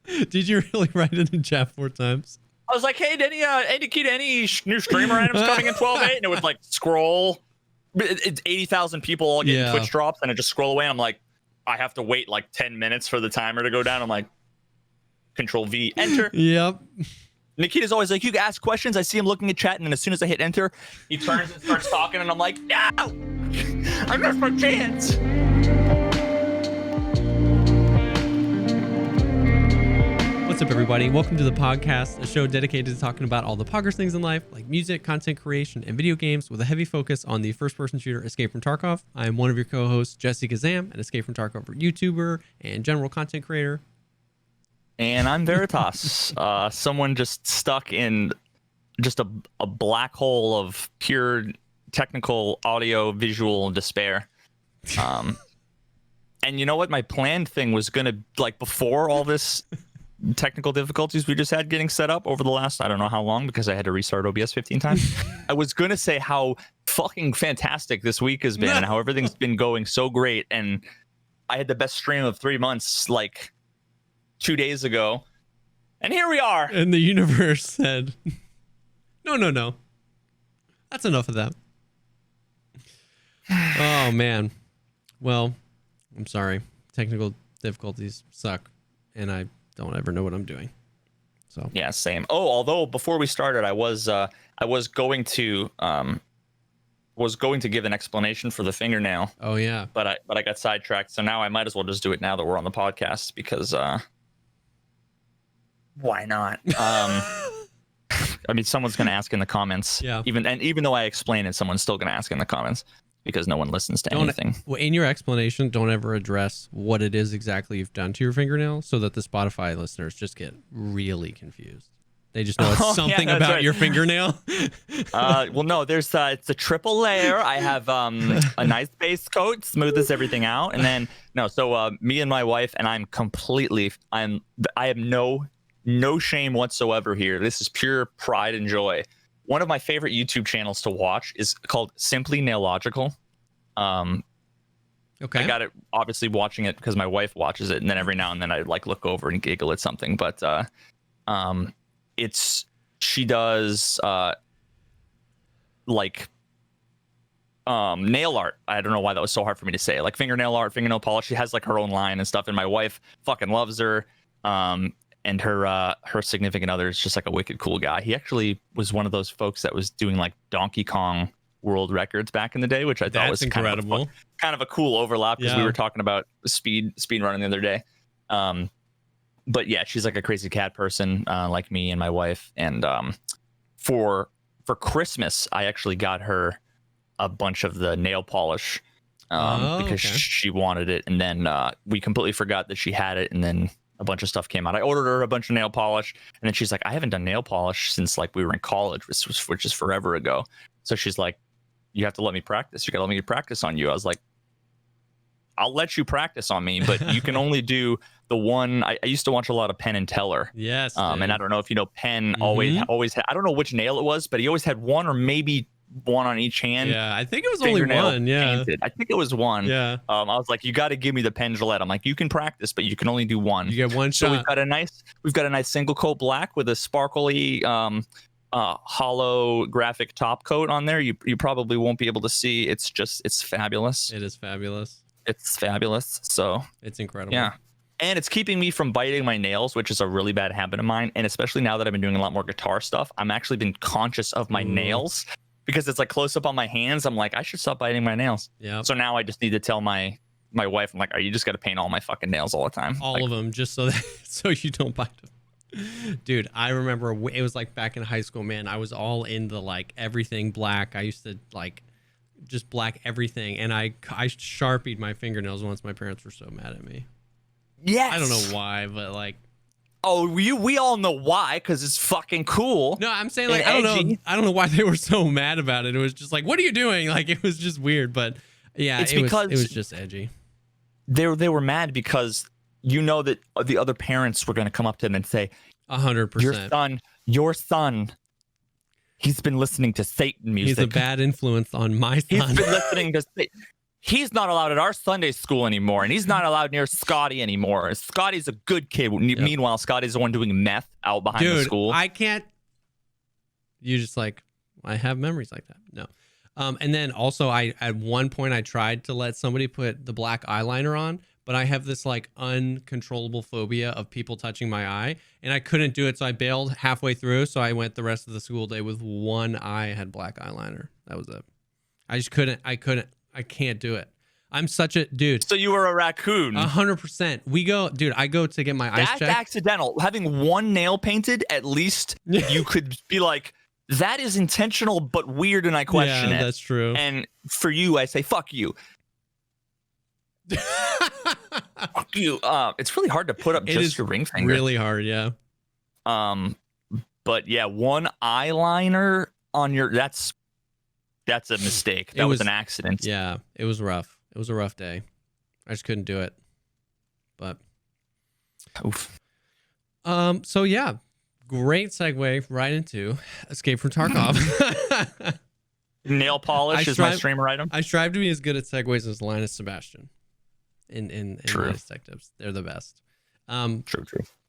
Did you really write it in chat 4 times? I was like, hey, Nikita, any new streamer items coming in 12.8? And it would like scroll. It's 80,000 people all getting Twitch drops, and it just scroll away. I'm like, I have to wait like 10 minutes for the timer to go down. I'm like, Control V, enter. Yep. Nikita's always like, you can ask questions. I see him looking at chat, and then as soon as I hit enter, he turns and starts talking, and I'm like, no, I missed my chance. What's up, everybody? Welcome to the PogCast, a show dedicated to talking about all the poggers things in life, like music, content creation, and video games, with a heavy focus on the first-person shooter Escape from Tarkov. I am one of your co-hosts, Jessekazam, an Escape from Tarkov YouTuber and general content creator. And I'm Veritas, someone just stuck in just a black hole of pure technical audio visual despair. And you know what? My planned thing was going to, like, before all this technical difficulties we just had getting set up over the last, I don't know how long, because I had to restart OBS 15 times. I was going to say how fucking fantastic this week has been and how everything's been going so great. And I had the best stream of 3 months, like 2 days ago. And here we are. And the universe said, no. That's enough of that. Oh, man. Well, I'm sorry. Technical difficulties suck. And I don't ever know what I'm doing. So yeah, same. Oh, although before we started, I was going to give an explanation for the fingernail. Oh yeah. But I got sidetracked, so now I might as well just do it now that we're on the podcast, because why not? I mean, someone's gonna ask in the comments. Yeah. Even though I explain it, someone's still gonna ask in the comments, because no one listens to anything. Well, in your explanation, don't ever address what it is exactly you've done to your fingernail, so that the Spotify listeners just get really confused. They just know it's something about your fingernail. Well, no, there's it's a triple layer. I have a nice base coat, smoothes everything out, and then me and my wife, and I have no shame whatsoever here. This is pure pride and joy. One of my favorite YouTube channels to watch is called Simply Nailogical. Okay. I got it, obviously, watching it because my wife watches it, and then every now and then I like look over and giggle at something. But she does nail art. I don't know why that was so hard for me to say. Like fingernail art, fingernail polish. She has like her own line and stuff, and my wife fucking loves her. And her significant other is just like a wicked cool guy. He actually was one of those folks that was doing like Donkey Kong world records back in the day, which I thought was incredible. Kind of a cool overlap, because we were talking about speed running the other day. But yeah, she's like a crazy cat person, like me and my wife. And for Christmas, I actually got her a bunch of the nail polish because she wanted it. And then we completely forgot that she had it, and then a bunch of stuff came out. I ordered her a bunch of nail polish, and then she's like, I haven't done nail polish since like we were in college, which is forever ago. So she's like, you have to let me practice. You gotta let me practice on you. I was like, I'll let you practice on me, but you can only do the one. I used to watch a lot of Penn and Teller. Yes. And I don't know if you know, Penn always had, I don't know which nail it was, but he always had one or maybe one on each hand. Yeah, I think it was only one. Yeah, painted. I think it was one. Yeah. I was like, you got to give me the Penn Gillette. I'm like, you can practice, but you can only do one. You get one shot. So we've got a nice single coat black with a sparkly hollow graphic top coat on there. You probably won't be able to see. It's fabulous. It is fabulous. It's fabulous. So it's incredible. Yeah. And it's keeping me from biting my nails, which is a really bad habit of mine. And especially now that I've been doing a lot more guitar stuff, I'm actually been conscious of my nails, because it's like close up on my hands. I'm like, I should stop biting my nails. Yeah. So now I just need to tell my wife, I'm like, you just got to paint all my fucking nails all the time. All of them, just so you don't bite them. Dude, I remember it was like back in high school, man. I was all in the like everything black. I used to like just black everything, and I Sharpied my fingernails once. My parents were so mad at me. Yes. I don't know why, but like. Oh, we all know why, because it's fucking cool. No, I'm saying like I don't know why they were so mad about it. It was just like, what are you doing? Like it was just weird, but yeah, it was just edgy. They were mad because you know that the other parents were going to come up to them and say, 100%. Your son, he's been listening to Satan music. He's a bad influence on my son. He's been listening to Satan. he's not allowed at our Sunday school anymore, and he's not allowed near Scotty anymore. Scotty's a good kid. Yep. Meanwhile, Scotty's the one doing meth out behind the school. I can't. You just like, I have memories like that. No. And then also at one point I tried to let somebody put the black eyeliner on, but I have this like uncontrollable phobia of people touching my eye, and I couldn't do it. So I bailed halfway through. So I went the rest of the school day with one eye had black eyeliner. That was it. I just couldn't. I can't do it. I'm such a dude. So you were a raccoon. 100%. I go to get my eyes checked. That's accidental. Having one nail painted, at least you could be like, that is intentional but weird, and I question it. That's true. And for you, I say, fuck you. Fuck you. It's really hard to put up just your ring finger. Really hard, yeah. But yeah, one eyeliner on your that's a mistake. That was an accident. Yeah, it was rough. It was a rough day. I just couldn't do it. But oof. So yeah, great segue right into Escape from Tarkov. Nail polish is my streamer item. I strive to be as good at segues as Linus Sebastian in Linus Detectives. They're the best. True.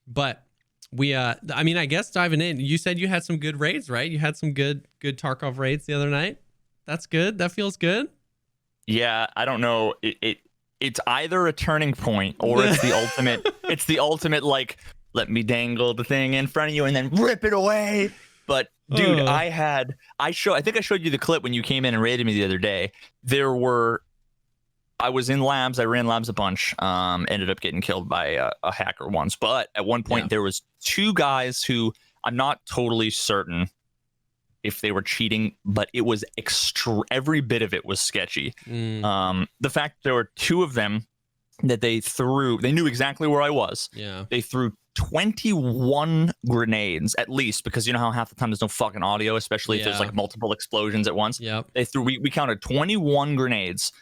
But we I guess diving in, you said you had some good raids, right? You had some good Tarkov raids the other night. That's good. That feels good. Yeah, I don't know. It's either a turning point or it's the ultimate. It's the ultimate, like, let me dangle the thing in front of you and then rip it away. But dude, I think I showed you the clip when you came in and raided me the other day. I was in labs. I ran labs a bunch. Ended up getting killed by a hacker once. But at one point there was two guys who I'm not totally certain if they were cheating, but it was every bit of it was sketchy. The fact there were two of them that they knew exactly where I was. Yeah. They threw 21 grenades at least, because you know how half the time there's no fucking audio, especially if there's like multiple explosions at once. Yep. We counted 21 grenades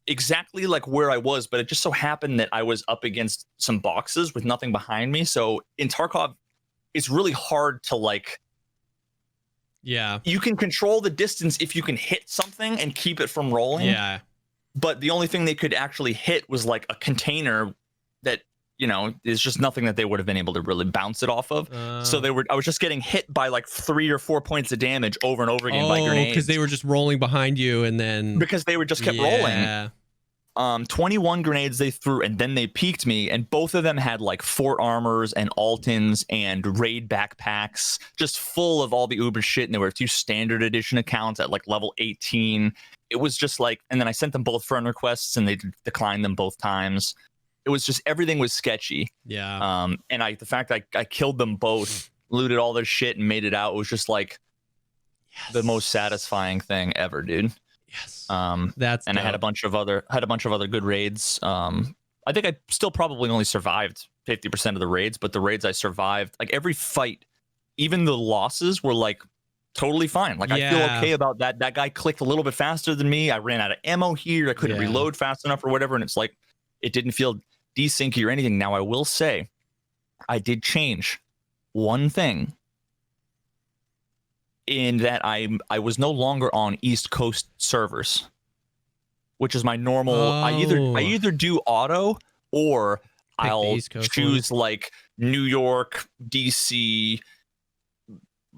exactly like where I was, but it just so happened that I was up against some boxes with nothing behind me. So in Tarkov, it's really hard to like, you can control the distance if you can hit something and keep it from rolling. Yeah. But the only thing they could actually hit was like a container that, you know, is just nothing that they would have been able to really bounce it off of. So I was just getting hit by like 3 or 4 points of damage over and over again by grenades. Because they were just rolling behind you, and then because they were just kept rolling. 21 grenades they threw, and then they peeked me, and both of them had like fort armors and Altons and raid backpacks, just full of all the uber shit. And there were 2 standard edition accounts at like level 18. It was just like, and then I sent them both friend requests, and they declined them both times. It was just, everything was sketchy. Yeah. And the fact I killed them both, looted all their shit, and made it out was just like the most satisfying thing ever, dude. Yes. I had a bunch of other good raids. I think I still probably only survived 50% of the raids, but the raids I survived, like every fight, even the losses were like totally fine. Like I feel okay about that. That guy clicked a little bit faster than me. I ran out of ammo here. I couldn't reload fast enough or whatever. And it's like, it didn't feel desyncy or anything. Now I will say, I did change one thing, in that I was no longer on East Coast servers, which is my normal. I either do auto or I'll choose like New York, DC,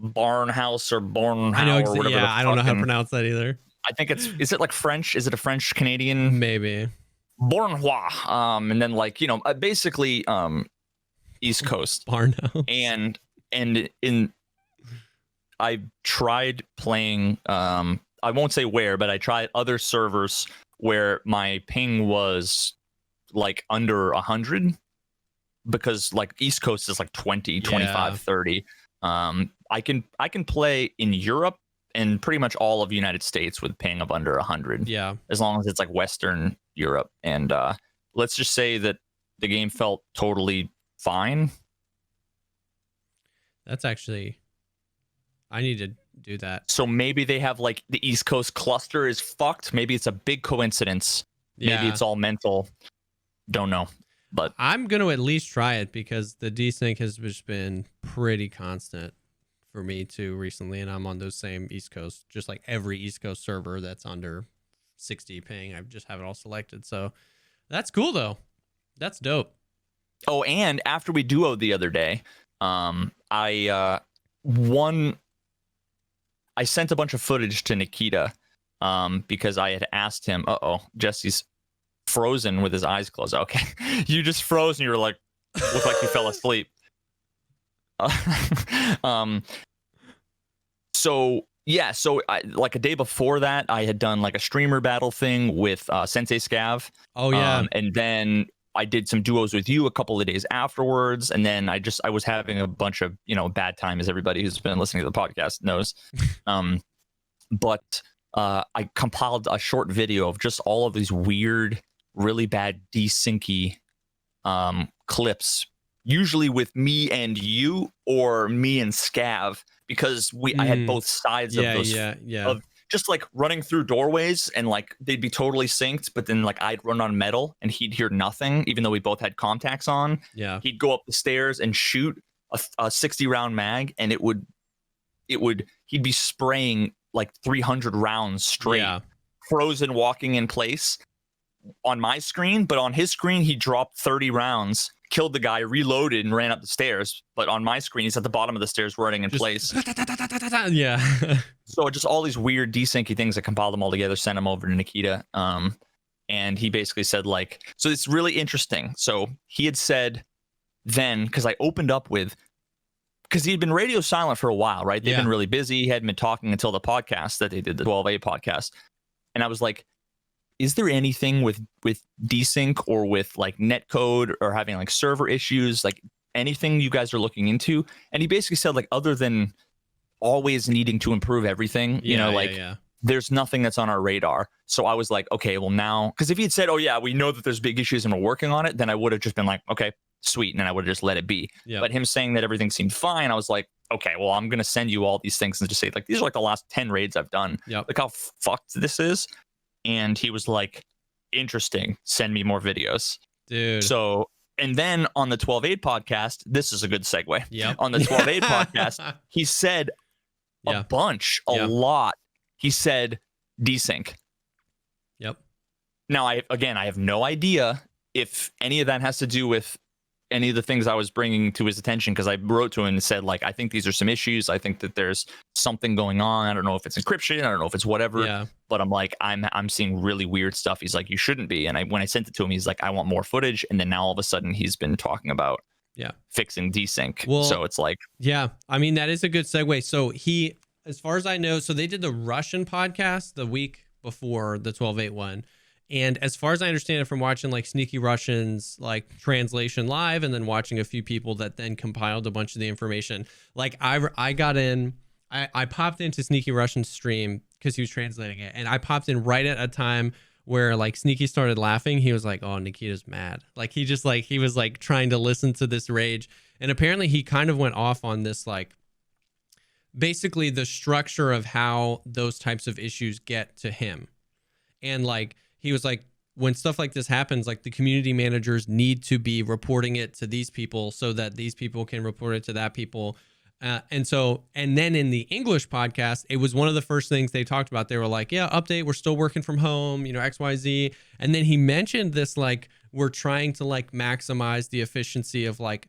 Barnhouse or Bornhouse. I know or whatever. Yeah, I don't know how to pronounce that either. I think is it like French? Is it a French Canadian? Maybe. Bournois. And then like, you know, basically East Coast. Barnhouse. And I tried playing, I won't say where, but I tried other servers where my ping was like under 100, because like East Coast is like 20, 25, 30. I can play in Europe and pretty much all of the United States with ping of under 100. Yeah. As long as it's like Western Europe. And let's just say that the game felt totally fine. That's actually... I need to do that. So maybe they have like the East Coast cluster is fucked. Maybe it's a big coincidence. Maybe it's all mental. Don't know. But I'm going to at least try it, because the desync has just been pretty constant for me too recently. And I'm on those same East Coast, just like every East Coast server that's under 60 ping. I just have it all selected. So that's cool though. That's dope. Oh, and after we duoed the other day, I sent a bunch of footage to Nikita because I had asked him, Jesse's frozen with his eyes closed. Okay. You just froze and you were like, looked like you fell asleep. So like a day before that, I had done like a streamer battle thing with Sensei Scav. Oh yeah. And then I did some duos with you a couple of days afterwards, and then I was having a bunch of bad time, as everybody who's been listening to the podcast knows. But I compiled a short video of just all of these weird, really bad desyncy clips, usually with me and you or me and Scav, because I had both sides of those of just like running through doorways, and like they'd be totally synced, but then like I'd run on metal and he'd hear nothing, even though we both had contacts on. Yeah. He'd go up the stairs and shoot a 60 round mag, and he'd be spraying like 300 rounds straight, frozen, walking in place on my screen. But on his screen, he dropped 30 rounds, killed the guy, reloaded, and ran up the stairs. But on my screen, he's at the bottom of the stairs running in place. Yeah. So just all these weird desyncy things, I compiled them all together, sent them over to Nikita. And he basically said, like, so it's really interesting. So he had said then, because I opened up with, because he had been radio silent for a while, right? They've been really busy. He hadn't been talking until the podcast that they did, the 12A podcast. And I was like, is there anything with desync or with like netcode or having like server issues, like anything you guys are looking into? And he basically said, like, other than always needing to improve everything, there's nothing that's on our radar. So I was like, okay, well now, because if he had said, oh yeah, we know that there's big issues and we're working on it, then I would have just been like, okay, sweet, and then I would have just let it be. But him saying that everything seemed fine, I was like, okay, well, I'm gonna send you all these things and just say, like, these are like the last 10 raids I've done. Look how fucked this is. And he was like, interesting, send me more videos, dude. So, and then on the 12.8 podcast, this is a good segue. On the 12.8 podcast, he said a lot. He said desync. Now, I have no idea if any of that has to do with any of the things I was bringing to his attention, because I wrote to him and said, like, I think these are some issues. I think that there's something going on. I don't know if it's encryption. I don't know if it's whatever. But I'm like, I'm seeing really weird stuff. He's like, you shouldn't be. And when I sent it to him, he's like, I want more footage. And then now all of a sudden he's been talking about fixing desync. Well, so it's like, I mean, that is a good segue. So he, as far as I know, so they did the Russian podcast the week before the 12.8 one. And as far as I understand it from watching like Sneaky Russian's like translation live, and then watching a few people that then compiled a bunch of the information, like I got in, I popped into Sneaky Russian's stream because he was translating it. And I popped in right at a time where like Sneaky started laughing. He was like, oh, Nikita's mad. Like he was like trying to listen to this rage. And apparently he kind of went off on this, like basically the structure of how those types of issues get to him. And like, he was like, when stuff like this happens, like the community managers need to be reporting it to these people so that these people can report it to that people. And then in the English podcast, it was one of the first things they talked about. They were like, yeah, update, we're still working from home, XYZ. And then he mentioned this, like, we're trying to like maximize the efficiency of like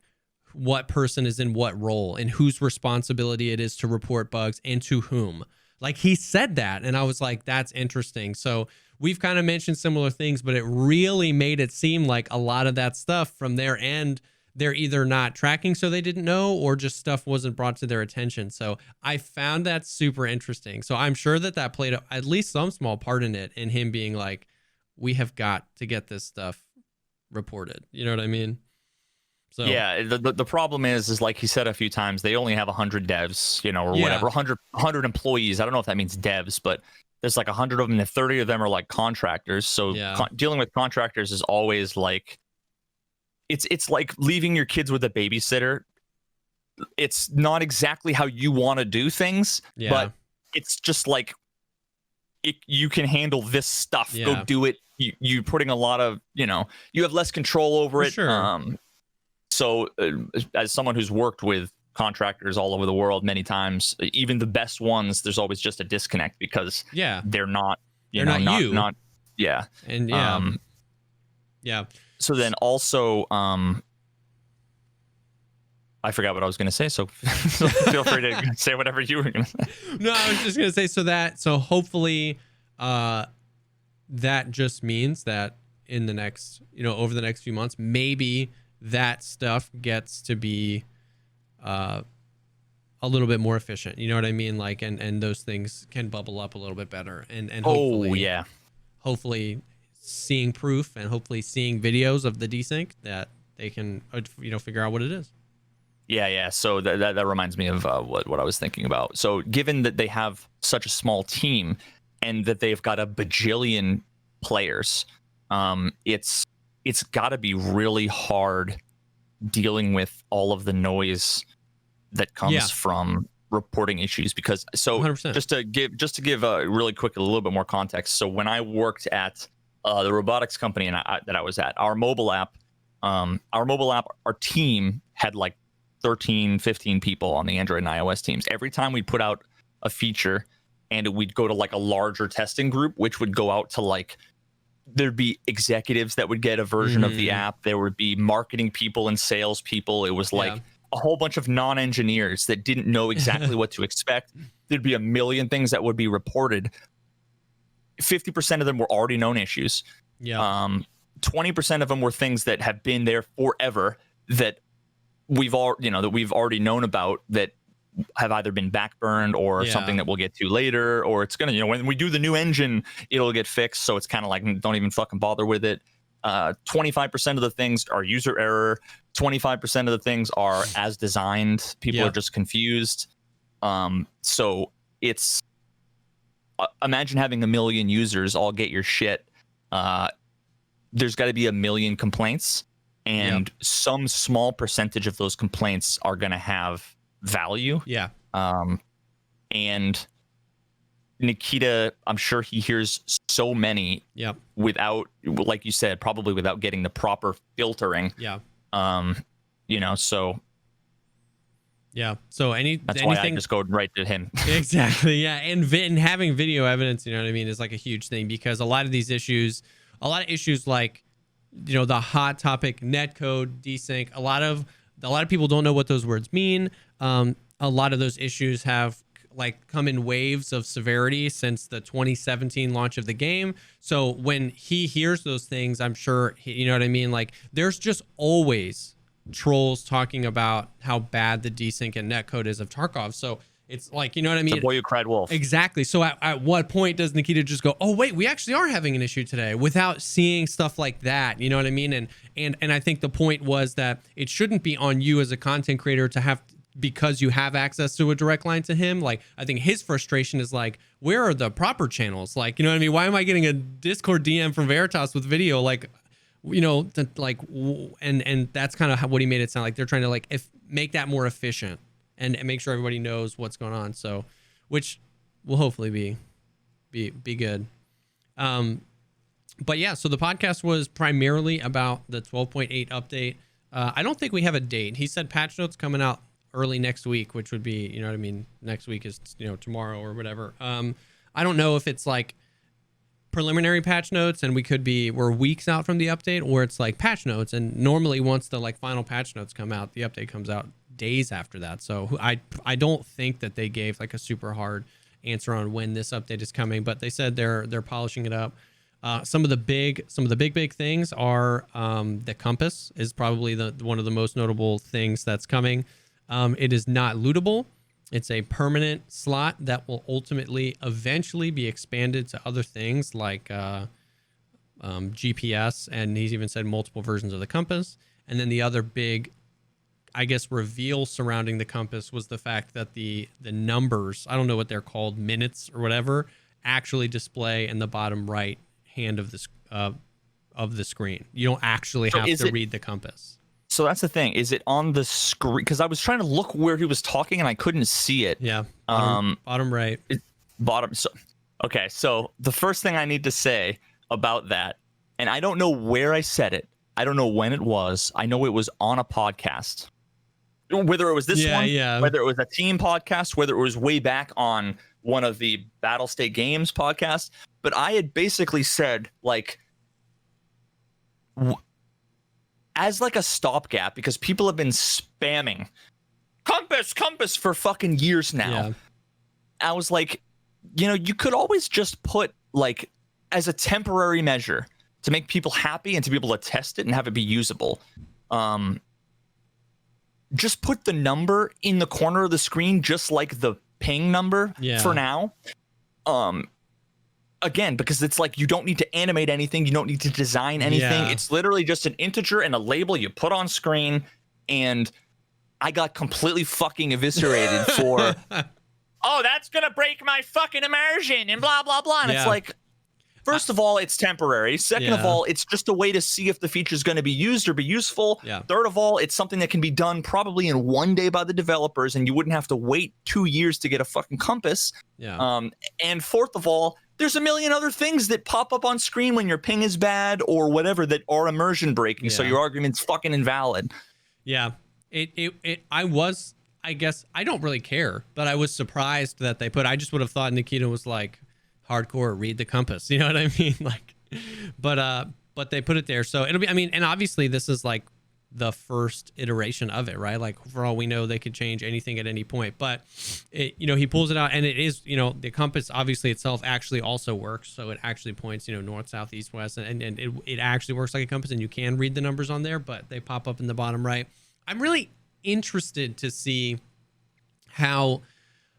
what person is in what role and whose responsibility it is to report bugs and to whom. Like he said that. And I was like, that's interesting. So we've kind of mentioned similar things, but it really made it seem like a lot of that stuff from their end, they're either not tracking so they didn't know, or just stuff wasn't brought to their attention. So I found that super interesting. So I'm sure that played at least some small part in it, in him being like, we have got to get this stuff reported. You know what I mean? So yeah, the problem is like he said a few times, they only have 100 devs, or whatever, 100 employees. I don't know if that means devs, but there's like 100 of them, and 30 of them are like contractors. So dealing with contractors is always like, it's like leaving your kids with a babysitter. It's not exactly how you want to do things, but it's just like, you can handle this stuff. Go do it. You're putting a lot of, you have less control over it. Sure. So as someone who's worked with contractors all over the world many times, even the best ones, there's always just a disconnect because they're not They're not you. Not yeah. And yeah. So then also, I forgot what I was going to say. So feel free to say whatever you were going to say. No, I was just going to say so hopefully that just means that in the next, over the next few months, maybe that stuff gets to be a little bit more efficient. You know what I mean? Like, and those things can bubble up a little bit better. And hopefully seeing proof and hopefully seeing videos of the desync that they can, figure out what it is. Yeah. So that reminds me of what I was thinking about. So given that they have such a small team and that they've got a bajillion players, it's got to be really hard dealing with all of the noise that comes from reporting issues. Because 100%. just to give a really quick a little bit more context. So when I worked at the robotics company that I was at, our mobile app, our team had like 13, 15 people on the Android and iOS teams. Every time we'd put out a feature and we'd go to like a larger testing group, which would go out to like, there'd be executives that would get a version of the app. There would be marketing people and sales people. It was like a whole bunch of non-engineers that didn't know exactly what to expect. There'd be a million things that would be reported. 50% of them were already known issues. 20% of them were things that have been there forever that we've already known about, that have either been backburned or something that we'll get to later, or it's gonna, when we do the new engine, it'll get fixed. So it's kind of like, don't even fucking bother with it. 25% of the things are user error. 25% of the things are as designed. People are just confused. So it's imagine having a million users all get your shit. There's got to be a million complaints, and some small percentage of those complaints are going to have value. And Nikita, I'm sure he hears so many without, like you said, probably without getting the proper filtering. So that's why I just go right to him. Exactly. And having video evidence, you know what I mean, is like a huge thing, because a lot of issues like, the hot topic netcode desync, a lot of people don't know what those words mean. A lot of those issues have like come in waves of severity since the 2017 launch of the game. So when he hears those things, I'm sure you know what I mean? Like, there's just always trolls talking about how bad the desync and netcode is of Tarkov. So it's like, you know what I mean? It's a boy who cried wolf. Exactly. So at what point does Nikita just go, oh wait, we actually are having an issue today, without seeing stuff like that? You know what I mean? And I think the point was that it shouldn't be on you as a content creator to have, because you have access to a direct line to him. Like, I think his frustration is like, where are the proper channels? Like, you know what I mean? Why am I getting a Discord DM from Veritas with video? Like, and that's kind of what he made it sound like. They're trying to like make that more efficient and make sure everybody knows what's going on. So, which will hopefully be good. But yeah, so the podcast was primarily about the 12.8 update. I don't think we have a date. He said patch notes coming out early next week, which would be, you know what I mean? Next week is, tomorrow or whatever. I don't know if it's like preliminary patch notes and we're weeks out from the update, or it's like patch notes. And normally once the like final patch notes come out, the update comes out days after that. So I don't think that they gave like a super hard answer on when this update is coming, but they said they're polishing it up. Some of the big things are the compass is probably one of the most notable things that's coming. It is not lootable. It's a permanent slot that will eventually be expanded to other things like GPS, and he's even said multiple versions of the compass. And then the other big, I guess, reveal surrounding the compass was the fact that the numbers, I don't know what they're called, minutes or whatever, actually display in the bottom right hand of the screen. You don't actually have to read the compass. So that's the thing. Is it on the screen? Because I was trying to look where he was talking and I couldn't see it. Yeah. Bottom right. Bottom. So the first thing I need to say about that, and I don't know where I said it. I don't know when it was. I know it was on a podcast. Whether it was this one, whether it was a team podcast, whether it was way back on one of the Battle State Games podcasts, but I had basically said, like, as like a stopgap, because people have been spamming compass for fucking years now. Yeah. I was like, you know, you could always just put, like, as a temporary measure to make people happy and to be able to test it and have it be usable. Just put the number in the corner of the screen, just like the ping number for now. Again, because it's like, you don't need to animate anything. You don't need to design anything. It's literally just an integer and a label you put on screen. And I got completely fucking eviscerated for, oh, that's going to break my fucking immersion and blah, blah, blah. And it's like, first of all, it's temporary. Second of all, it's just a way to see if the feature is going to be used or be useful. Third of all, it's something that can be done probably in one day by the developers, and you wouldn't have to wait 2 years to get a fucking compass. And fourth of all, there's a million other things that pop up on screen when your ping is bad or whatever that are immersion breaking. So your argument's fucking invalid. I guess I don't really care, but I was surprised that they put, I just would have thought Nikita was like, hardcore read the compass, you know what I mean? Like, but they put it there, so it'll be, I mean, and obviously this is like the first iteration of it, right? Like, for all we know, they could change anything at any point, but it, you know, he pulls it out, and it is, you know, the compass obviously itself actually also works, so it actually points, you know, north, south, east, west, and it actually works like a compass, and you can read the numbers on there, but they pop up in the bottom right. I'm really interested to see how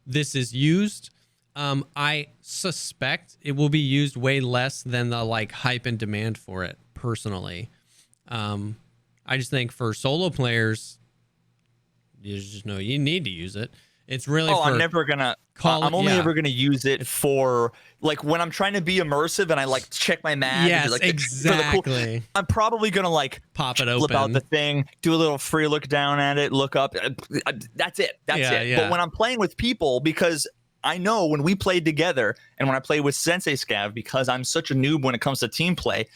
this is used. I suspect it will be used way less than the like hype and demand for it personally. I just think for solo players, you just know you need to use it. It's really I'm never gonna I'm only ever gonna use it for like when I'm trying to be immersive and I like check my map. Yes, like, exactly. Cool, I'm probably gonna like pop it open, flip out the thing, do a little free look down at it, look up. That's it. That's it. Yeah. But when I'm playing with people, because I know when we played together and when I played with Sensei Scav, because I'm such a noob when it comes to team play,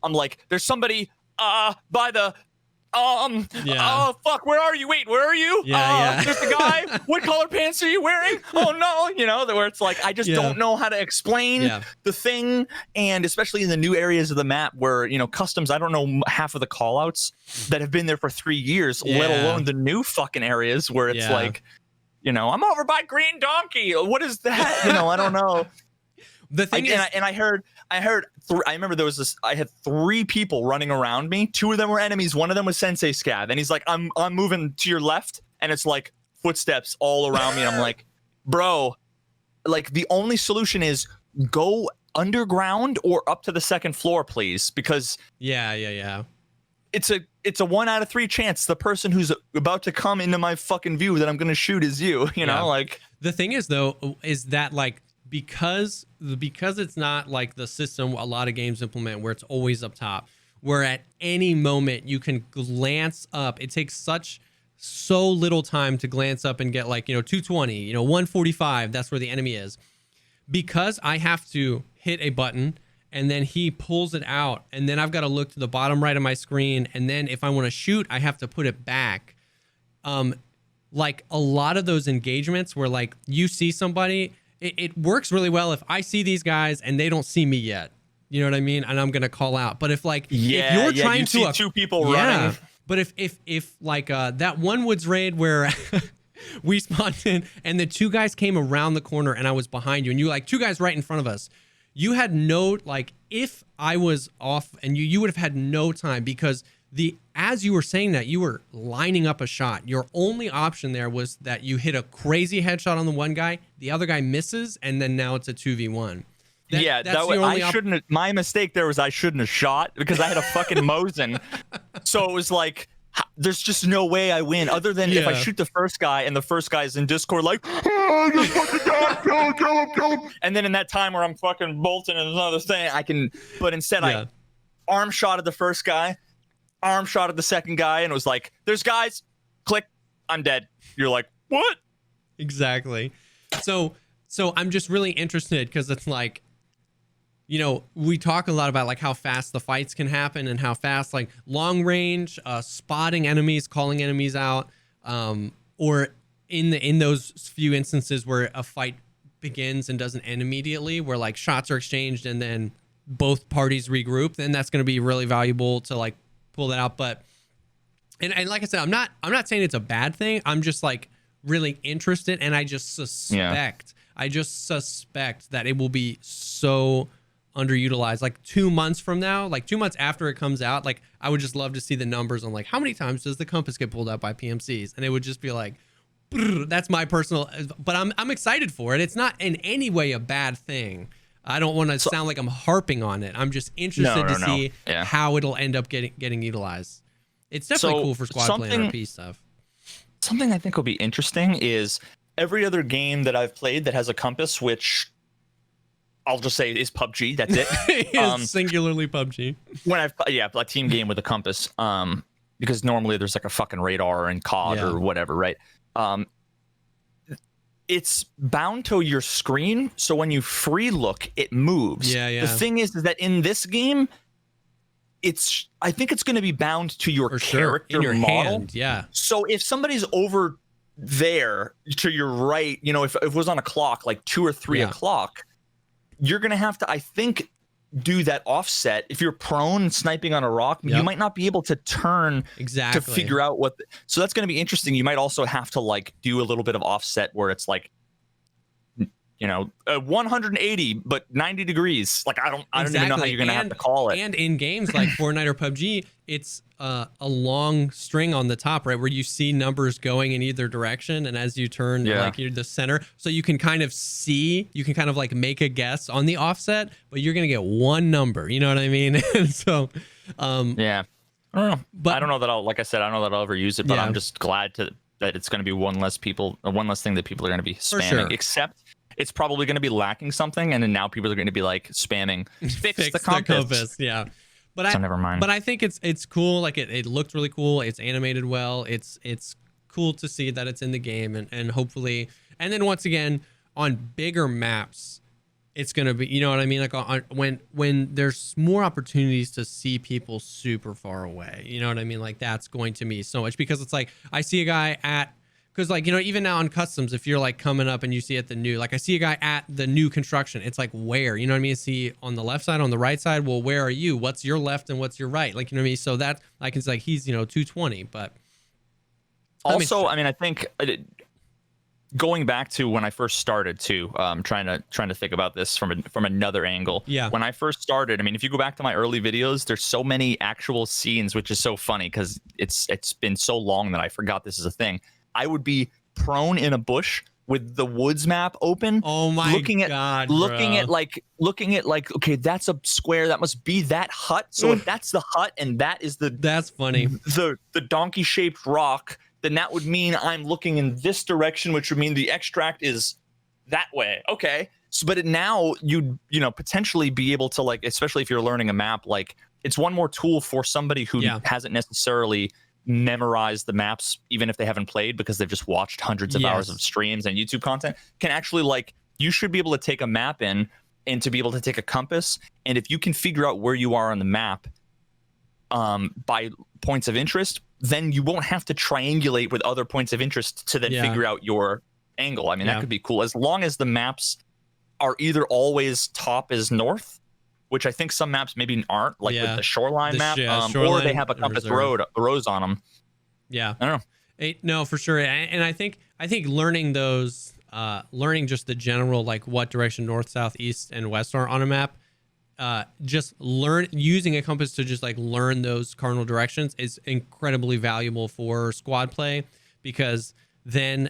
I'm like, there's somebody by the oh fuck, where are you? Wait, where are you? There's the guy. What color pants are you wearing? Oh no, you know, where it's like I just don't know how to explain the thing, and especially in the new areas of the map where, you know, customs, I don't know half of the call outs that have been there for 3 years, let alone the new fucking areas where it's like, you know, I'm over by Green Donkey. What is that? You know, I don't know. The thing is, I remember there was this, I had 3 people running around me. 2 of them were enemies. One of them was Sensei Scav. And he's like, I'm moving to your left. And it's like footsteps all around me. And I'm like, bro, like the only solution is go underground or up to the 2nd floor, please. Because it's a 1 out of 3 chance the person who's about to come into my fucking view that I'm going to shoot is you, you know, like the thing is though, is that like, because it's not like the system a lot of games implement where it's always up top, where at any moment you can glance up. It takes so little time to glance up and get like, you know, 220, you know, 145, that's where the enemy is. Because I have to hit a button and then he pulls it out, and then I've got to look to the bottom right of my screen, and then if I want to shoot, I have to put it back. Like a lot of those engagements where like you see somebody, it works really well if I see these guys and they don't see me yet. You know what I mean? And I'm gonna call out. But if like if you're trying to see 2 people running. But if like that one woods raid where we spawned in and the 2 guys came around the corner and I was behind you and you like 2 guys right in front of us, you had no, like, if I was off and you would have had no time, because as you were saying that, you were lining up a shot. Your only option there was that you hit a crazy headshot on the one guy, the other guy misses, and then now it's a 2v1. My mistake there was I shouldn't have shot because I had a fucking Mosin. So it was like, there's just no way I win other than if I shoot the first guy and the first guy's in Discord like, oh, you fucking God, kill him. And then in that time where I'm fucking bolting and another thing, I can, but instead I arm shot at the first guy, arm shot at the second guy, and it was like, there's guys, click, I'm dead. You're like, what? Exactly. So I'm just really interested because it's like, you know, we talk a lot about like how fast the fights can happen and how fast like long range, spotting enemies, calling enemies out, or in those few instances where a fight begins and doesn't end immediately, where like shots are exchanged and then both parties regroup, then that's going to be really valuable to like pull that out. But and like I said, I'm not saying it's a bad thing. I'm just like really interested, and I just suspect that it will be so underutilized. Like 2 months from now, like 2 months after it comes out, like I would just love to see the numbers on like how many times does the compass get pulled out by PMCs, and it would just be like, that's my personal. But I'm excited for it. It's not in any way a bad thing. I don't want to sound like I'm harping on it. I'm just interested to see how it'll end up getting utilized. It's definitely cool for squad play and RP stuff. Something I think will be interesting is every other game that I've played that has a compass, which I'll just say is PUBG. That's it. Singularly PUBG. When I've a team game with a compass, because normally there's like a fucking radar in COD or whatever, right? It's bound to your screen, so when you free look, it moves. Yeah. The thing is that in this game, I think it's going to be bound to your character in your model. Hand, yeah. So if somebody's over there to your right, you know, if it was on a clock, like 2 or 3 o'clock, you're going to have to, I think, do that offset. If you're prone and sniping on a rock, you might not be able to turn to figure out what. So that's going to be interesting. You might also have to like do a little bit of offset where it's like, you know, 180 but 90 degrees. Like I don't even know how you're going to have to call it. And in games like Fortnite or PUBG, it's a long string on the top, right, where you see numbers going in either direction, and as you turn, like you're the center, so you can kind of see, you can kind of like make a guess on the offset, but you're gonna get one number. You know what I mean? And so, I don't know. But I don't know that I'll, like I said, I don't know that I'll ever use it, but I'm just glad that it's going to be one less thing that people are going to be spamming. Except it's probably going to be lacking something, and then now people are going to be like spamming fix the compass. Yeah. But so never mind. But I think it's cool. Like it looked really cool. It's animated well. It's cool to see that it's in the game, and hopefully, and then once again on bigger maps, it's gonna be, you know what I mean? Like when there's more opportunities to see people super far away, you know what I mean? Like that's going to mean so much, because it's like I see a guy at. Because, like, you know, even now on customs, if you're, like, coming up and you see at the new, like, I see a guy at the new construction. It's like, where? You know what I mean? See on the left side, on the right side. Well, where are you? What's your left and what's your right? Like, you know what I mean? So that, I can say, like, he's, you know, 220. But also, I mean, I think going back to when I first started, too, trying to think about this from another angle. Yeah. When I first started, I mean, if you go back to my early videos, there's so many actual scenes, which is so funny because it's been so long that I forgot this is a thing. I would be prone in a bush with the woods map open. Oh my God! Looking at like, okay, that's a square. That must be that hut. So if that's the hut and that is that's funny. The donkey shaped rock, then that would mean I'm looking in this direction, which would mean the extract is that way. Okay. So, but now you know, potentially be able to, like, especially if you're learning a map, like it's one more tool for somebody who hasn't necessarily memorize the maps, even if they haven't played, because they've just watched hundreds of hours of streams and YouTube content, can actually, like, you should be able to take a map in and to be able to take a compass, and if you can figure out where you are on the map by points of interest, then you won't have to triangulate with other points of interest to then figure out your angle. I mean, that could be cool, as long as the maps are either always top is north, which I think some maps maybe aren't, like with the shoreline map, or they have a compass rows on them. Yeah, I don't know. No, for sure. And I think learning those, learning just the general, like what direction north, south, east, and west are on a map, just using a compass to just like learn those cardinal directions is incredibly valuable for squad play, because then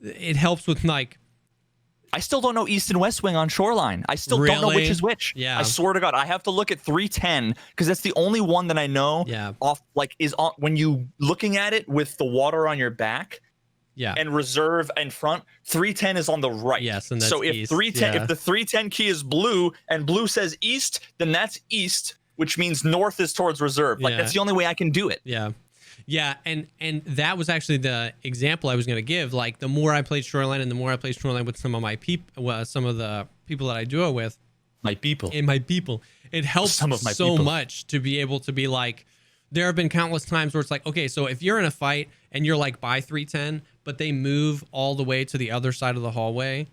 it helps with, like, I still don't know east and west wing on shoreline. I still don't know which is which. Yeah. I swear to God, I have to look at 310 because that's the only one that I know is on when you looking at it with the water on your back. Yeah. And reserve and front, 310 is on the right. Yes, and that's so if east. 310 if the 310 key is blue and blue says east, then that's east, which means north is towards reserve. Like that's the only way I can do it. Yeah. Yeah, and that was actually the example I was going to give. Like, the more I played Shoreline and the more I played Shoreline with some of my some of the people that I do it with, it helps much to be able to be like, there have been countless times where it's like, okay, so if you're in a fight and you're like by 310, but they move all the way to the other side of the hallway.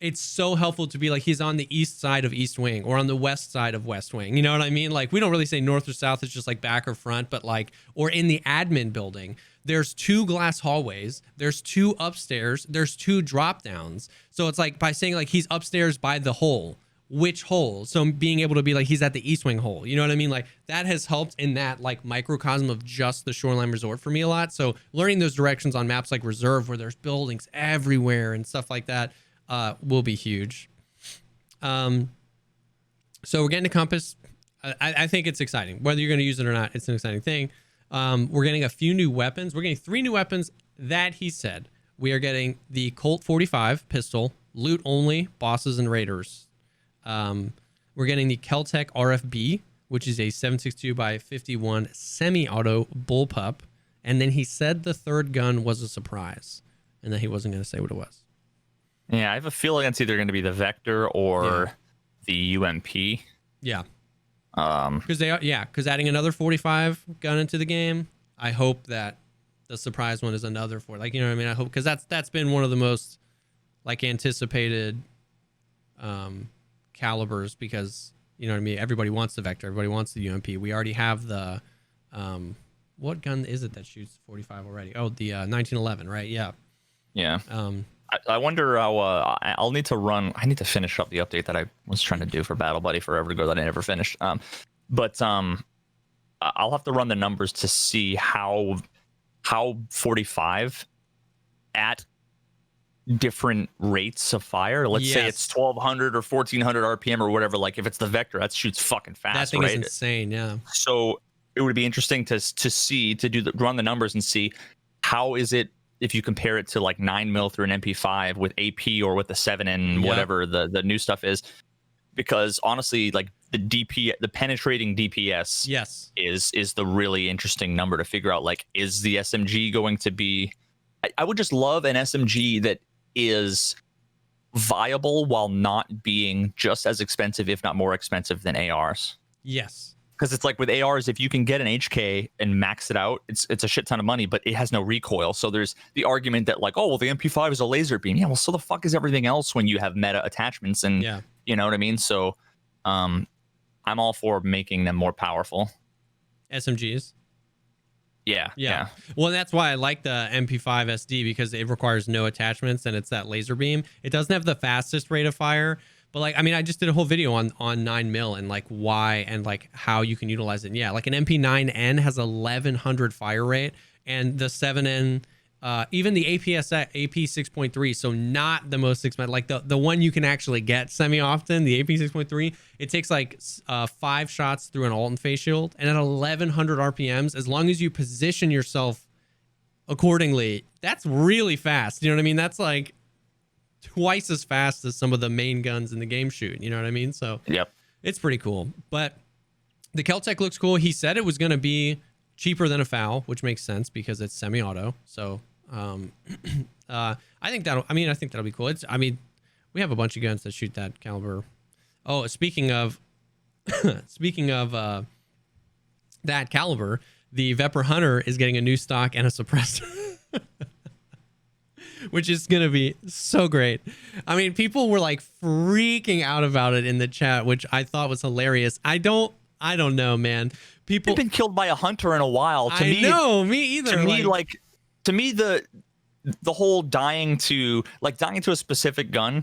It's so helpful to be like, he's on the east side of East Wing or on the west side of West Wing. You know what I mean? Like, we don't really say north or south. It's just like back or front, but like, or in the admin building, there's 2 glass hallways. There's 2 upstairs. There's 2 drop downs. So it's like by saying like he's upstairs by the hole, which hole? So being able to be like, he's at the East Wing hole. You know what I mean? Like that has helped in that like microcosm of just the Shoreline Resort for me a lot. So learning those directions on maps like Reserve, where there's buildings everywhere and stuff like that, will be huge. So we're getting a compass. I think it's exciting. Whether you're going to use it or not, it's an exciting thing. We're getting a few new weapons. We're getting 3 new weapons that he said. We are getting the Colt 45 pistol, loot only, bosses and raiders. We're getting the Keltec RFB, which is a 7.62x51 semi-auto bullpup. And then he said the third gun was a surprise and that he wasn't going to say what it was. Yeah, I have a feeling it's either going to be the Vector or the UMP. Yeah. Because adding another 45 gun into the game, I hope that the surprise one is another like, you know what I mean? I hope, because that's been one of the most like anticipated calibers, because you know what I mean? Everybody wants the Vector, everybody wants the UMP. We already have the what gun is it that shoots 45 already? Oh, the 1911, right? Yeah. I wonder how I'll need to run. I need to finish up the update that I was trying to do for Battle Buddy forever ago that I never finished. But I'll have to run the numbers to see how 45 at different rates of fire. Let's say it's 1200 or 1400 RPM or whatever. Like if it's the Vector, that shoots fucking fast. That thing is insane. Yeah. So it would be interesting to run the numbers and see how is it if you compare it to like 9mm through an MP5 with AP or with the 7N, whatever the new stuff is. Because honestly, like the penetrating DPS is the really interesting number to figure out. Like, is the SMG going to be? I would just love an SMG that is viable while not being just as expensive, if not more expensive than ARs. Yes. Because it's like with ARs, if you can get an HK and max it out, it's a shit ton of money, but it has no recoil. So there's the argument that like, oh, well, the MP5 is a laser beam. Yeah, well, so the fuck is everything else when you have meta attachments and you know what I mean? So I'm all for making them more powerful. SMGs. Yeah. Well, that's why I like the MP5 SD, because it requires no attachments and it's that laser beam. It doesn't have the fastest rate of fire. But like, I mean, I just did a whole video on 9mm and like why and like how you can utilize it. And yeah, like an MP9N has 1100 fire rate, and the 7N, even the AP 6.3, so not the most expensive, like the one you can actually get semi-often, the AP 6.3, it takes like 5 shots through an Alton face shield, and at 1100 RPMs, as long as you position yourself accordingly, that's really fast. You know what I mean? That's like twice as fast as some of the main guns in the game shoot. You know what I mean? So it's pretty cool. But the Keltec looks cool. He said it was going to be cheaper than a FAL, which makes sense because it's semi-auto. So I think that'll be cool. We have a bunch of guns that shoot that caliber. Oh, speaking of that caliber, the Vepr Hunter is getting a new stock and a suppressor. Which is going to be so great. I mean, people were like freaking out about it in the chat, which I thought was hilarious. I don't know, man. People have been killed by a hunter in a while. Me either. To me, the whole dying to a specific gun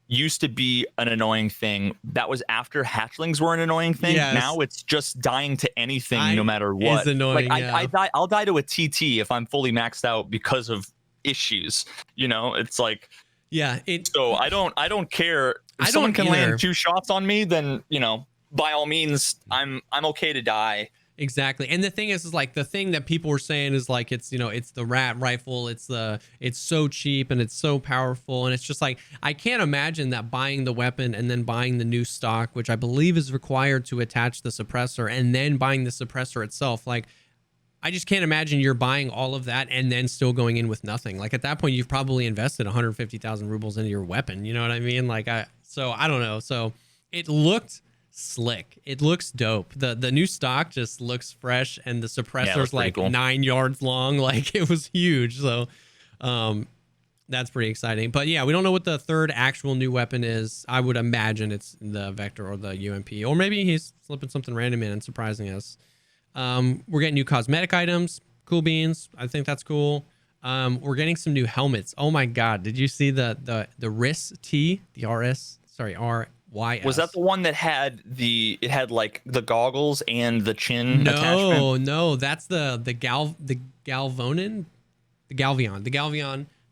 used to be an annoying thing. That was after hatchlings were an annoying thing. Yes. Now it's just dying to anything, no matter what. It's annoying. Like I'll die to a TT if I'm fully maxed out because of issues. You know, it's like so I don't care if someone can land 2 shots on me, then by all means I'm okay to die. Exactly. And the thing is like the thing that people were saying is like it's the rat rifle, it's so cheap and it's so powerful, and it's just like I can't imagine that buying the weapon and then buying the new stock, which I believe is required to attach the suppressor, and then buying the suppressor itself, like I just can't imagine you're buying all of that and then still going in with nothing. Like at that point, you've probably invested 150,000 rubles into your weapon. You know what I mean? Like I don't know. So it looked slick. It looks dope. The new stock just looks fresh, and the suppressor's like cool. 9 yards long. Like it was huge. So that's pretty exciting. But yeah, we don't know what the third actual new weapon is. I would imagine it's the Vector or the UMP, or maybe he's slipping something random in and surprising us. We're getting new cosmetic items. Cool beans. I think that's cool. We're getting some new helmets. Oh my god, did you see the RIS T, the RS? Sorry, RYS. Was that the one that had it had like the goggles and the chin attachment? No, that's the Galvion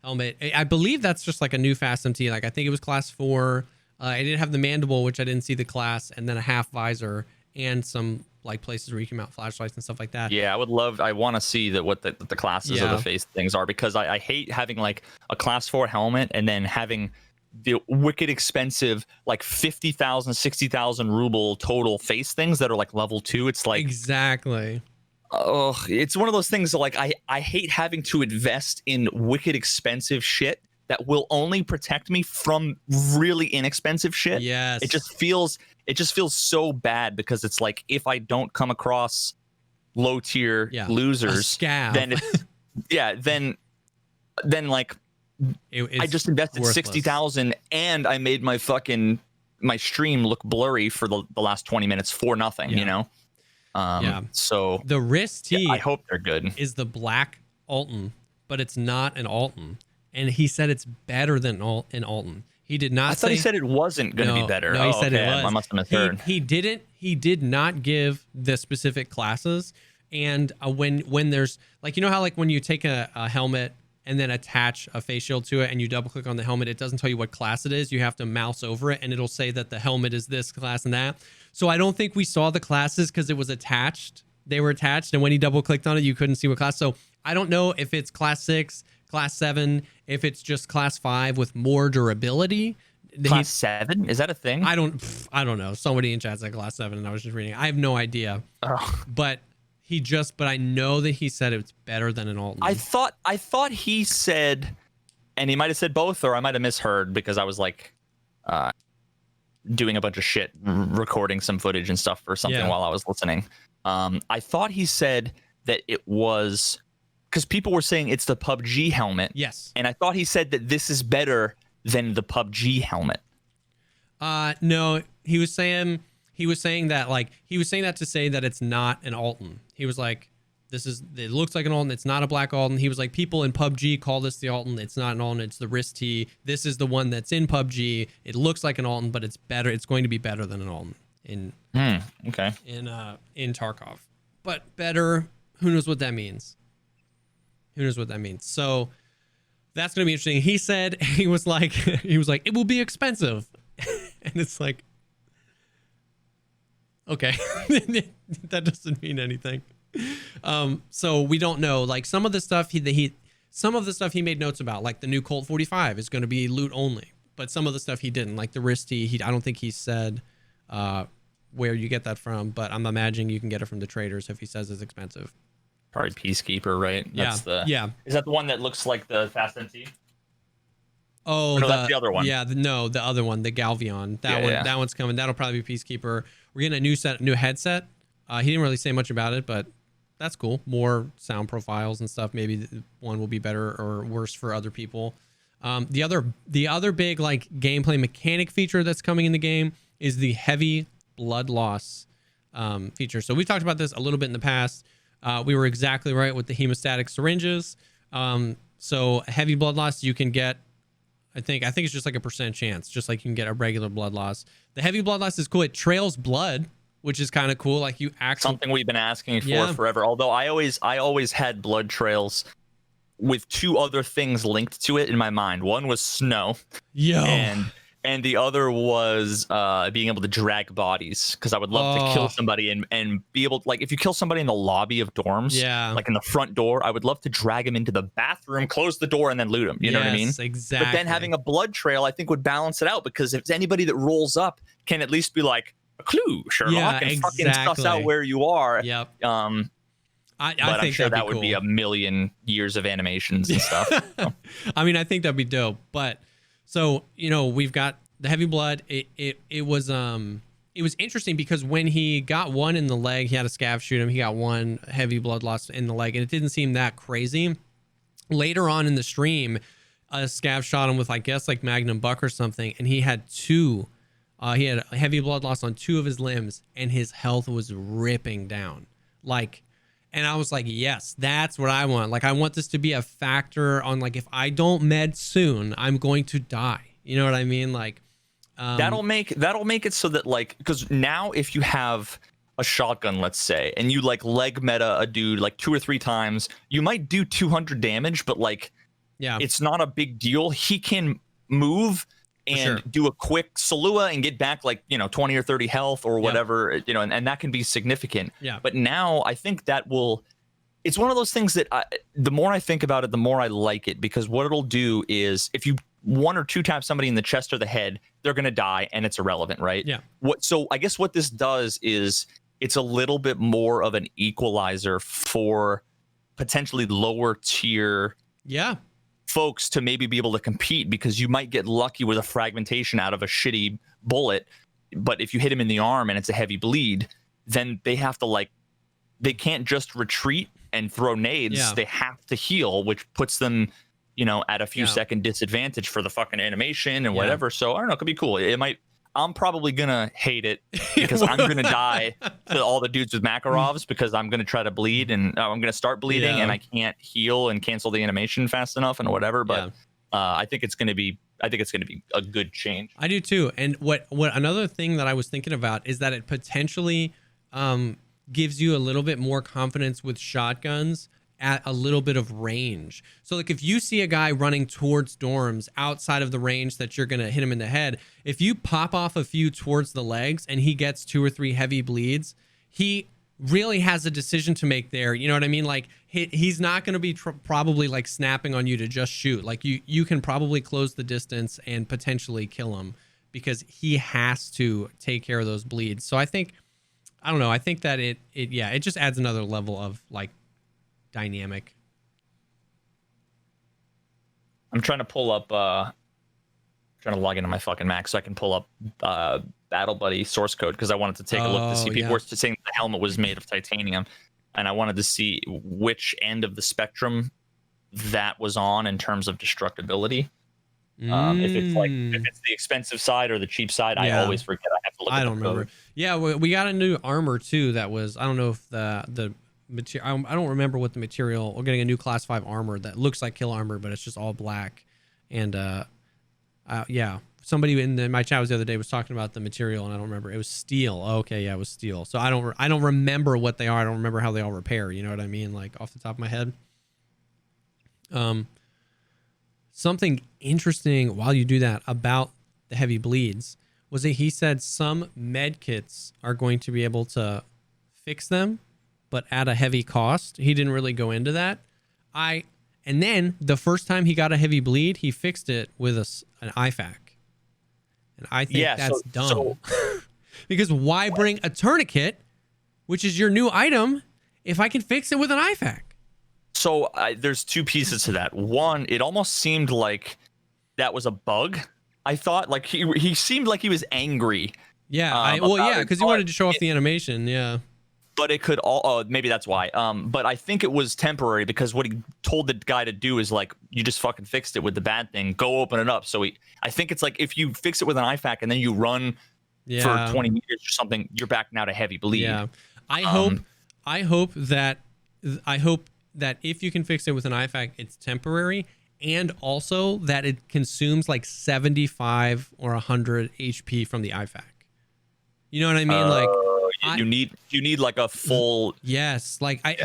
helmet. I believe that's just like a new Fast MT. Like I think it was class 4. I didn't have the mandible, which I didn't see the class, and then a half visor and some like places where you can mount flashlights and stuff like that. Yeah, I want to see what the classes of the face things are, because I hate having like a class 4 helmet and then having the wicked expensive like 50,000, 60,000 ruble total face things that are like level 2. It's like exactly. Oh, it's one of those things that like I hate having to invest in wicked expensive shit that will only protect me from really inexpensive shit. Yes. It just feels so bad, because it's like if I don't come across low tier losers, then it's then like I just invested 60,000 and I made my stream look blurry for the last 20 minutes for nothing, you know? So the RIS T, I hope they're good, is the black Alton, but it's not an Alton. And he said it's better than an Alton. He did not. I thought he said it wasn't going to be better. No, he said it was. I must have misheard. He didn't. He did not give the specific classes. And when there's like, you know how like when you take a helmet and then attach a face shield to it and you double click on the helmet, it doesn't tell you what class it is. You have to mouse over it and it'll say that the helmet is this class and that. So I don't think we saw the classes because it was attached. They were attached, and when he double clicked on it, you couldn't see what class. So I don't know if it's class 6. Class 7, if it's just class 5 with more durability. Class 7? Is that a thing? I don't know. Somebody in chat said class 7, and I was just reading. I have no idea. But I know that he said it's better than an Alton. I thought he said, and he might have said both, or I might have misheard, because I was like doing a bunch of shit, recording some footage and stuff or something while I was listening. I thought he said that it was, because people were saying it's the PUBG helmet. Yes. And I thought he said that this is better than the PUBG helmet. No, he was saying that to say that it's not an Alton. He was like, it looks like an Alton. It's not a black Alton. He was like, people in PUBG call this the Alton. It's not an Alton. It's the RIS T. This is the one that's in PUBG. It looks like an Alton, but it's better. It's going to be better than an Alton in Tarkov. But better, who knows what that means? So that's going to be interesting. He said, he was like, it will be expensive. And it's like, okay, that doesn't mean anything. So we don't know, like some of the stuff he made notes about, like the new Colt 45 is going to be loot only, but some of the stuff he didn't, like the RIS T, I don't think he said, where you get that from, but I'm imagining you can get it from the traders if he says it's expensive. Probably Peacekeeper, right? Is that the one that looks like the Fast MT? Oh, no, that's the other one. Yeah, the other one, the Galvion. That one's coming. That'll probably be Peacekeeper. We're getting a new headset. He didn't really say much about it, but that's cool. More sound profiles and stuff. Maybe one will be better or worse for other people. The other big like gameplay mechanic feature that's coming in the game is the heavy blood loss feature. So we've talked about this a little bit in the past. We were exactly right with the hemostatic syringes. So heavy blood loss, you can get, I think it's just like a % chance, just like you can get a regular blood loss. The heavy blood loss is cool. It trails blood, which is kind of cool. Like you actually, something we've been asking for forever. Although I always had blood trails with two other things linked to it in my mind. One was snow. And the other was being able to drag bodies, because I would love to kill somebody and be able to, like, if you kill somebody in the lobby of dorms, like in the front door, I would love to drag him into the bathroom, close the door, and then loot him. You know what I mean? Exactly. But then having a blood trail, I think, would balance it out, because if it's anybody that rolls up can at least be like, a clue, Sherlock, and fucking suss out where you are. Yep. I think I'm sure that would be a million years of animations and stuff. So. I mean, I think that'd be dope, but. So, we've got the heavy blood. It was it was interesting because when he got one in the leg, he had a scav shoot him. He got one heavy blood loss in the leg, and it didn't seem that crazy. Later on in the stream, a scav shot him with, I guess, like Magnum Buck or something, and he had two. He had a heavy blood loss on two of his limbs, and his health was ripping down. Like, and I was like, yes, that's what I want. Like, I want this to be a factor on, like, if I don't med soon, I'm going to die. You know what I mean? Like, that'll make it so that, like, because now if you have a shotgun, let's say, and you like leg meta a dude like 2 or 3 times, you might do 200 damage, but like, yeah, it's not a big deal. He can move and do a quick Salua and get back like, 20 or 30 health or whatever, and that can be significant. Yeah. But now I think that it's one of those things that the more I think about it, the more I like it, because what it'll do is if you 1 or 2 tap somebody in the chest or the head, they're going to die and it's irrelevant, right? Yeah. So I guess what this does is it's a little bit more of an equalizer for potentially lower tier folks to maybe be able to compete, because you might get lucky with a fragmentation out of a shitty bullet, but if you hit him in the arm and it's a heavy bleed, then they have to they can't just retreat and throw nades. They have to heal, which puts them at a few second disadvantage for the fucking animation and whatever. So I don't know, it could be cool. I'm probably gonna hate it because I'm gonna die to all the dudes with Makarovs, because I'm gonna try to bleed and I'm gonna start bleeding and I can't heal and cancel the animation fast enough and whatever. But I think it's gonna be a good change. I do too. And what another thing that I was thinking about is that it potentially gives you a little bit more confidence with shotguns at a little bit of range. So like if you see a guy running towards dorms outside of the range that you're gonna hit him in the head, if you pop off a few towards the legs and he gets 2 or 3 heavy bleeds, he really has a decision to make there. You know what I mean? Like he's not gonna be probably like snapping on you to just shoot. Like you can probably close the distance and potentially kill him, because he has to take care of those bleeds. So I think that it just adds another level of like dynamic. I'm trying to pull up trying to log into my fucking Mac so I can pull up Battle Buddy source code, because I wanted to take a look to see. People were saying the helmet was made of titanium, and I wanted to see which end of the spectrum that was on in terms of destructibility. If it's the expensive side or the cheap side, I always forget. I have to look at the remember. code. Yeah, we got a new armor too that was, I don't know if the material, I don't remember what the material. We're getting a new class 5 armor that looks like kill armor, but it's just all black. And somebody in my chat the other day was talking about the material, and I don't remember. It was steel. Oh, okay, yeah, it was steel. So I don't remember what they are. I don't remember how they all repair. You know what I mean? Like off the top of my head. Something interesting while you do that about the heavy bleeds was that he said some med kits are going to be able to fix them, but at a heavy cost. He didn't really go into that. And then the first time he got a heavy bleed, he fixed it with an IFAK. And I think that's dumb. Because why bring a tourniquet, which is your new item, if I can fix it with an IFAK? So there's 2 pieces to that. One, it almost seemed like that was a bug. I thought like he seemed like he was angry. Yeah, because he wanted to show off the animation. Yeah. But it could maybe that's why. But I think it was temporary, because what he told the guy to do is like, you just fucking fixed it with the bad thing. Go open it up. So I think it's like if you fix it with an IFAK and then you run for 20 meters or something, you're back now to heavy bleed. Yeah. I hope that if you can fix it with an IFAK, it's temporary, and also that it consumes like 75 or 100 HP from the IFAK. You know what I mean? You need like a full. Yes,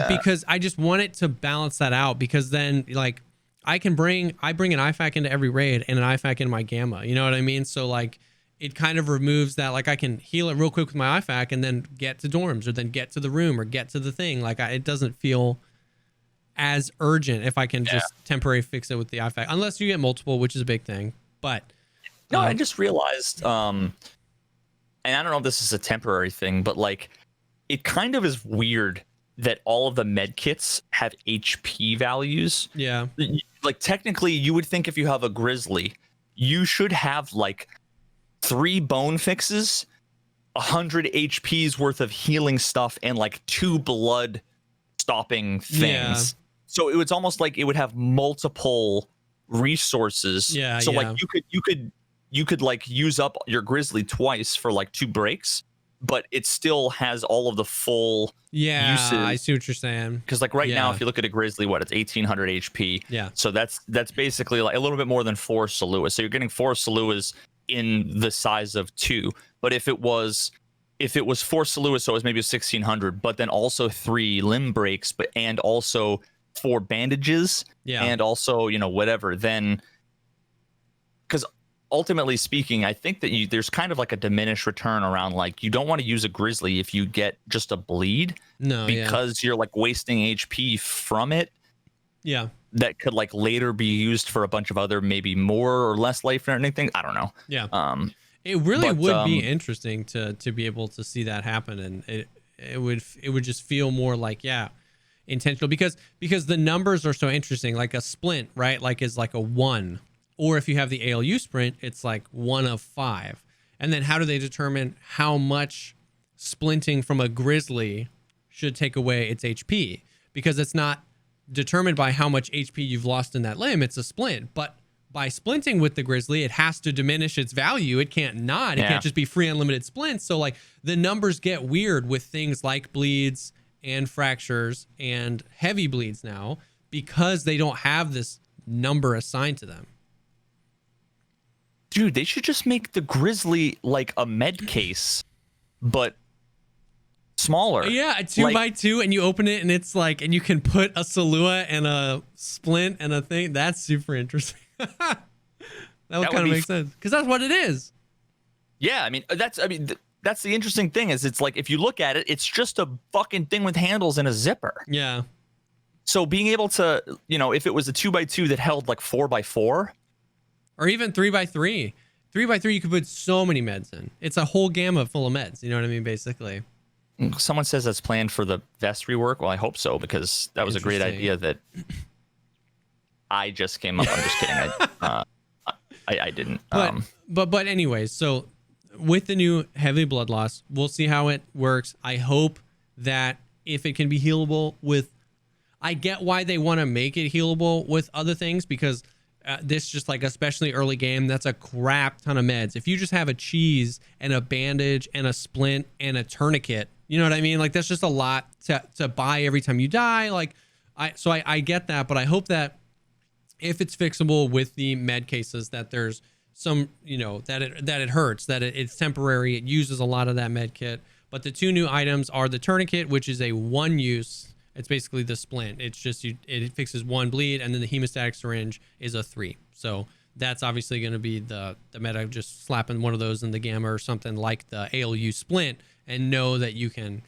because I just want it to balance that out, because then like I bring an IFAK into every raid and an IFAK in my gamma. You know what I mean? So like it kind of removes that. Like I can heal it real quick with my IFAK and then get to dorms, or then get to the room, or get to the thing. Like it doesn't feel as urgent if I can just temporarily fix it with the IFAK, unless you get multiple, which is a big thing. But no, I just realized, and I don't know if this is a temporary thing, but like it kind of is weird that all of the med kits have HP values. Yeah. Like technically you would think if you have a grizzly, you should have like 3 bone fixes, 100 HP's worth of healing stuff and like 2 blood stopping things. Yeah. So it was almost like it would have multiple resources. Yeah. So yeah. like you could like use up your grizzly twice for like 2 breaks, but it still has all of the full uses. I see what you're saying. Because like right now, if you look at a grizzly, it's 1800 HP. Yeah. So that's basically like a little bit more than 4 Saluas. So you're getting 4 Saluas in the size of 2. But if it was 4 Saluas, so it was maybe 1600, but then also 3 limb breaks, and also 4 bandages, and also whatever. Then, because ultimately speaking, I think that there's kind of like a diminished return around like you don't want to use a grizzly if you get just a bleed, because you're like wasting HP from it. Yeah. That could like later be used for a bunch of other maybe more or less life threatening things. I don't know. Yeah. It really would be interesting to be able to see that happen, and it would just feel more like intentional because the numbers are so interesting. Like a splint, right? Like is like a 1, or if you have the ALU sprint, it's like 1 of 5. And then how do they determine how much splinting from a grizzly should take away its HP? Because it's not determined by how much HP you've lost in that limb. It's a splint, but by splinting with the grizzly, it has to diminish its value. It can't not. It can't just be free unlimited splints. So like the numbers get weird with things like bleeds and fractures and heavy bleeds now because they don't have this number assigned to them. Dude, they should just make the grizzly like a med case, but smaller. Yeah, a 2x2, and you open it and it's like, and you can put a Salua and a splint and a thing. That's super interesting. that would kind of make sense because that's what it is. Yeah, I mean that's the interesting thing is it's like if you look at it, it's just a fucking thing with handles and a zipper. Yeah. So being able to, if it was a 2x2 that held like 4x4, or even 3x3, 3x3, you could put so many meds in. It's a whole gamut full of meds. You know what I mean? Basically. Someone says that's planned for the vest rework. Well, I hope so because that was a great idea that I just came up. I'm just kidding. I didn't. But anyways, so with the new heavy blood loss, we'll see how it works. I hope that if it can be healable with, I get why they want to make it healable with other things because this just like especially early game, that's a crap ton of meds. If you just have a cheese and a bandage and a splint and a tourniquet, you know what I mean? Like that's just a lot to buy every time you die. Like I get that, but I hope that if it's fixable with the med cases, that there's some, that it hurts, that it's temporary. It uses a lot of that med kit. But the 2 new items are the tourniquet, which is a 1-use. It's basically the splint. It's just it fixes 1 bleed, and then the hemostatic syringe is a 3. So that's obviously going to be the meta. Just slapping one of those in the gamma or something like the ALU splint, and know that you can.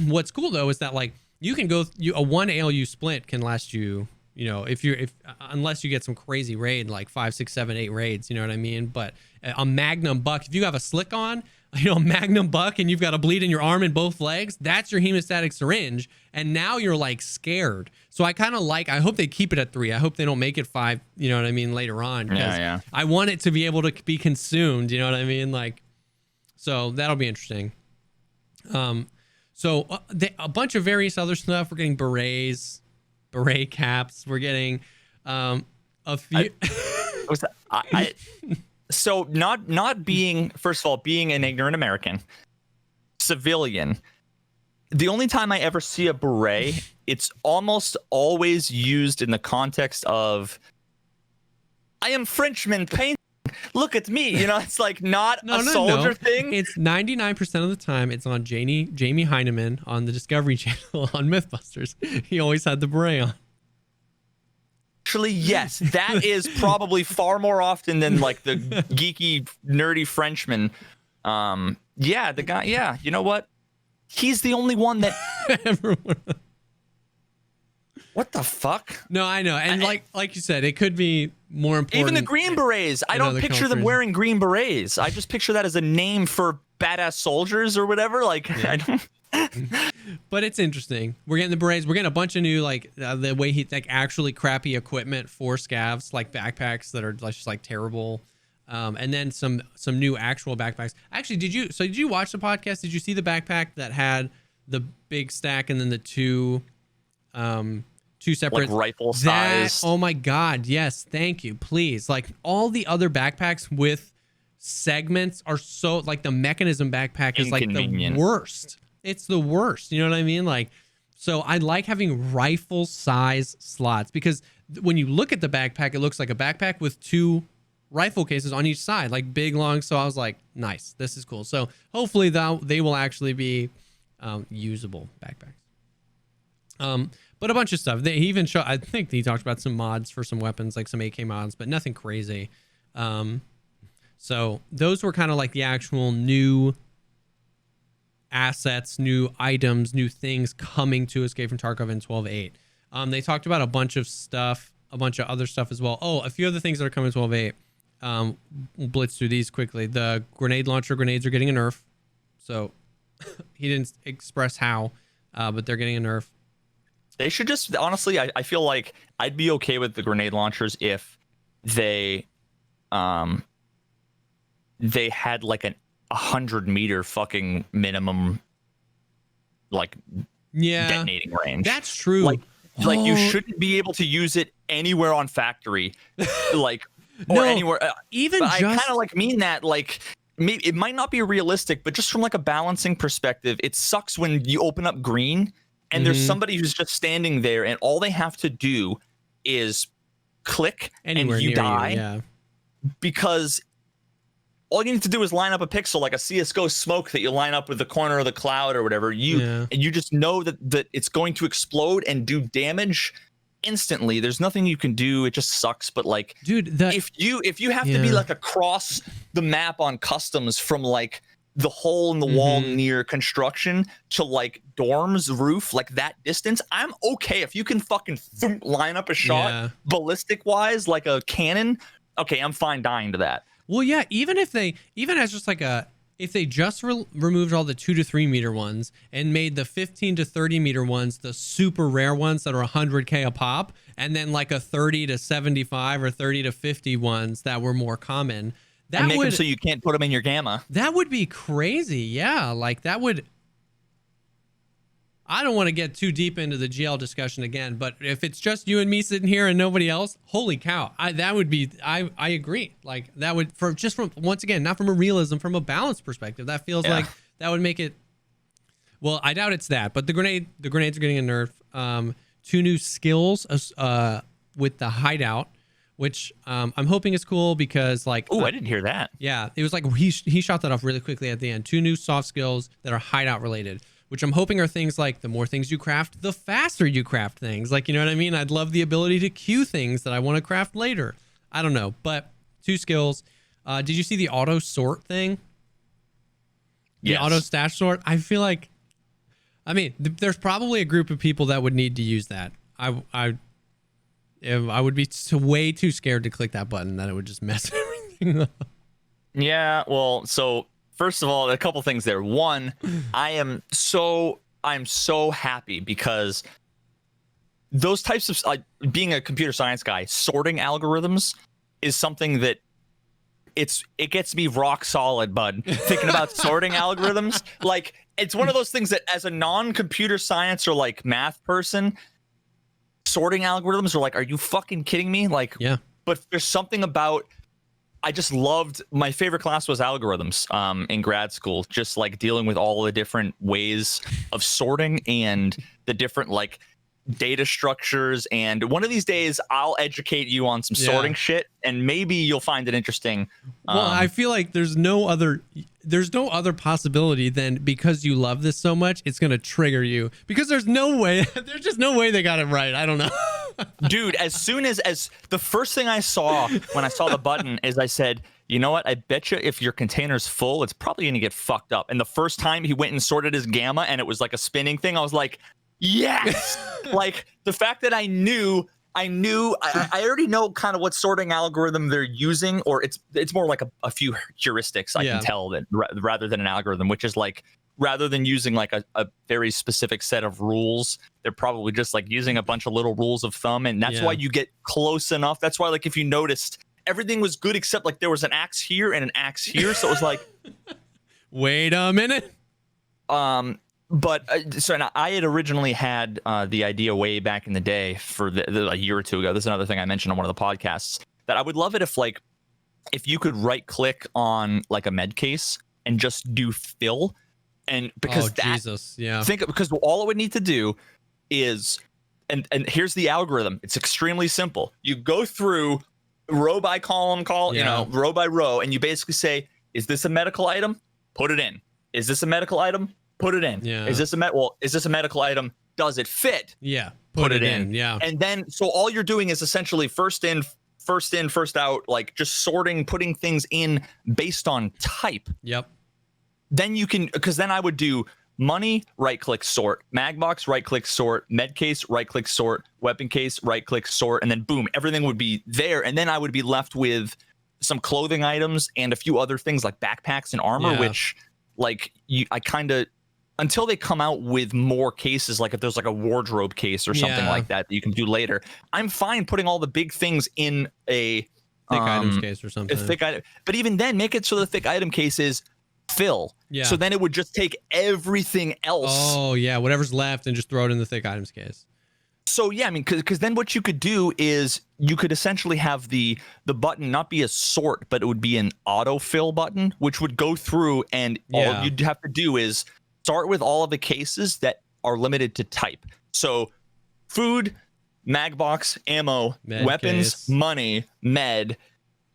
What's cool though is that like you can go a 1 ALU splint can last you. Unless you get some crazy raid like 5, 6, 7, 8 raids, you know what I mean? But a Magnum Buck, if you have a slick on, a Magnum Buck and you've got a bleed in your arm and both legs, that's your hemostatic syringe. And now you're like scared. So I kind of I hope they keep it at 3. I hope they don't make it 5, you know what I mean, later on. Yeah. I want it to be able to be consumed, you know what I mean? Like, so that'll be interesting. So a bunch of various other stuff. We're getting beret caps. We're getting a few. So not being, first of all, being an ignorant American civilian, the only time I ever see a beret, it's almost always used in the context of I am Frenchman painting. Look at me. It's like not a soldier thing. It's 99% of the time it's on Jamie Heineman on the Discovery Channel on Mythbusters. He always had the beret on. Actually, yes, that is probably far more often than like the geeky, nerdy Frenchman. Yeah, the guy. Yeah, you know what? He's the only one that. What the fuck? No, I know, and like you said, it could be more important. Even the Green Berets, I don't picture them wearing Green Berets. I just picture that as a name for badass soldiers or whatever. Like, yeah. I don't. But it's interesting. We're getting the berets. We're getting a bunch of new the way he actually crappy equipment for scavs, like backpacks that are just like terrible. And then some new actual backpacks. Actually, did you watch the podcast? Did you see the backpack that had the big stack and then the two separate like rifle size? Oh my God, yes, thank you, please. Like all the other backpacks with segments are so like the mechanism backpack is like the worst. It's the worst. You know what I mean? Like, so I like having rifle size slots because when you look at the backpack, it looks like a backpack with two rifle cases on each side, like big, long. So I was like, nice, this is cool. So hopefully they will actually be usable backpacks. But a bunch of stuff. He even showed, I think he talked about some mods for some weapons, like some AK mods, but nothing crazy. So those were kind of like the actual new assets, new items, new things coming to Escape from Tarkov in 12.8. They talked about a bunch of stuff, a bunch of other stuff as well. Oh, a few other things that are coming in 12.8. We'll blitz through these quickly. The grenade launcher grenades are getting a nerf. So he didn't express how, but they're getting a nerf. They should just, honestly, I feel like I'd be okay with the grenade launchers if they had like an 100-meter fucking minimum, like, detonating range. That's true. Like you shouldn't be able to use it anywhere on factory, like, or anywhere. Even I kind of like mean that, like, maybe it might not be realistic, but just from like a balancing perspective, it sucks when you open up green and there's somebody who's just standing there and all they have to do is click anywhere and you die. Yeah. Because all you need to do is line up a pixel, like a CSGO smoke that you line up with the corner of the cloud or whatever. And you just know that it's going to explode and do damage instantly. There's nothing you can do. It just sucks. But like, dude, if you have to be like across the map on customs from like the hole in the wall near construction to like dorms roof, like that distance, I'm okay. If you can fucking line up a shot ballistic wise like a cannon, okay, I'm fine dying to that. Well, yeah, even as just like if they just removed all the 2 to 3 meter ones and made the 15 to 30 meter ones the super rare ones that are 100K a pop, and then like a 30 to 75 or 30 to 50 ones that were more common, that make them so you can't put them in your gamma. That would be crazy. Yeah, like that would. I don't want to get too deep into the GL discussion again, but if it's just you and me sitting here and nobody else, holy cow, that would be. I agree. Like that would from once again, not from a realism, from a balance perspective, that feels like that would make it. Well, I doubt it's that, but the grenades are getting a nerf. 2 new skills with the hideout, which I'm hoping is cool because like. Oh, I didn't hear that. Yeah, it was like he shot that off really quickly at the end. 2 new soft skills that are hideout related, which I'm hoping are things like the more things you craft, the faster you craft things. Like, you know what I mean? I'd love the ability to queue things that I want to craft later. I don't know, but 2 skills. Did you see the auto sort thing? The auto stash sort? I feel like, I mean, there's probably a group of people that would need to use that. I would be way too scared to click that button that it would just mess everything up. Yeah, well, so first of all, a couple things there. One, I'm so happy because those types of, like, being a computer science guy, sorting algorithms is something that it gets me rock solid, bud. Thinking about sorting algorithms, like, it's one of those things that as a non-computer science or like math person, sorting algorithms are like, are you fucking kidding me? Like, yeah. But there's something about, I just loved, my favorite class was algorithms in grad school, just like dealing with all the different ways of sorting and the different like data structures. And one of these days I'll educate you on some sorting shit and maybe you'll find it interesting. Well, I feel like there's no other possibility than because you love this so much, it's going to trigger you, because there's just no way they got it right. I don't know. Dude, as soon as the first thing I saw when I saw the button is I said, you know what? I bet you if your container's full, it's probably going to get fucked up. And the first time he went and sorted his gamma and it was like a spinning thing, I was like, yes. Like the fact that I already know kind of what sorting algorithm they're using, or it's more like a few heuristics I can tell that rather than an algorithm, which is like, rather than using like a very specific set of rules, they're probably just like using a bunch of little rules of thumb. And that's why you get close enough. That's why, like, if you noticed everything was good except like there was an axe here and an axe here. So it was like, wait a minute. But so I had originally had the idea way back in the day for a year or two ago. This is another thing I mentioned on one of the podcasts, that I would love it if you could right click on like a med case and just do fill. And because because all it would need to do is, and here's the algorithm. It's extremely simple. You go through row by column, row by row, and you basically say, is this a medical item? Put it in. Is this a medical item? Put it in. Yeah. Is this a medical item? Does it fit? Yeah. Put it in. Yeah. And then, so all you're doing is essentially first in, first out, like just sorting, putting things in based on type. Yep. Then you can, because then I would do money, right click sort, mag box, right click sort, med case, right click sort, weapon case, right click sort, and then boom, everything would be there. And then I would be left with some clothing items and a few other things like backpacks and armor, which like I kind of, until they come out with more cases, like if there's like a wardrobe case or something like that you can do later, I'm fine putting all the big things in a thick items case or something. But even then, make it so the thick item case is fill. Yeah. So then it would just take everything else. Oh yeah, whatever's left and just throw it in the thick items case. So yeah, I mean, because then what you could do is you could essentially have the button not be a sort, but it would be an autofill button, which would go through, and all you'd have to do is start with all of the cases that are limited to type. So food, mag box, ammo, med weapons, case, money, med,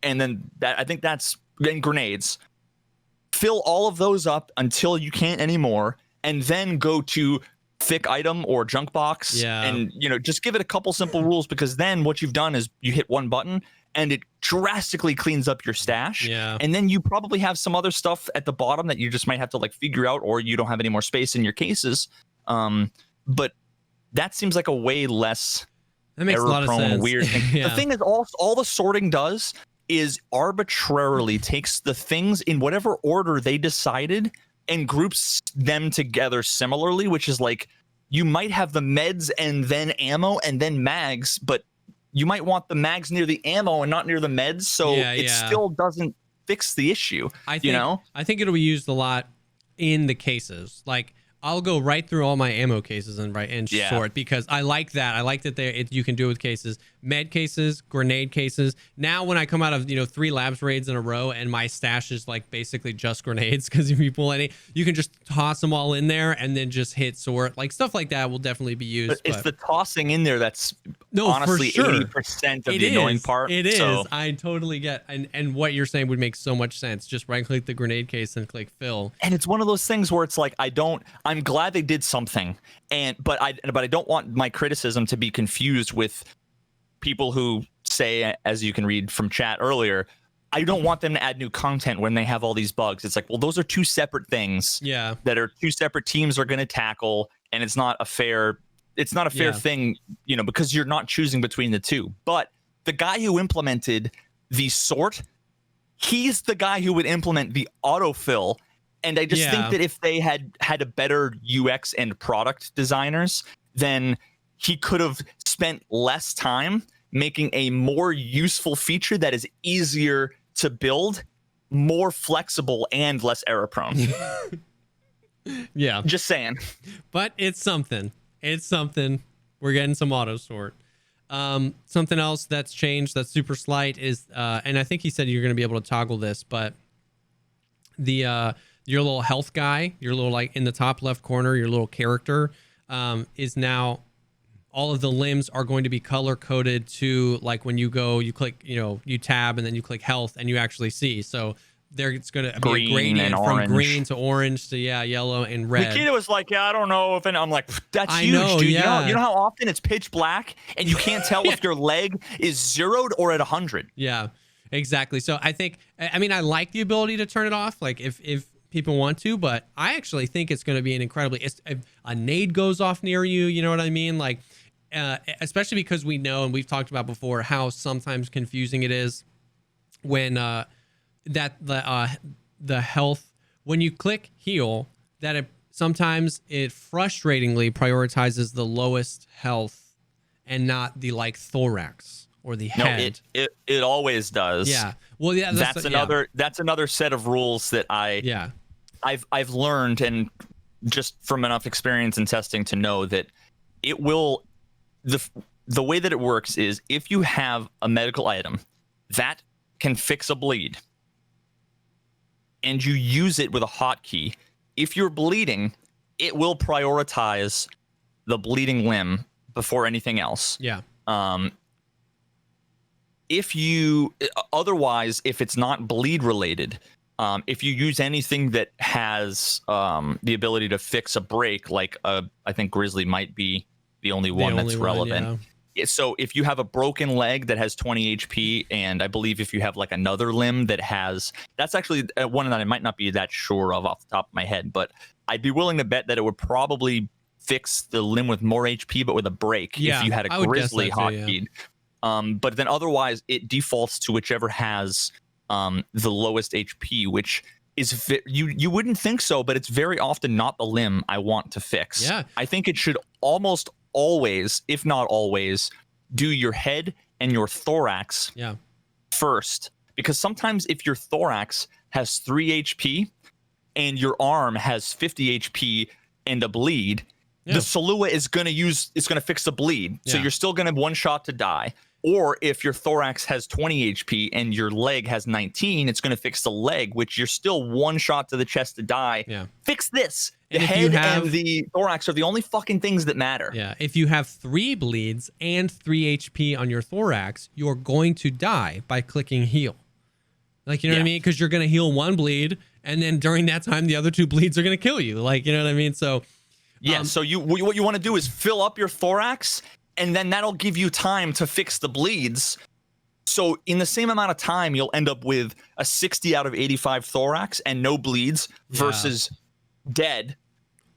and then then grenades. Fill all of those up until you can't anymore, and then go to thick item or junk box, and just give it a couple simple rules, because then what you've done is you hit one button and it drastically cleans up your stash. And then you probably have some other stuff at the bottom that you just might have to like figure out, or you don't have any more space in your cases. But that seems like a way less that makes a lot of sense. Weird thing. The thing is, all the sorting does is arbitrarily takes the things in whatever order they decided and groups them together similarly, which is like, you might have the meds and then ammo and then mags, but you might want the mags near the ammo and not near the meds. So it still doesn't fix the issue. I think it'll be used a lot in the cases. Like, I'll go right through all my ammo cases and sort, because I like that. I like that you can do it with cases, med cases, grenade cases. Now, when I come out of 3 labs raids in a row and my stash is like basically just grenades, because if you pull any, you can just toss them all in there and then just hit sort. Like stuff like that will definitely be used. But it's the tossing in there that's honestly 80% of the annoying part. It is. I totally get, and what you're saying would make so much sense. Just right click the grenade case and click fill. And it's one of those things where it's like, I'm glad they did something, but I don't want my criticism to be confused with people who say, as you can read from chat earlier, I don't want them to add new content when they have all these bugs. It's like, well, those are 2 separate things that are 2 separate teams are going to tackle, and it's not a fair thing, because you're not choosing between the 2. But the guy who implemented the sort, he's the guy who would implement the autofill. And I just think that if they had a better UX and product designers, then he could have spent less time making a more useful feature that is easier to build, more flexible, and less error prone. Just saying. But it's something. We're getting some auto sort. Something else that's changed that's super slight is, and I think he said you're going to be able to toggle this, but your little health guy, your little, like in the top left corner, your little character is now, all of the limbs are going to be color coded to, like when you go, you click, you tab and then you click health and you actually see. So it's going to be a gradient from green to orange to yellow and red. Nikita was like, I don't know if, and I'm like, that's huge, know, dude. Yeah. You know how often it's pitch black and you can't tell if your leg is zeroed or at 100. Yeah, exactly. So I think, I like the ability to turn it off, like if people want to, but I actually think it's going to be an incredibly, if a nade goes off near you, you know what I mean? Like, especially because we know, and we've talked about before, how sometimes confusing it is when the health, when you click heal, that sometimes it frustratingly prioritizes the lowest health and not the like thorax or the head. No, it always does. Yeah. Well, yeah. That's another set of rules that I've learned, and just from enough experience and testing to know that it will. The way that it works is if you have a medical item that can fix a bleed, and you use it with a hotkey, if you're bleeding, it will prioritize the bleeding limb before anything else. Yeah. Otherwise, if it's not bleed related, if you use anything that has the ability to fix a break, like I think Grizzly might be the only one that's relevant. Yeah. So if you have a broken leg that has 20 HP, and I believe if you have like another limb that has, that's actually one that I might not be that sure of off the top of my head, but I'd be willing to bet that it would probably fix the limb with more HP, but with a break if you had a Grizzly hotkey. But then otherwise it defaults to whichever has the lowest HP, which is you wouldn't think so, but it's very often not the limb I want to fix. Yeah. I think it should almost always, if not always, do your head and your thorax first, because sometimes if your thorax has 3 HP and your arm has 50 HP and a bleed, the Salua is going to fix the bleed. So you're still going to have one shot to die. Or if your thorax has 20 HP and your leg has 19, it's going to fix the leg, which you're still one shot to the chest to die. Yeah. Fix this. The head and the thorax are the only fucking things that matter. Yeah. If you have 3 bleeds and 3 HP on your thorax, you're going to die by clicking heal. Like, you know what I mean? Because you're going to heal 1 bleed, and then during that time, the other 2 bleeds are going to kill you. Like, you know what I mean? So, so what you want to do is fill up your thorax, and then that'll give you time to fix the bleeds. So in the same amount of time, you'll end up with a 60 out of 85 thorax and no bleeds versus dead.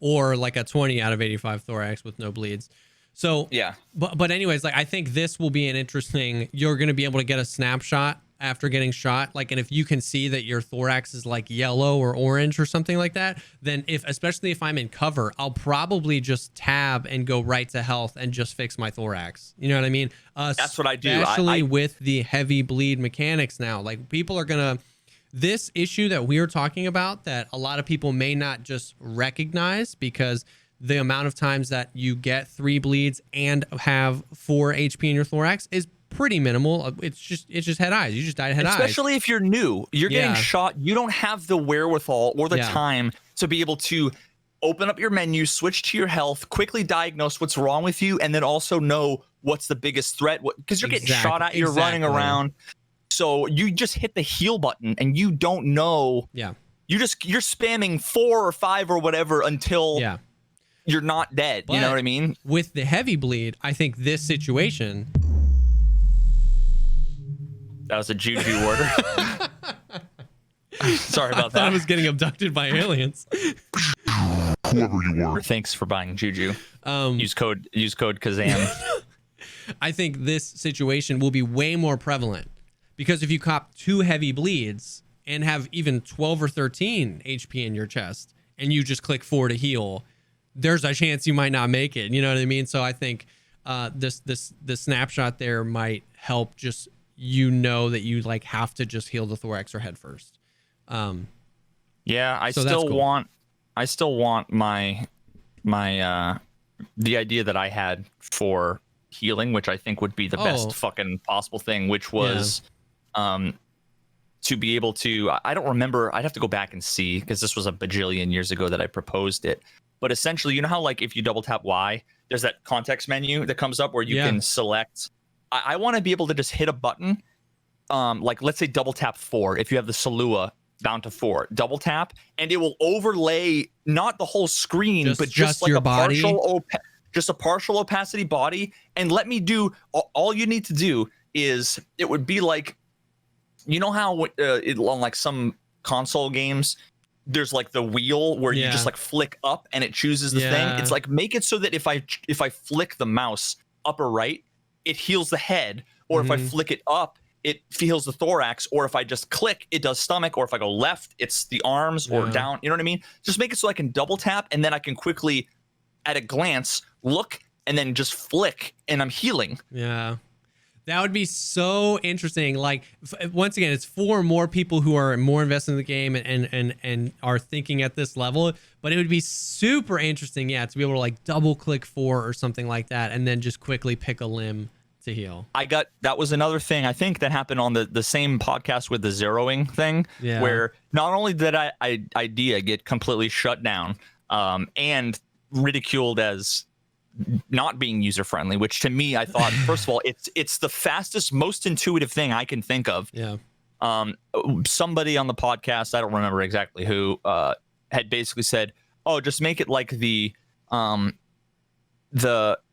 Or like a 20 out of 85 thorax with no bleeds. So, but anyways, like I think this will be an interesting, you're going to be able to get a snapshot after getting shot. Like, and if you can see that your thorax is like yellow or orange or something like that, then especially if I'm in cover, I'll probably just tab and go right to health and just fix my thorax. You know what I mean? That's what I do. Especially with the heavy bleed mechanics now, like people are going to, this issue that we are talking about that a lot of people may not just recognize, because the amount of times that you get 3 bleeds and have 4 HP in your thorax is pretty minimal. It's just head eyes. You just died head eyes. Especially if you're new, you're getting shot. You don't have the wherewithal or the time to be able to open up your menu, switch to your health, quickly diagnose what's wrong with you, and then also know what's the biggest threat. Because you're getting shot at, you're running around. So you just hit the heal button and you don't know. Yeah. You're spamming 4 or 5 or whatever until you're not dead. But you know what I mean? With the heavy bleed, I think this situation. That was a juju order. Sorry about that. I was getting abducted by aliens. Whoever you are. Thanks for buying juju. Use code Kazam. I think this situation will be way more prevalent, because if you cop 2 heavy bleeds and have even 12 or 13 HP in your chest and you just click 4 to heal, there's a chance you might not make it. You know what I mean? So I think the snapshot there might help, just that you like have to just heal the thorax or head first. I still want my the idea that I had for healing, which I think would be the best fucking possible thing, which was to be able to, I don't remember, I'd have to go back and see, because this was a bajillion years ago that I proposed it, but essentially, you know how like if you double tap Y, there's that context menu that comes up where you can select. I want to be able to just hit a button, like let's say double tap 4. If you have the Salua down to 4, double tap, and it will overlay not the whole screen, but just like a partial opacity body, and let me do. All you need to do is, it would be like, you know how on like some console games, there's like the wheel where you just like flick up and it chooses the thing. It's like, make it so that if I flick the mouse up or right, it heals the head, or if I flick it up, it heals the thorax, or if I just click, it does stomach, or if I go left, it's the arms, or down. You know what I mean? Just make it so I can double tap, and then I can quickly, at a glance, look, and then just flick, and I'm healing. Yeah. That would be so interesting. Like, once again, it's for more people who are more invested in the game and are thinking at this level. But it would be super interesting, yeah, to be able to like double click 4 or something like that, and then just quickly pick a limb to heal. That was another thing I think that happened on the same podcast with the zeroing thing, where not only did idea get completely shut down and ridiculed as not being user friendly, which to me, I thought, first of all, it's the fastest, most intuitive thing I can think of. Yeah. Somebody on the podcast, I don't remember exactly who, had basically said, "Oh, just make it like the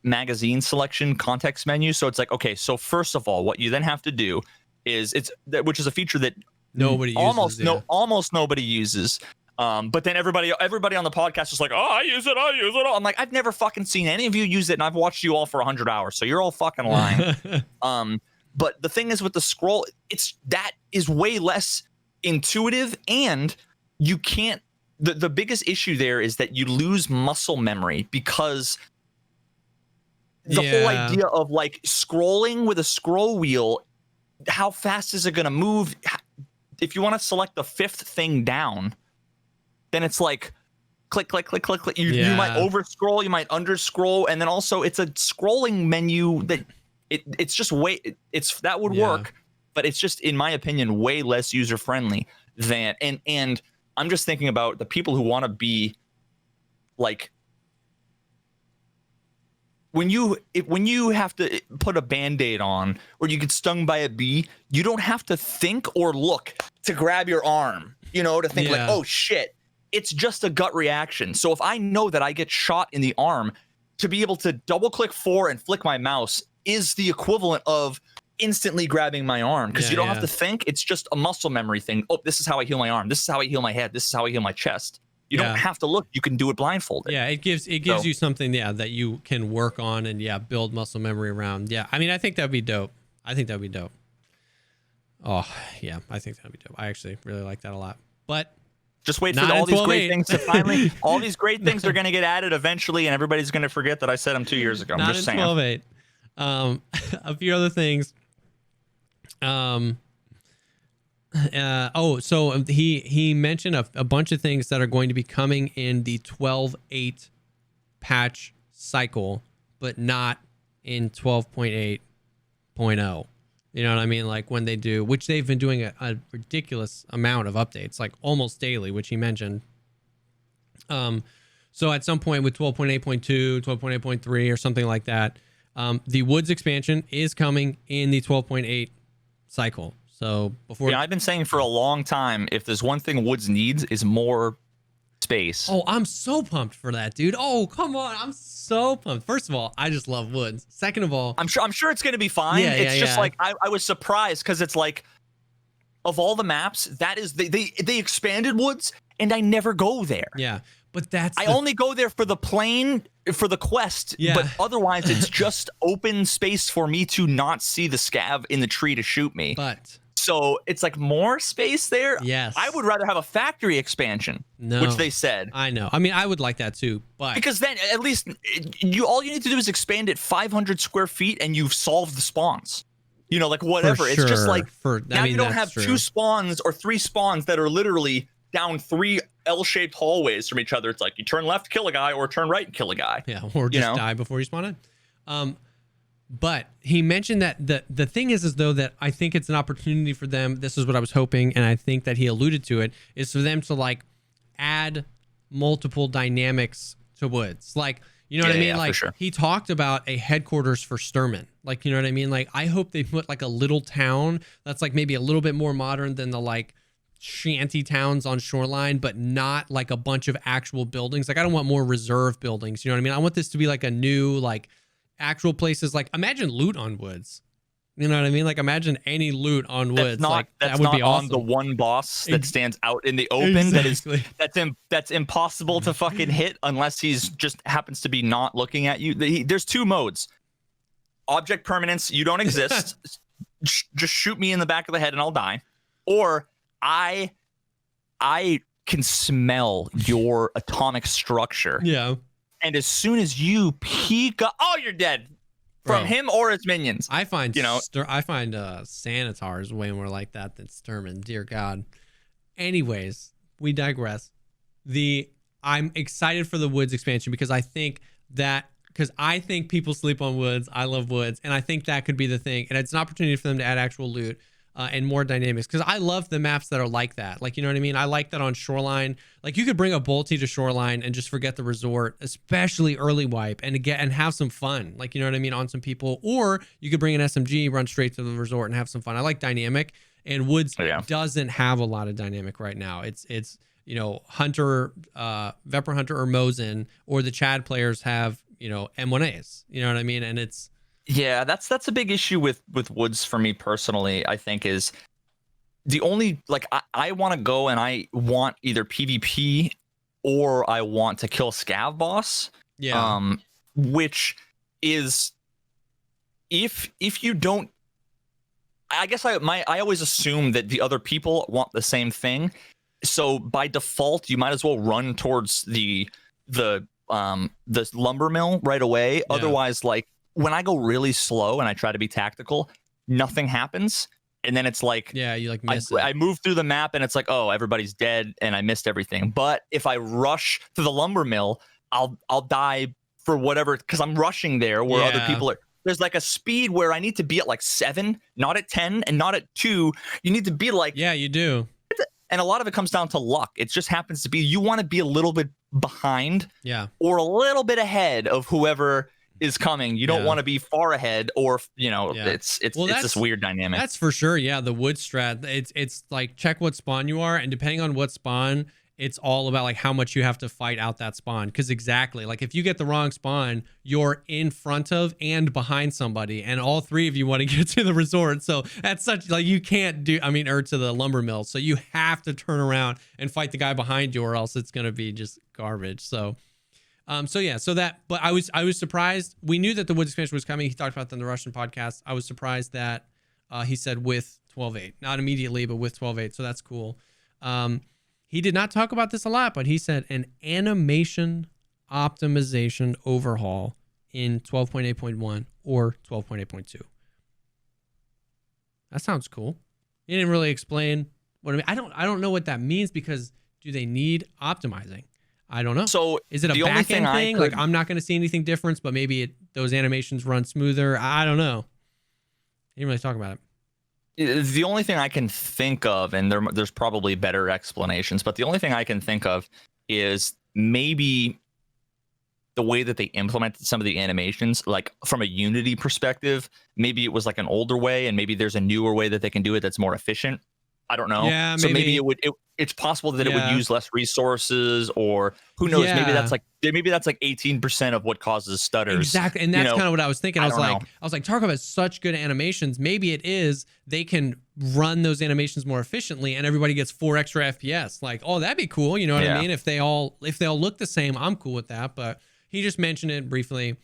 magazine selection context menu." So it's like, okay, so first of all, what you then have to do is which is a feature that nobody uses, almost nobody uses. But then everybody on the podcast is like, "Oh, I use it. I'm like, I've never fucking seen any of you use it, and I've watched you all for 100 hours, so you're all fucking lying." But the thing is with the scroll, that is way less intuitive, and you can't. The biggest issue there is that you lose muscle memory, because the whole idea of like scrolling with a scroll wheel, how fast is it going to move? If you want to select the 5th thing down, then it's like click, click, click, click, click. You might over scroll, you might under scroll, and then also it's a scrolling menu that it's just that would work, but it's just, in my opinion, way less user friendly than and I'm just thinking about the people who want to be like, when you have to put a Band-Aid on or you get stung by a bee, you don't have to think or look to grab your arm, to think like, oh shit, it's just a gut reaction. So if I know that I get shot in the arm, to be able to double click 4 and flick my mouse is the equivalent of instantly grabbing my arm, because you don't have to think. It's just a muscle memory thing. Oh, this is how I heal my arm. This is how I heal my head. This is how I heal my chest. You don't have to look. You can do it blindfolded. Yeah, it gives you something, that you can work on and build muscle memory around. Yeah, I mean, I think that'd be dope. Oh, yeah, I think that'd be dope. I actually really like that a lot. But just wait for all these great things to finally. All these great things are going to get added eventually, and everybody's going to forget that I said them 2 years ago. I'm just saying. 12.8. A few other things. So he mentioned a bunch of things that are going to be coming in the 12.8 patch cycle, but not in 12.8.0. You know what I mean? Like when they do, which they've been doing a ridiculous amount of updates, like almost daily, which he mentioned. So at some point with 12.8.2, 12.8.3 or something like that, the Woods expansion is coming in the 12.8 cycle. So before, I've been saying for a long time, if there's one thing Woods needs is more space. Oh, I'm so pumped for that, dude. Oh, come on. I'm so pumped. First of all, I just love Woods. Second of all, I'm sure it's going to be fine. It's just like, I was surprised, because it's like, of all the maps, that is, they expanded Woods and I never go there. Yeah. But I only go there for the plane, for the quest, but otherwise it's just open space for me to not see the scav in the tree to shoot me. But so it's like more space there. Yes. I would rather have a factory expansion, which they said. I know. I mean, I would like that too, but because then at least all you need to do is expand it 500 square feet and you've solved the spawns. Like whatever. It's just like now you don't have 2 spawns or 3 spawns that are literally down 3 L-shaped hallways from each other. It's like you turn left, kill a guy, or turn right and kill a guy. Yeah, or just die before you spawn in. But he mentioned that the thing is though that I think it's an opportunity for them. This is what I was hoping, and I think that he alluded to it, is for them to like add multiple dynamics to Woods. Like, you know what I mean? Like he talked about a headquarters for Sturman. Like, you know what I mean? Like I hope they put like a little town that's like maybe a little bit more modern than the like shanty towns on Shoreline, but not like a bunch of actual buildings. Like I don't want more reserve buildings. You know what I mean? I want this to be like a new, like actual places. Like imagine loot on Woods. You know what I mean? Like imagine any loot on Woods. That would be awesome. On the one boss that stands out in the open. Exactly. That's impossible to fucking hit unless he's just happens to be not looking at you. There's 2 modes. Object permanence, you don't exist. Just shoot me in the back of the head and I'll die. Or I can smell your atomic structure. Yeah. And as soon as you peek up, oh, you're dead. from him or his minions. I find Sanitars way more like that than Sturman. Dear God. Anyways, we digress. I'm excited for the Woods expansion because I think people sleep on Woods. I love Woods, and I think that could be the thing. And it's an opportunity for them to add actual loot and more dynamics, because I love the maps that are like that. Like, you know what I mean? I like that on Shoreline. Like, you could bring a Bolty to Shoreline and just forget the resort, especially early wipe, and have some fun. Like, you know what I mean, on some people. Or you could bring an SMG, run straight to the resort, and have some fun. I like dynamic, and Woods doesn't have a lot of dynamic right now. It's you know, Hunter, Vepr Hunter or Mosin, or the Chad players have, you know, M1As. You know what I mean? And it's that's a big issue with Woods for me personally. I think is the only, like, I want to go and I want either PvP or I want to kill Scav boss. Yeah. Which is if you don't, I guess I always assume that the other people want the same thing. So by default, you might as well run towards the lumber mill right away. Yeah. Otherwise, like, when I go really slow and I try to be tactical, nothing happens. And then it's like, you like miss it. I move through the map and it's like, oh, everybody's dead and I missed everything. But if I rush to the lumber mill, I'll die for whatever, because I'm rushing there where other people are. There's like a speed where I need to be at like 7, not at 10, and not at 2. You need to be like, you do. And a lot of it comes down to luck. It just happens to be you want to be a little bit behind, or a little bit ahead of whoever is coming. You don't want to be far ahead, or it's this weird dynamic. That's for sure. Yeah, the wood strat. It's like, check what spawn you are, and depending on what spawn, it's all about like how much you have to fight out that spawn. Because exactly, like, if you get the wrong spawn, you're in front of and behind somebody, and all three of you want to get to the resort. So that's such, like, you can't do, or to the lumber mill. So you have to turn around and fight the guy behind you, or else it's gonna be just garbage. So but I was surprised. We knew that the Woods expansion was coming. He talked about that in the Russian podcast. I was surprised that he said with 12.8, not immediately, but with 12.8. So that's cool. He did not talk about this a lot, but he said an animation optimization overhaul in 12.8.1 or 12.8.2. That sounds cool. He didn't really explain what I mean. I don't know what that means, because do they need optimizing? I don't know. So is it a back end thing? Like, I'm not going to see anything different, but maybe those animations run smoother. I don't know. He didn't really talk about it. The only thing I can think of, and there's probably better explanations, but the only thing I can think of is maybe the way that they implemented some of the animations, like from a Unity perspective, maybe it was like an older way, and maybe there's a newer way that they can do it that's more efficient. I don't know. Yeah, maybe. So maybe it's possible that it would use less resources, or who knows? Maybe that's like 18% of what causes stutters. Exactly, and that's kind of what I was thinking. I was like, Tarkov has such good animations. Maybe it is they can run those animations more efficiently, and everybody gets 4 extra FPS. Like, oh, that'd be cool. You know what I mean? If they all look the same, I'm cool with that. But he just mentioned it briefly.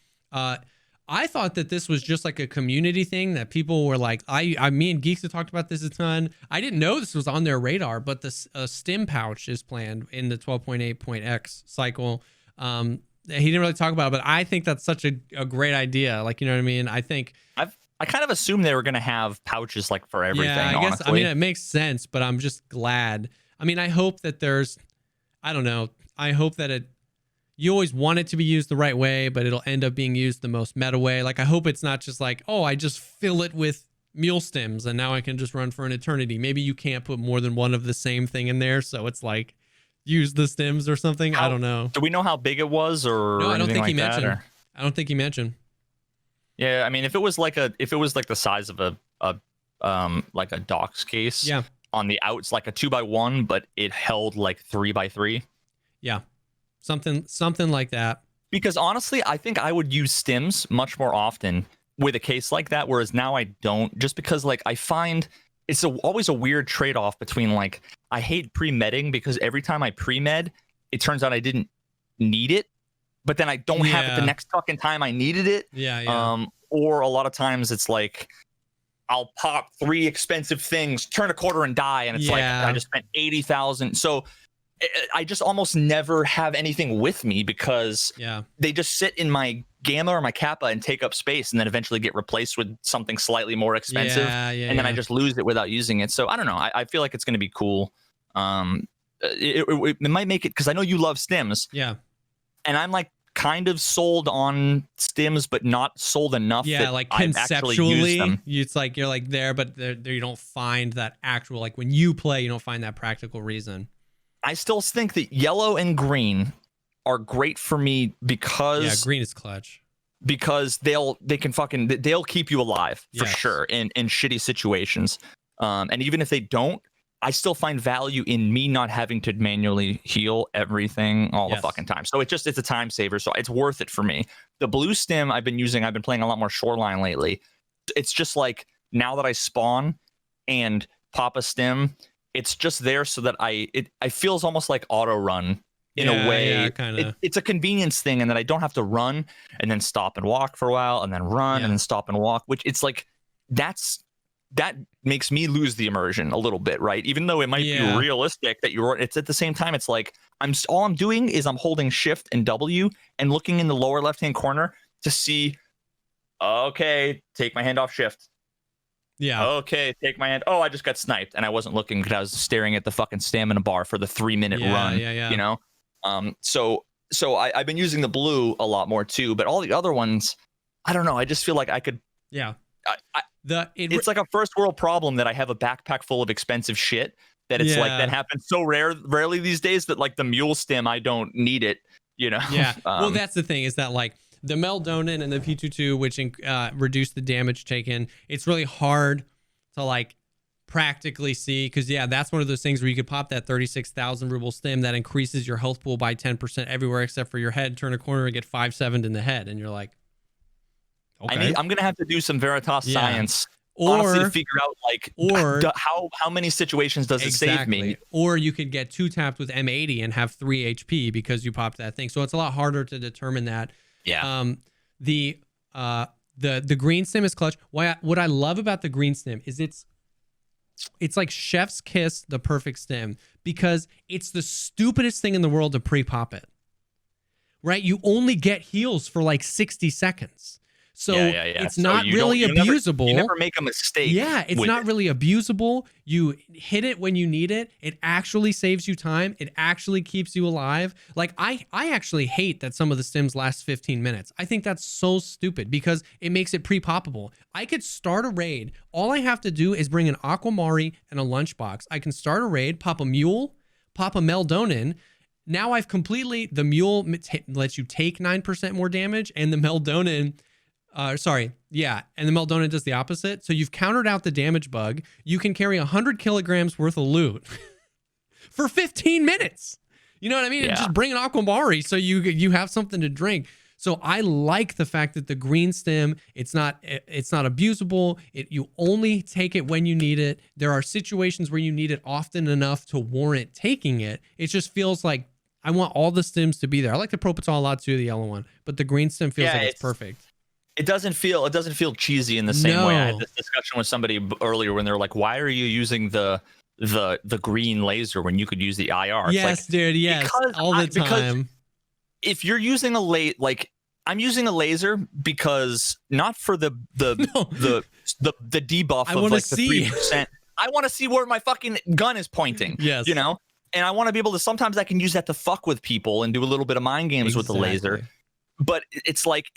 I thought that this was just like a community thing that people were like, me and Geeks have talked about this a ton. I didn't know this was on their radar, but this stim pouch is planned in the 12.8.x cycle. He didn't really talk about it, but I think that's such a great idea. Like, you know what I mean? I think I kind of assumed they were going to have pouches like for everything. Yeah, I guess, honestly. It makes sense, but I'm just glad. I hope that I don't know. I hope that you always want it to be used the right way, but it'll end up being used the most meta way. Like, I hope it's not just like, oh, I just fill it with mule stems and now I can just run for an eternity. Maybe you can't put more than one of the same thing in there, so it's like, use the stems or something. I don't know. Do we know how big it was, or no? I don't think he mentioned. I don't think he mentioned. Yeah, if it was like the size of a docks case. Yeah. On the outs, like a 2x1, but it held like 3x3. Yeah. Something like that. Because honestly, I think I would use stims much more often with a case like that, whereas now I don't, just because like I find it's always a weird trade-off between, like, I hate pre-medding because every time I pre-med, it turns out I didn't need it, but then I don't have it the next fucking time I needed it. Yeah. Or a lot of times it's like I'll pop 3 expensive things, turn a quarter and die, and it's like I just spent 80,000. So I just almost never have anything with me because they just sit in my gamma or my kappa and take up space, and then eventually get replaced with something slightly more expensive, and then I just lose it without using it. So I don't know. I feel like it's going to be cool. It might make it, because I know you love stims. Yeah. And I'm like kind of sold on stims, but not sold enough. Yeah, that like I've conceptually, them. It's like you're like there, but there you don't find that actual, like when you play, you don't find that practical reason. I still think that yellow and green are great for me because green is clutch. Because they'll keep you alive for sure in shitty situations. And even if they don't, I still find value in me not having to manually heal everything all the fucking time. So it's a time saver. So it's worth it for me. The blue stim I've been playing a lot more Shoreline lately. It's just like, now that I spawn and pop a stim, it's just there so that it feels almost like auto run in a way. Yeah, kind of. It's a convenience thing, and that I don't have to run and then stop and walk for a while and then run and then stop and walk, which it's like, that makes me lose the immersion a little bit, right? Even though it might be realistic that it's at the same time, it's like all I'm doing is I'm holding Shift and W and looking in the lower left-hand corner to see, okay, take my hand off Shift. Yeah. Okay, take my hand. Oh, I just got sniped, and I wasn't looking because I was staring at the fucking stamina bar for the 3-minute run. Yeah. You know, so I've been using the blue a lot more too, but all the other ones, I don't know. I just feel like I could. Yeah. It's like a first world problem that I have a backpack full of expensive shit. That it's like that happens so rarely these days that like the mule stim, I don't need it. You know. Yeah. Well, that's the thing, is that like the Meldonin and the P22, which reduce the damage taken, it's really hard to like practically see, because that's one of those things where you could pop that 36,000 ruble stim that increases your health pool by 10% everywhere except for your head. Turn a corner and get 5/7 in the head, and you're like, okay. I'm gonna have to do some Veritas science, honestly, to figure out like how many situations does it save me. Or you could get 2-tapped with M80 and have 3 HP because you popped that thing. So it's a lot harder to determine that. Yeah. The green stim is clutch. What I love about the green stim is it's like chef's kiss, the perfect stim, because it's the stupidest thing in the world to pre-pop it. Right? You only get heals for like 60 seconds. So it's not really abusable. You never make a mistake. Yeah, it's not really abusable. You hit it when you need it. It actually saves you time. It actually keeps you alive. Like I actually hate that some of the stims last 15 minutes. I think that's so stupid because it makes it pre-poppable. I could start a raid. All I have to do is bring an Aquamari and a lunchbox. I can start a raid, pop a mule, pop a Meldonin. Now I've the mule lets you take 9% more damage, and the Meldonin and the Meldonin does the opposite. So you've countered out the damage bug. You can carry 100 kilograms worth of loot for 15 minutes. You know what I mean? And just bring an Aquamari so you have something to drink. So I like the fact that the green stim, it's not abusable. You only take it when you need it. There are situations where you need it often enough to warrant taking it. It just feels like I want all the stims to be there. I like the Propital a lot too, the yellow one, but the green stim feels like it's perfect. It doesn't feel cheesy in the same way. I had this discussion with somebody earlier when they're like, "Why are you using the green laser when you could use the IR?" It's yes, like, dude. Yes, all the time. If you're using I'm using a laser because not for the debuff of like the 3%. I want to see where my fucking gun is pointing. Yes, you know, and I want to be able to. Sometimes I can use that to fuck with people and do a little bit of mind games with the laser. But it's like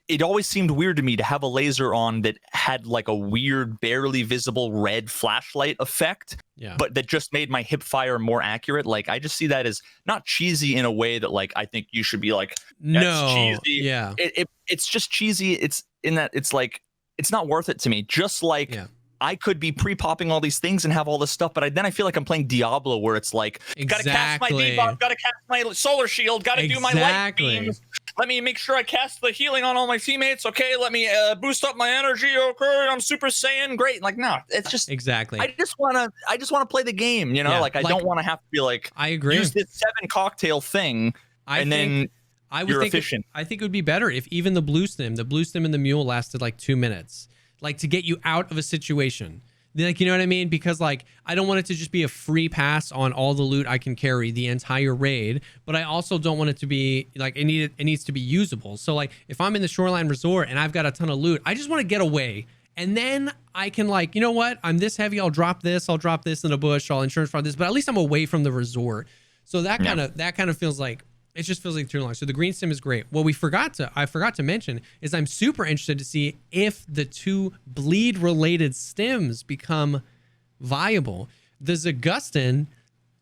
it always seemed weird to me to have a laser on that had like a weird, barely visible red flashlight effect, but that just made my hip fire more accurate. Like, I just see that as not cheesy in a way that like I think you should be like, that's cheesy. Yeah, it's just cheesy. It's in that it's like it's not worth it to me. Just like I could be pre-popping all these things and have all this stuff, but then I feel like I'm playing Diablo, where it's like, gotta cast my debuff, gotta cast my solar shield, gotta do my light beams. Let me make sure I cast the healing on all my teammates. Okay, let me boost up my energy. Okay, I'm Super Saiyan. Great. Like, no, it's just I just wanna play the game. You know, I don't want to have to be like, I agree. Use this 7 cocktail thing, then you're efficient. I think it would be better if even the blue stim and the mule lasted like 2 minutes. Like to get you out of a situation. Like, you know what I mean? Because like, I don't want it to just be a free pass on all the loot I can carry the entire raid, but I also don't want it to be like, it needs to be usable. So like, if I'm in the Shoreline Resort and I've got a ton of loot, I just want to get away. And then I can like, you know what? I'm this heavy. I'll drop this in a bush. I'll insurance fraud this, but at least I'm away from the resort. So that kind of feels like, it just feels like too long. So the green stim is great. What I forgot to mention is I'm super interested to see if the 2 bleed related stims become viable. The Jessekazam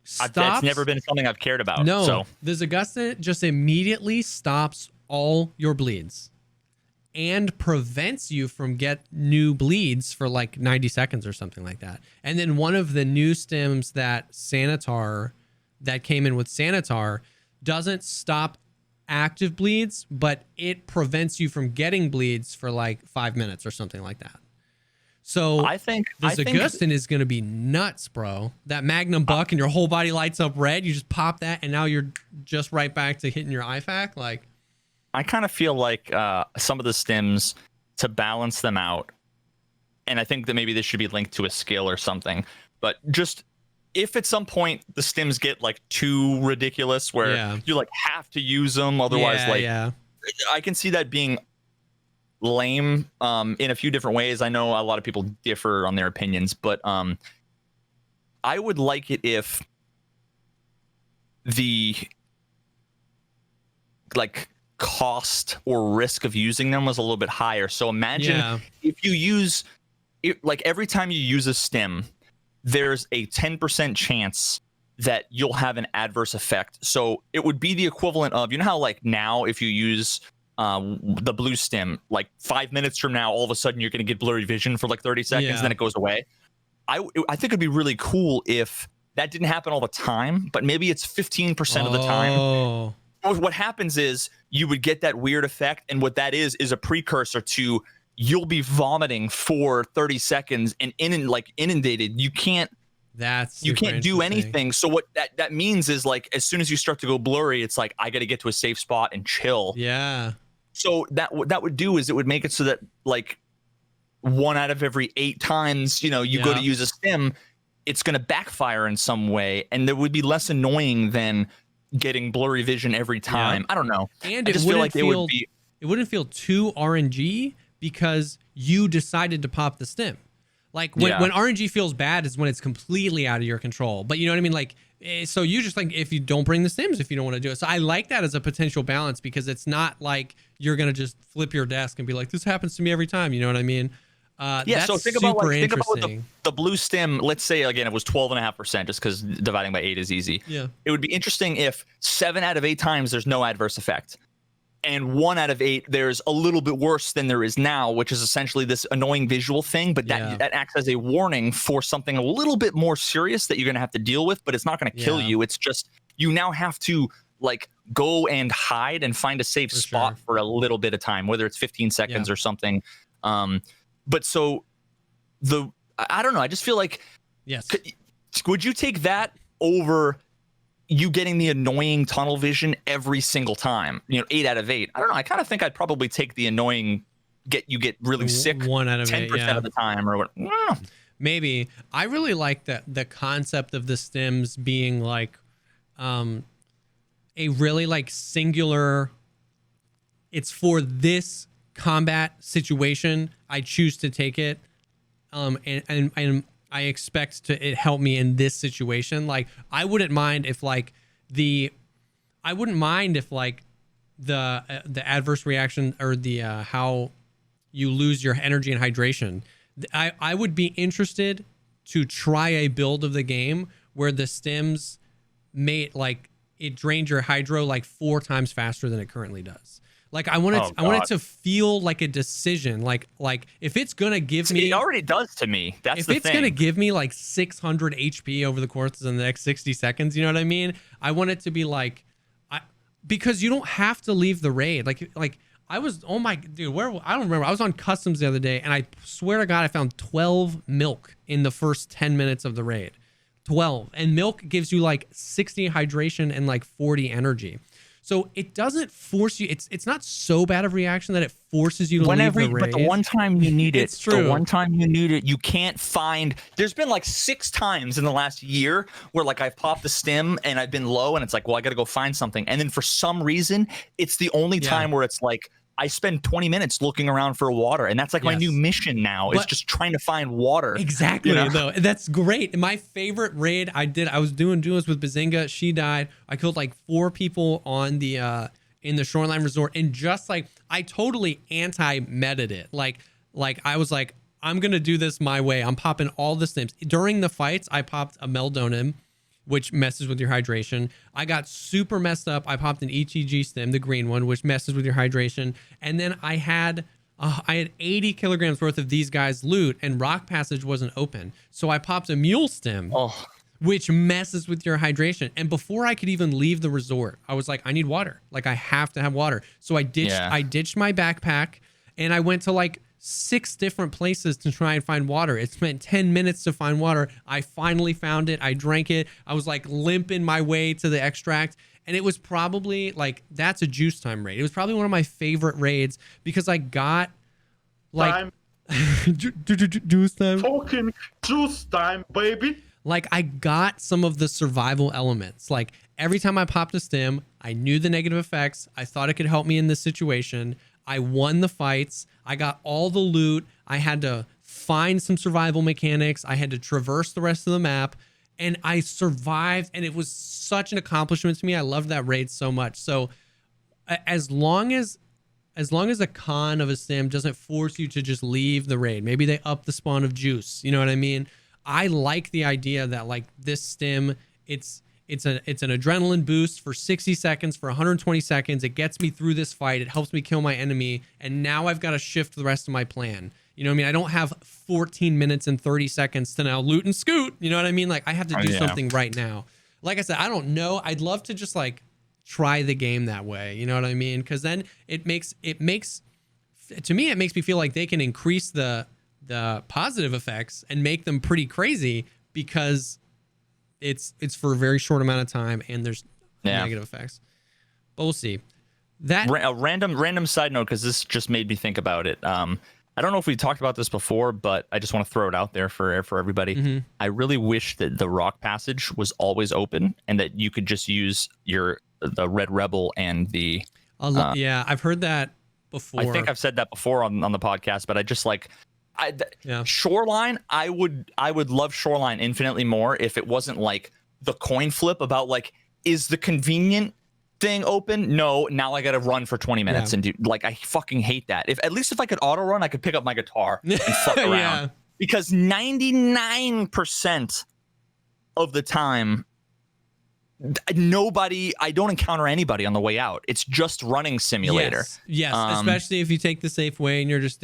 stops. That's never been something I've cared about. No, so. the Jessekazam just immediately stops all your bleeds and prevents you from get new bleeds for like 90 seconds or something like that. And then one of the new stims that came in with Sanitar doesn't stop active bleeds, but it prevents you from getting bleeds for like 5 minutes or something like that. So I think the Jessekazam is going to be nuts, bro. That Magnum Buck and your whole body lights up red. You just pop that, and now you're just right back to hitting your IFAK. Like, I kind of feel like some of the stims, to balance them out, and I think that maybe this should be linked to a skill or something, but just if at some point the stims get like too ridiculous where you like have to use them, otherwise I can see that being lame in a few different ways. I know a lot of people differ on their opinions, but I would like it if the like cost or risk of using them was a little bit higher. So imagine if you use it, like every time you use a stim, there's a 10% chance that you'll have an adverse effect. So it would be the equivalent of, you know how like now if you use the blue stim, like 5 minutes from now, all of a sudden you're going to get blurry vision for like 30 seconds and then it goes away. I think it'd be really cool if that didn't happen all the time, but maybe it's 15% of the time. What happens is you would get that weird effect, and what that is a precursor to you'll be vomiting for 30 seconds and inundated. You can't do anything. So what that means is like as soon as you start to go blurry, it's like I got to get to a safe spot and chill. Yeah. So what that would do is it would make it so that like 1 out of every 8 times, you go to use a stim, it's going to backfire in some way, and there would be less annoying than getting blurry vision every time. I don't know. And it wouldn't feel too RNG because you decided to pop the stim. Like when RNG feels bad is when it's completely out of your control. But you know what I mean? Like, so you just like, if you don't bring the stims, if you don't want to do it. So I like that as a potential balance because it's not like you're going to just flip your desk and be like, this happens to me every time. You know what I mean? So think about the blue stim. Let's say again it was 12.5%, just because dividing by 8 is easy. Yeah, it would be interesting if 7 out of 8 times there's no adverse effect, and 1 out of 8 there's a little bit worse than there is now, which is essentially this annoying visual thing. But that acts as a warning for something a little bit more serious that you're going to have to deal with. But it's not going to kill you. It's just you now have to like go and hide and find a safe spot for a little bit of time, whether it's 15 seconds or something. But so I don't know. I just feel like, would you take that over you getting the annoying tunnel vision every single time? 8 out of 8. I don't know. I kind of think I'd probably take the annoying, you get really sick 1 out of 10% of the time or what. Maybe. I really like the concept of the stims being like a really like singular, it's for this combat situation, I choose to take it, and I expect it help me in this situation. Like I wouldn't mind if the adverse reaction or the how you lose your energy and hydration. I would be interested to try a build of the game where the stims made like it drained your hydro like 4 times faster than it currently does. Like I want it to feel like a decision. Like if it's gonna give me, it already does to me. That's if it's gonna give me like 600 HP over the course of the next 60 seconds. You know what I mean? I want it to be like, because you don't have to leave the raid. Like I was, oh my dude, I don't remember. I was on customs the other day, and I swear to God, I found 12 milk in the first 10 minutes of the raid. 12, and milk gives you like 60 hydration and like 40 energy. So it doesn't force you. It's not so bad of a reaction that it forces you to leave the raid. But the one time you need it, It's true. the one time you need it, you can't find. There's been like 6 times in the last year where like I've popped the stim and I've been low and it's like, well, I got to go find something. And then for some reason, it's the only time where it's like, I spend 20 minutes looking around for water, and that's like my new mission now. Is just trying to find water. Exactly, though. That's great. My favorite raid I was doing duels with Bazinga. She died. I killed like 4 people on the in the Shoreline Resort, and just like I totally anti-meted it. Like I was like, I'm gonna do this my way. I'm popping all the stims during the fights. I popped a Meldonim, which messes with your hydration. I got super messed up. I popped an ETG stim, the green one, which messes with your hydration. And then I had 80 kilograms worth of these guys' loot, and Rock Passage wasn't open. So I popped a mule stim, which messes with your hydration. And before I could even leave the resort, I was like, I need water. Like, I have to have water. So I ditched my backpack, and I went to like 6 different places to try and find water. It spent 10 minutes to find water. I finally found it. I drank it. I was like limping my way to the extract. And it was probably like, that's a juice time raid. It was probably one of my favorite raids because I got like juice time. Fucking juice time, baby. Like I got some of the survival elements. Like every time I popped a stim, I knew the negative effects. I thought it could help me in this situation. I won the fights. I got all the loot. I had to find some survival mechanics. I had to traverse the rest of the map, and I survived. And it was such an accomplishment to me. I loved that raid so much. So as long as a con of a sim doesn't force you to just leave the raid, maybe they up the spawn of juice. You know what I mean? I like the idea that like this stim, it's an adrenaline boost for 60 seconds, for 120 seconds. It gets me through this fight. It helps me kill my enemy. And now I've got to shift the rest of my plan. You know what I mean? I don't have 14 minutes and 30 seconds to now loot and scoot. You know what I mean? Like I have to do something right now. Like I said, I don't know. I'd love to just like try the game that way. You know what I mean? Because then it makes to me, it makes me feel like they can increase the positive effects and make them pretty crazy because it's for a very short amount of time and there's negative effects. But we'll see. That a random side note, because this just made me think about it. I don't know if we talked about this before, but I just want to throw it out there for everybody. Mm-hmm. I really wish that the Rock Passage was always open and that you could just use the Red Rebel and the yeah, I've heard that before. I think I've said that before on the podcast, but I just like Shoreline. I would love Shoreline infinitely more if it wasn't like the coin flip about like, is the convenient thing open? No, now I gotta run for 20 minutes and do like, I fucking hate that. At least if I could auto run, I could pick up my guitar and fuck around. Because 99% of the time I don't encounter anybody on the way out. It's just running simulator. Yes, especially if you take the safe way and you're just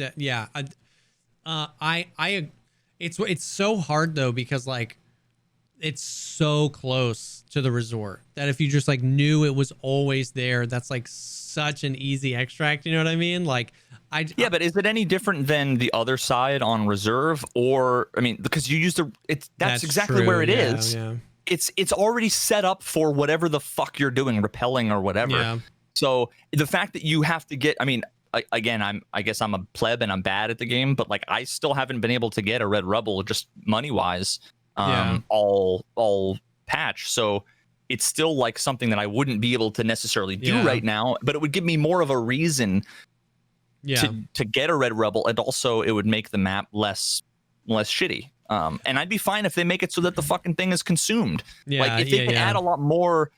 it's so hard though, because like it's so close to the resort that if you just like knew it was always there, that's like such an easy extract. You know what I mean? Like but is it any different than the other side on reserve? Or I mean, because you use that's exactly true. where it is. Yeah. It's already set up for whatever the fuck you're doing, repelling or whatever. Yeah. So the fact that you have to get, I mean, again, I guess I'm a pleb and I'm bad at the game, but like I still haven't been able to get a Red Rebel just money wise, all patch. So it's still like something that I wouldn't be able to necessarily do right now, but it would give me more of a reason to get a Red Rebel, and also it would make the map less shitty. And I'd be fine if they make it so that the fucking thing is consumed. Like if they can add a lot more,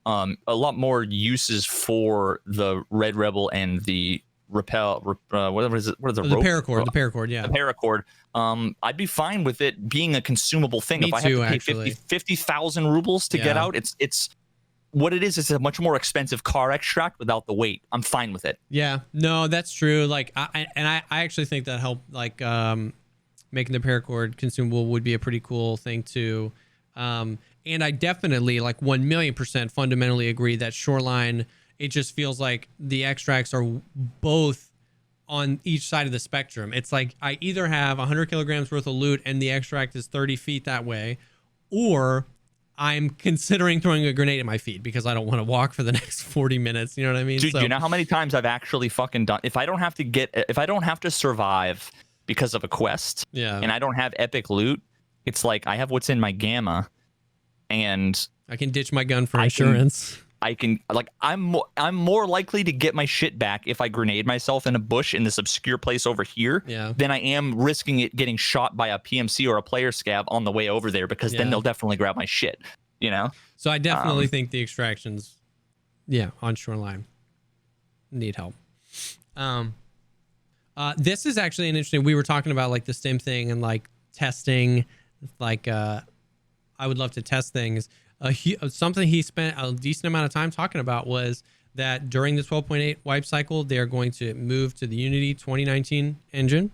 a lot more uses for the Red Rebel and the repel, whatever is it? What is it? The paracord. The paracord. Yeah. The paracord. I'd be fine with it being a consumable thing. Me if I too, have to pay 50,000 rubles to get out, it's what it is. It's a much more expensive car extract without the weight. I'm fine with it. Yeah. No, that's true. Like, I actually think that helped. Like, making the paracord consumable would be a pretty cool thing too. And I definitely, like 1,000,000% fundamentally agree that Shoreline, it just feels like the extracts are both on each side of the spectrum. It's like I either have 100 kilograms worth of loot and the extract is 30 feet that way, or I'm considering throwing a grenade at my feet because I don't want to walk for the next 40 minutes. You know what I mean? Dude, so, you know how many times I've actually fucking done, if I don't have to survive because of a quest, and I don't have epic loot, it's like I have what's in my gamma, and I can ditch my gun for insurance. I'm more likely to get my shit back if I grenade myself in a bush in this obscure place over here than I am risking it getting shot by a PMC or a player scav on the way over there, because then they'll definitely grab my shit, you know? So I definitely think the extractions, on Shoreline need help. This is actually an interesting, we were talking about like the stim thing and like testing, like I would love to test things. Something he spent a decent amount of time talking about was that during the 12.8 wipe cycle, they're going to move to the Unity 2019 engine,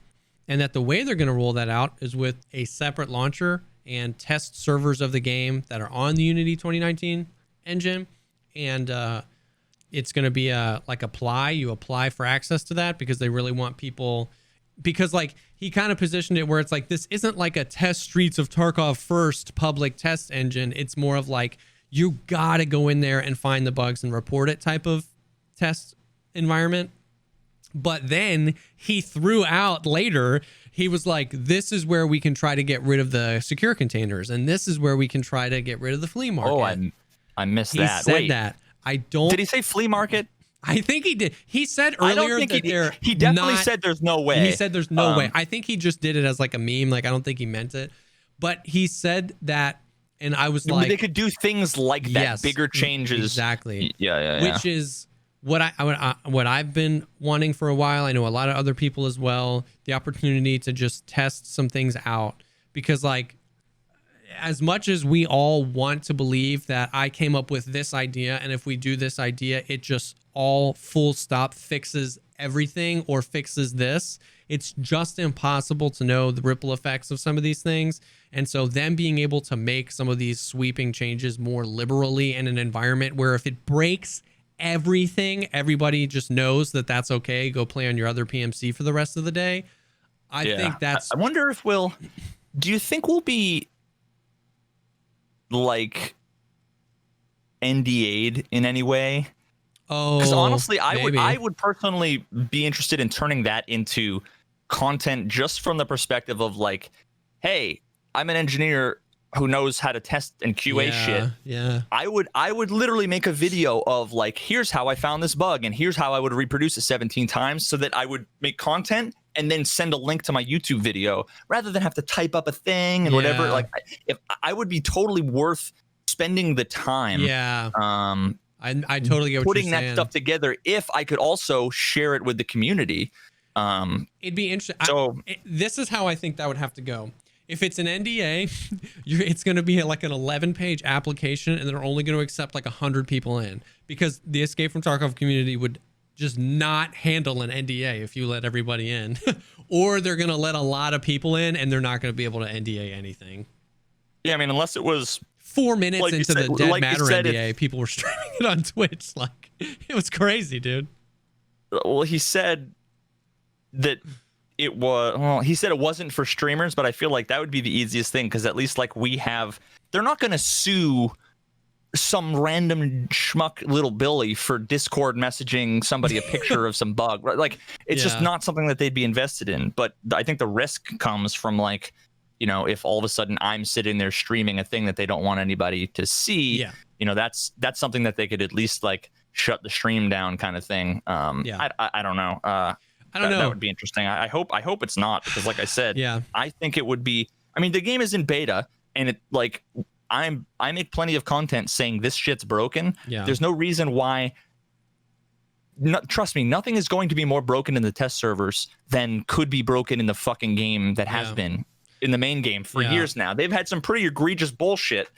and that the way they're going to roll that out is with a separate launcher and test servers of the game that are on the Unity 2019 engine. And it's going to be you apply for access to that because they really want people, because like he kind of positioned it where it's like, this isn't like a test Streets of Tarkov first public test engine. It's more of like, you got to go in there and find the bugs and report it type of test environment. But then he threw out later, he was like, this is where we can try to get rid of the secure containers. And this is where we can try to get rid of the flea market. Oh, I missed that. He said that. I don't. Did he say flea market? I think he did. He said earlier that he definitely said there's no way. He said there's no way. I think he just did it as like a meme. Like, I don't think he meant it. But he said that, and I was like, they could do things like that, yes, bigger changes. Exactly. Yeah. Which is what I've been wanting for a while. I know a lot of other people as well. The opportunity to just test some things out, because like, as much as we all want to believe that I came up with this idea, and if we do this idea, it just all full stop fixes everything or fixes this, it's just impossible to know the ripple effects of some of these things. And so them being able to make some of these sweeping changes more liberally in an environment where if it breaks everything, everybody just knows that that's okay, go play on your other PMC for the rest of the day. I think that's... I wonder if do you think we'll be like NDA'd in any way? Because honestly, I would personally be interested in turning that into content, just from the perspective of like, hey, I'm an engineer who knows how to test and QA shit. Yeah. I would literally make a video of like, here's how I found this bug and here's how I would reproduce it 17 times, so that I would make content and then send a link to my YouTube video rather than have to type up a thing and whatever. Like, if I would be totally worth spending the time. Yeah. I totally get what putting you're saying. that stuff together if I could also share it with the community. It'd be interesting. So this is how I think that would have to go. If it's an NDA, it's going to be like an 11-page application, and they're only going to accept like 100 people in, because the Escape from Tarkov community would just not handle an NDA if you let everybody in. Or they're going to let a lot of people in, and they're not going to be able to NDA anything. Yeah, I mean, unless it was 4 minutes into the Dead Matter NDA, people were streaming it on Twitch. Like, it was crazy, dude. Well, he said that it was, he said it wasn't for streamers, but I feel like that would be the easiest thing, because at least like they're not going to sue some random schmuck little Billy for Discord messaging somebody a picture of some bug, right? Like, it's just not something that they'd be invested in. But I think the risk comes from like, you know, if all of a sudden I'm sitting there streaming a thing that they don't want anybody to see, you know, that's something that they could at least like shut the stream down, kind of thing. I don't know. I don't know. That would be interesting. I hope it's not, because like I said, I think it would be. I mean, the game is in beta, and it like I make plenty of content saying this shit's broken. There's no reason why. Trust me, nothing is going to be more broken in the test servers than could be broken in the fucking game that has been in the main game for years now. They've had some pretty egregious bullshit,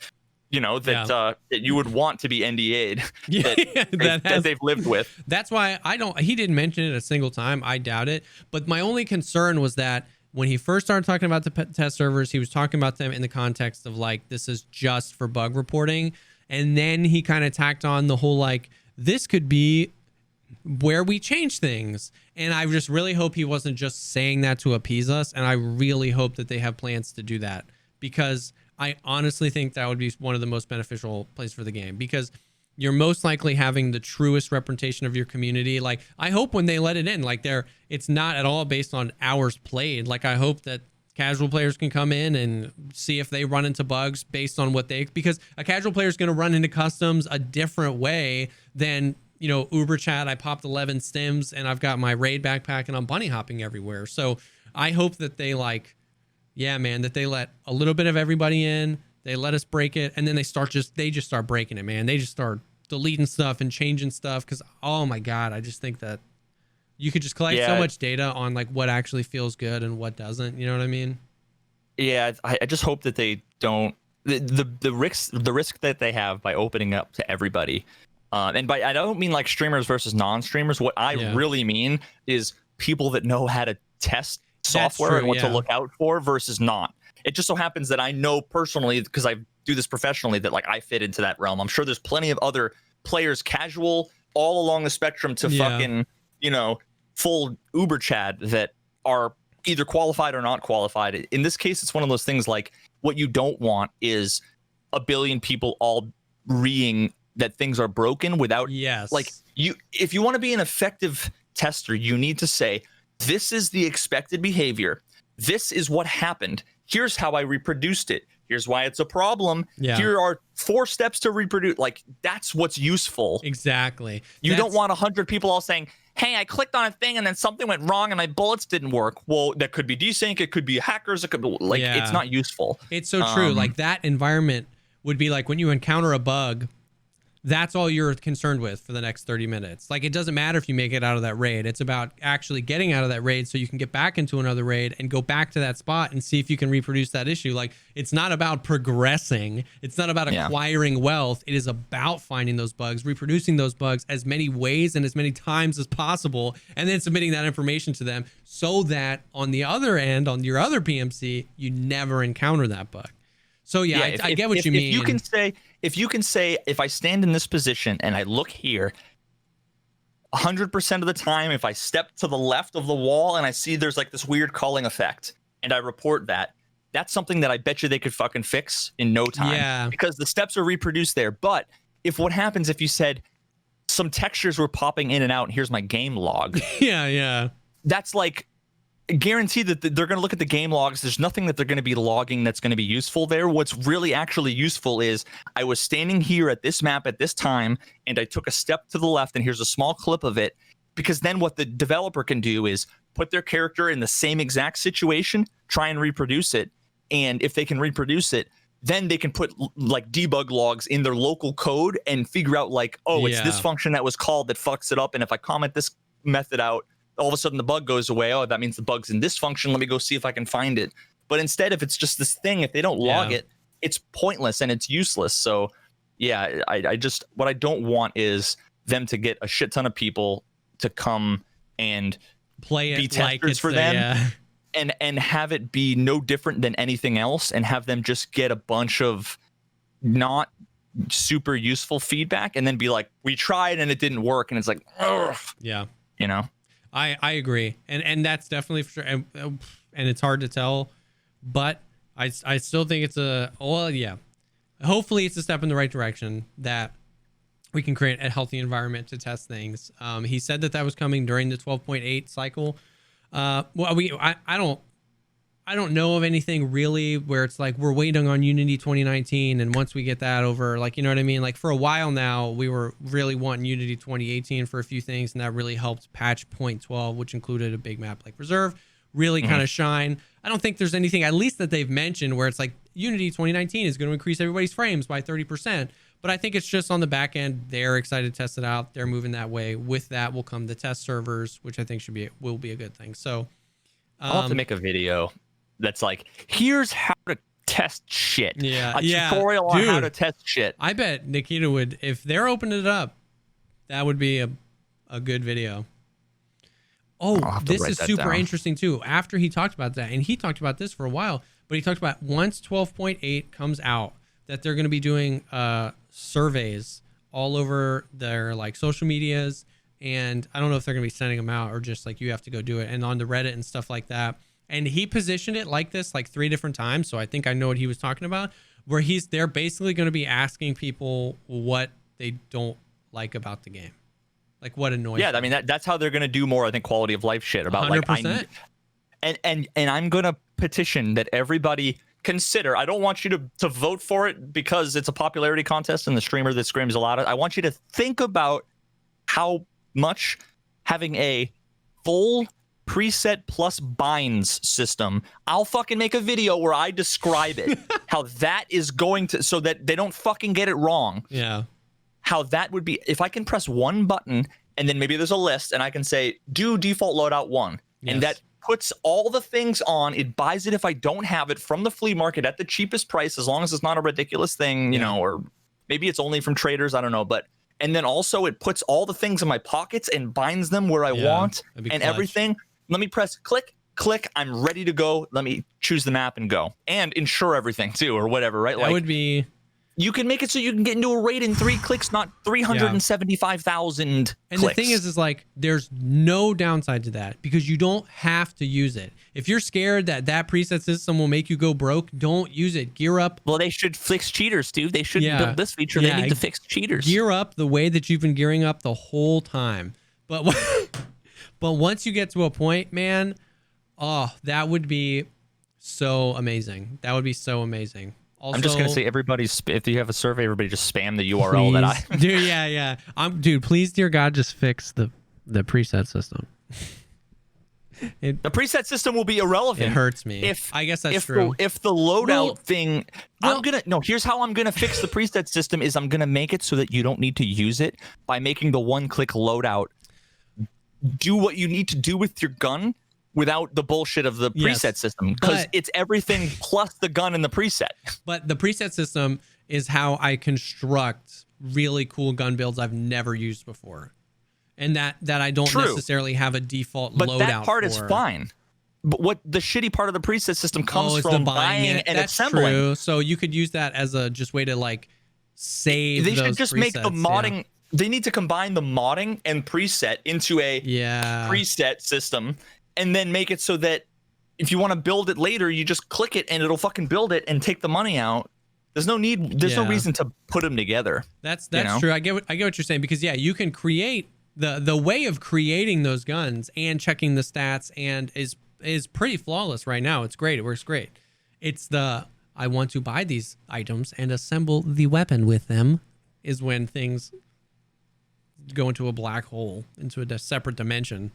you know, that that you would want to be NDA'd, that they've lived with. That's why he didn't mention it a single time. I doubt it. But my only concern was that when he first started talking about the test servers, he was talking about them in the context of like, this is just for bug reporting. And then he kind of tacked on the whole, like, this could be where we change things. And I just really hope he wasn't just saying that to appease us. And I really hope that they have plans to do that, because I honestly think that would be one of the most beneficial places for the game, because you're most likely having the truest representation of your community. Like, I hope when they let it in, like it's not at all based on hours played. Like, I hope that casual players can come in and see if they run into bugs based on because a casual player is going to run into customs a different way than, Uber chat. I popped 11 stims and I've got my raid backpack and I'm bunny hopping everywhere. So I hope that they that they let a little bit of everybody in. They let us break it, and then they just start breaking it, man. They just start deleting stuff and changing stuff, because, oh my God, I just think that you could just collect so much data on like what actually feels good and what doesn't. You know what I mean? Yeah, I just hope that they don't the risk that they have by opening up to everybody, and I don't mean like streamers versus non-streamers. What I really mean is people that know how to test software and what to look out for versus not. It just so happens that I know personally, because I do this professionally, that like I fit into that realm. I'm sure there's plenty of other players, casual, all along the spectrum to fucking, full Uber Chad, that are either qualified or not qualified. In this case, it's one of those things like, what you don't want is a billion people all reeing that things are broken without, if you want to be an effective tester, you need to say, this is the expected behavior. This is what happened. Here's how I reproduced it. Here's why it's a problem. Yeah. Here are 4 steps to reproduce. Like, that's what's useful. Exactly. You don't want 100 people all saying, hey, I clicked on a thing and then something went wrong and my bullets didn't work. Well, that could be desync. It could be hackers. It could be it's not useful. It's so true. Like, that environment would be like when you encounter a bug, that's all you're concerned with for the next 30 minutes. Like, it doesn't matter if you make it out of that raid. It's about actually getting out of that raid so you can get back into another raid and go back to that spot and see if you can reproduce that issue. Like, it's not about progressing. It's not about acquiring wealth. It is about finding those bugs, reproducing those bugs as many ways and as many times as possible, and then submitting that information to them so that on the other end, on your other PMC, you never encounter that bug. So I get what you mean. If you can say, if I stand in this position and I look here, 100% of the time, if I step to the left of the wall and I see there's like this weird culling effect and I report that, that's something that I bet you they could fucking fix in no time. Yeah. Because the steps are reproduced there. But if what happens if you said some textures were popping in and out and here's my game log. Yeah. That's like, guarantee that they're going to look at the game logs. There's nothing that they're going to be logging that's going to be useful there. What's really actually useful is I was standing here at this map at this time and I took a step to the left and here's a small clip of it, because then what the developer can do is put their character in the same exact situation, try and reproduce it. And if they can reproduce it, then they can put like debug logs in their local code and figure out like, it's this function that was called that fucks it up. And if I comment this method out, all of a sudden the bug goes away. Oh, that means the bug's in this function. Let me go see if I can find it. But instead, if it's just this thing, if they don't log it, it's pointless and it's useless. So I just, what I don't want is them to get a shit ton of people to come and play it, be testers like for them and have it be no different than anything else, and have them just get a bunch of not super useful feedback and then be like, we tried and it didn't work. And it's like, ugh. Yeah. I agree, and that's definitely for sure, and it's hard to tell, but I still think it's hopefully it's a step in the right direction that we can create a healthy environment to test things. He said that was coming during the 12.8 cycle. I don't know of anything really where it's like we're waiting on Unity 2019, and once we get that over, like, you know what I mean? Like, for a while now, we were really wanting Unity 2018 for a few things, and that really helped patch 0.12, which included a big map like Reserve, really kind of shine. I don't think there's anything, at least that they've mentioned, where it's like Unity 2019 is going to increase everybody's frames by 30%. But I think it's just on the back end. They're excited to test it out. They're moving that way. With that will come the test servers, which I think will be a good thing. So I'll have to make a video that's like, here's how to test shit. A tutorial on how to test shit. I bet Nikita would, if they're opening it up, that would be a good video. Oh, this is super interesting too. After he talked about that, and he talked about this for a while, but he talked about once 12.8 comes out, that they're going to be doing surveys all over their like social medias. And I don't know if they're going to be sending them out or just like you have to go do it, and on the Reddit and stuff like that. And he positioned it like this like 3 different times, so I think I know what he was talking about. where they're basically going to be asking people what they don't like about the game, like what annoys. Yeah, them. I mean that's how they're gonna do more. I think quality of life shit about 100%. and I'm gonna petition that everybody consider. I don't want you to vote for it because it's a popularity contest and the streamer that screams a lot. I want you to think about how much having a full preset plus binds system. I'll fucking make a video where I describe it, how that is going to, so that they don't fucking get it wrong. Yeah. How that would be if I can press one button and then maybe there's a list and I can say do default loadout 1, yes. and that puts all the things on. It buys it if I don't have it from the flea market at the cheapest price, as long as it's not a ridiculous thing, you know, or maybe it's only from traders. I don't know, but and then also it puts all the things in my pockets and binds them where I want and clutch. Everything. Let me press click. I'm ready to go. Let me choose the map and go and insure everything too, or whatever. Right? That would be. You can make it so you can get into a raid in 3 clicks, not 375,000 And clicks. the thing is like, there's no downside to that because you don't have to use it. If you're scared that preset system will make you go broke, don't use it. Gear up. Well, they should fix cheaters, dude. They shouldn't build this feature. They need to fix cheaters. Gear up the way that you've been gearing up the whole time. But once you get to a point, man, that would be so amazing. That would be so amazing. Also, I'm just gonna say, if you have a survey, everybody just spam the URL please, that I. Dude, yeah. Dude, please, dear God, just fix the preset system. The preset system will be irrelevant. It hurts me. I guess that's true. If the loadout thing, here's how I'm gonna fix the preset system is I'm gonna make it so that you don't need to use it by making the one-click loadout do what you need to do with your gun without the bullshit of the preset system, because it's everything plus the gun and the preset. But the preset system is how I construct really cool gun builds I've never used before, and that I don't necessarily have a default loadout. But that part is fine. But what the shitty part of the preset system comes from buying and assembling. True. So you could use that as a just way to like save. They should just make the modding. Yeah. They need to combine the modding and preset into a preset system. And then make it so that if you want to build it later, you just click it and it'll fucking build it and take the money out. There's no need. There's no reason to put them together. That's true. I get what you're saying, because you can create the way of creating those guns and checking the stats and is pretty flawless right now. It's great. It works great. It's I want to buy these items and assemble the weapon with them is when things go into a black hole, into a separate dimension.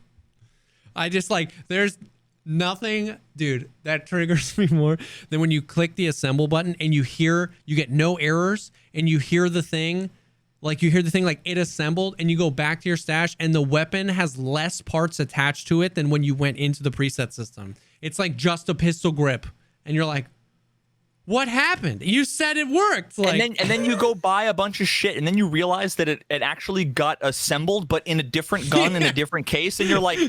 I just there's nothing, dude, that triggers me more than when you click the assemble button and you get no errors and you hear the thing like it assembled, and you go back to your stash and the weapon has less parts attached to it than when you went into the preset system. It's like just a pistol grip and you're like, what happened? You said it worked. And then you go buy a bunch of shit, and then you realize that it actually got assembled, but in a different gun in a different case. And you're like,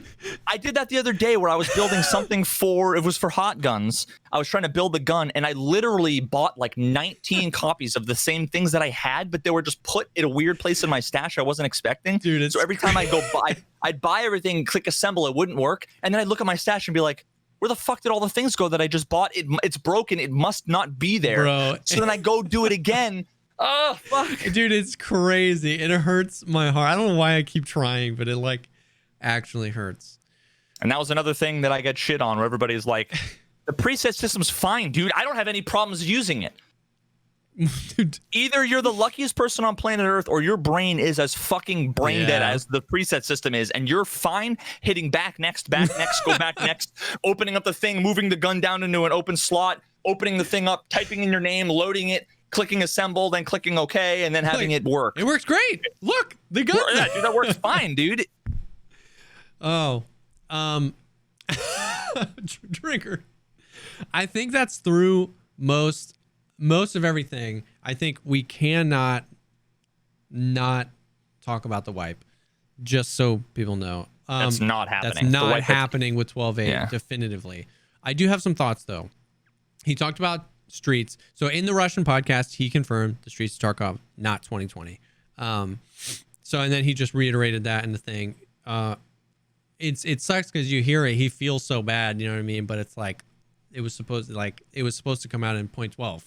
I did that the other day where I was building something it was for hot guns. I was trying to build the gun, and I literally bought like 19 copies of the same things that I had, but they were just put in a weird place in my stash I wasn't expecting. Dude, so every time I go buy, I'd buy everything, click assemble, it wouldn't work. And then I'd look at my stash and be like, where the fuck did all the things go that I just bought? It's broken. It must not be there. Bro. So then I go do it again. Oh, fuck. Dude, it's crazy. It hurts my heart. I don't know why I keep trying, but it actually hurts. And that was another thing that I got shit on, where everybody's like, the preset system's fine, dude. I don't have any problems using it. Dude. Either you're the luckiest person on planet Earth, or your brain is as fucking brain dead as the preset system is, and you're fine hitting back next, go back next, opening up the thing, moving the gun down into an open slot, opening the thing up, typing in your name, loading it, clicking assemble, then clicking OK, and then having it work. It works great. Look, the gun. Yeah, dude, that works fine, dude. Oh, Drinker. I think that's through most of everything. I think we cannot not talk about the wipe, just so people know. That's not happening. That's not happening with 12.8, definitively. I do have some thoughts, though. He talked about streets. So in the Russian podcast, he confirmed the streets of Tarkov, not 2020. And then he just reiterated that in the thing. It sucks because you hear it. He feels so bad, you know what I mean? But it's like, it was supposed to come out in 0.12.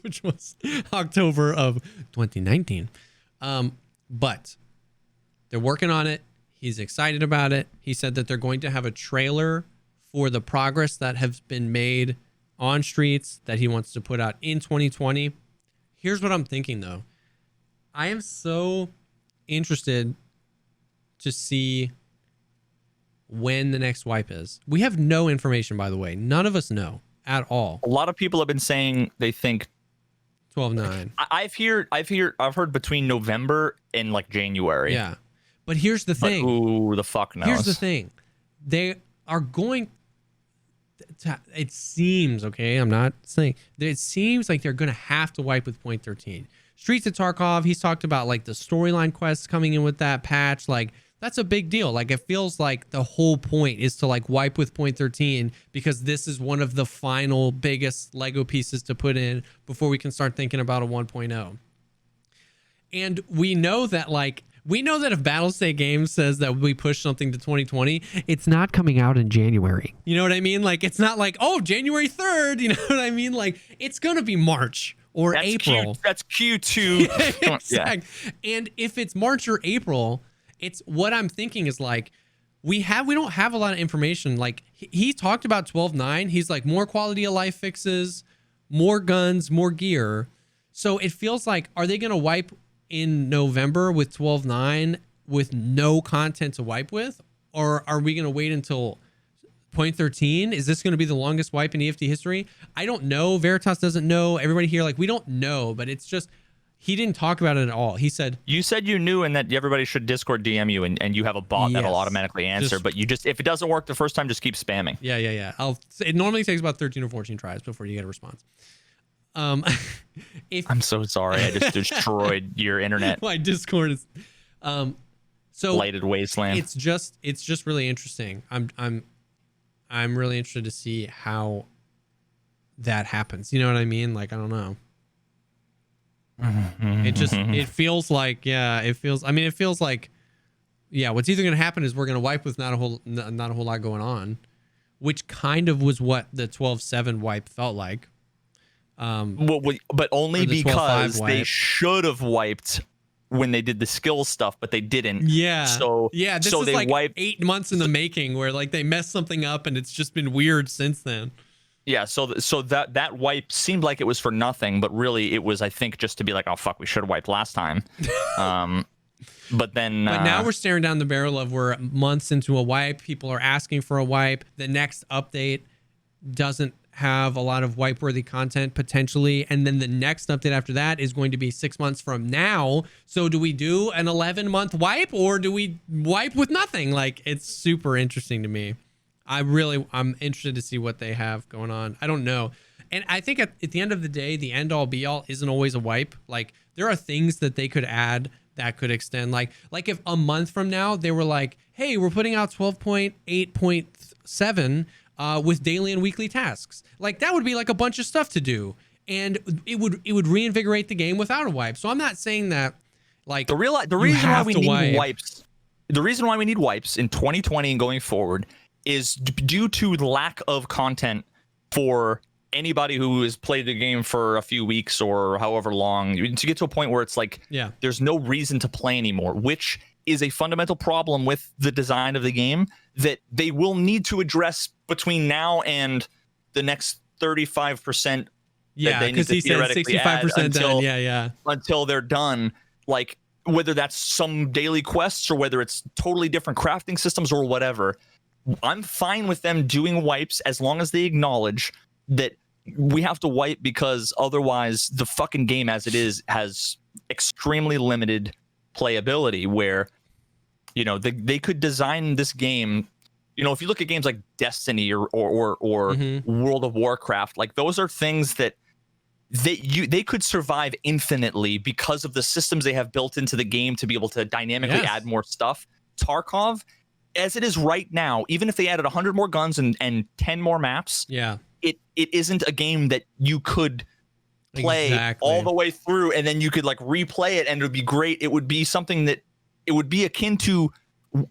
which was October of 2019. But they're working on it. He's excited about it. He said that they're going to have a trailer for the progress that has been made on Streets that he wants to put out in 2020. Here's what I'm thinking, though. I am so interested to see when the next wipe is. We have no information, by the way. None of us know at all. A lot of people have been saying they think 12/9. I've heard between November and like January. Yeah. But here's the thing. But who the fuck knows? Here's the thing. They are going to, it seems, okay, I'm not saying, it seems like they're going to have to wipe with point 13. Streets of Tarkov, he's talked about like the storyline quests coming in with that patch. Like, that's a big deal. Like, it feels like the whole point is to like wipe with point 13 because this is one of the final biggest Lego pieces to put in before we can start thinking about a 1.0. And we know that if Battlestate Games says that we push something to 2020, it's not coming out in January. You know what I mean? Like, it's not like, oh, January 3rd. You know what I mean? Like, it's going to be March or April. That's Q2. Exactly. Yeah. And if it's March or April, it's what I'm thinking is like, we don't have a lot of information. Like, he talked about 12.9. He's like, more quality of life fixes, more guns, more gear. So it feels like, are they going to wipe in November with 12.9 with no content to wipe with? Or are we going to wait until point 13? Is this going to be the longest wipe in EFT history? I don't know. Veritas doesn't know. Everybody here, like, we don't know, but it's just, he didn't talk about it at all. He said, you said you knew and that everybody should Discord DM you and you have a bot that'll automatically answer, but you just, if it doesn't work the first time, just keep spamming. Yeah. It normally takes about 13 or 14 tries before you get a response. I'm so sorry. I just destroyed your internet. My Discord is so blighted wasteland. It's just really interesting. I'm really interested to see how that happens. You know what I mean? Like, I don't know. It feels like what's either going to happen is we're going to wipe with not a whole lot going on, which kind of was what the 12.7 wipe felt like. But only because they should have wiped when they did the skill stuff, but they didn't. Yeah. This is they like wiped 8 months in the making, where like they messed something up and it's just been weird since then. Yeah. So that wipe seemed like it was for nothing, but really it was, I think, just to be like, oh fuck, we should have wiped last time. But now we're staring down the barrel of we're months into a wipe. People are asking for a wipe. The next update doesn't have a lot of wipe-worthy content potentially, and then the next update after that is going to be 6 months from now. So do we do an 11-month wipe, or do we wipe with nothing? Like, it's super interesting to me. I'm interested to see what they have going on. I don't know. And I think at the end of the day, the end-all be-all isn't always a wipe. Like, there are things that they could add that could extend. Like if a month from now they were like, hey, we're putting out 12.8.7 with daily and weekly tasks. Like, that would be like a bunch of stuff to do, and it would reinvigorate the game without a wipe. So I'm not saying that like the reason why we need wipes. The reason why we need wipes in 2020 and going forward is due to the lack of content for anybody who has played the game for a few weeks or however long, to get to a point where it's like, there's no reason to play anymore, which is a fundamental problem with the design of the game that they will need to address between now and the next 35%. Yeah, because he said 65% done. Until they're done. Like, whether that's some daily quests or whether it's totally different crafting systems or whatever, I'm fine with them doing wipes as long as they acknowledge that we have to wipe, because otherwise the fucking game as it is has extremely limited playability, where, you know, they could design this game, you know, if you look at games like Destiny or World of Warcraft, like, those are things that they could survive infinitely because of the systems they have built into the game to be able to dynamically add more stuff. Tarkov, as it is right now, even if they added 100 more guns and 10 more maps, it isn't a game that you could play all the way through and then you could like replay it and it would be great. It would be something that it would be akin to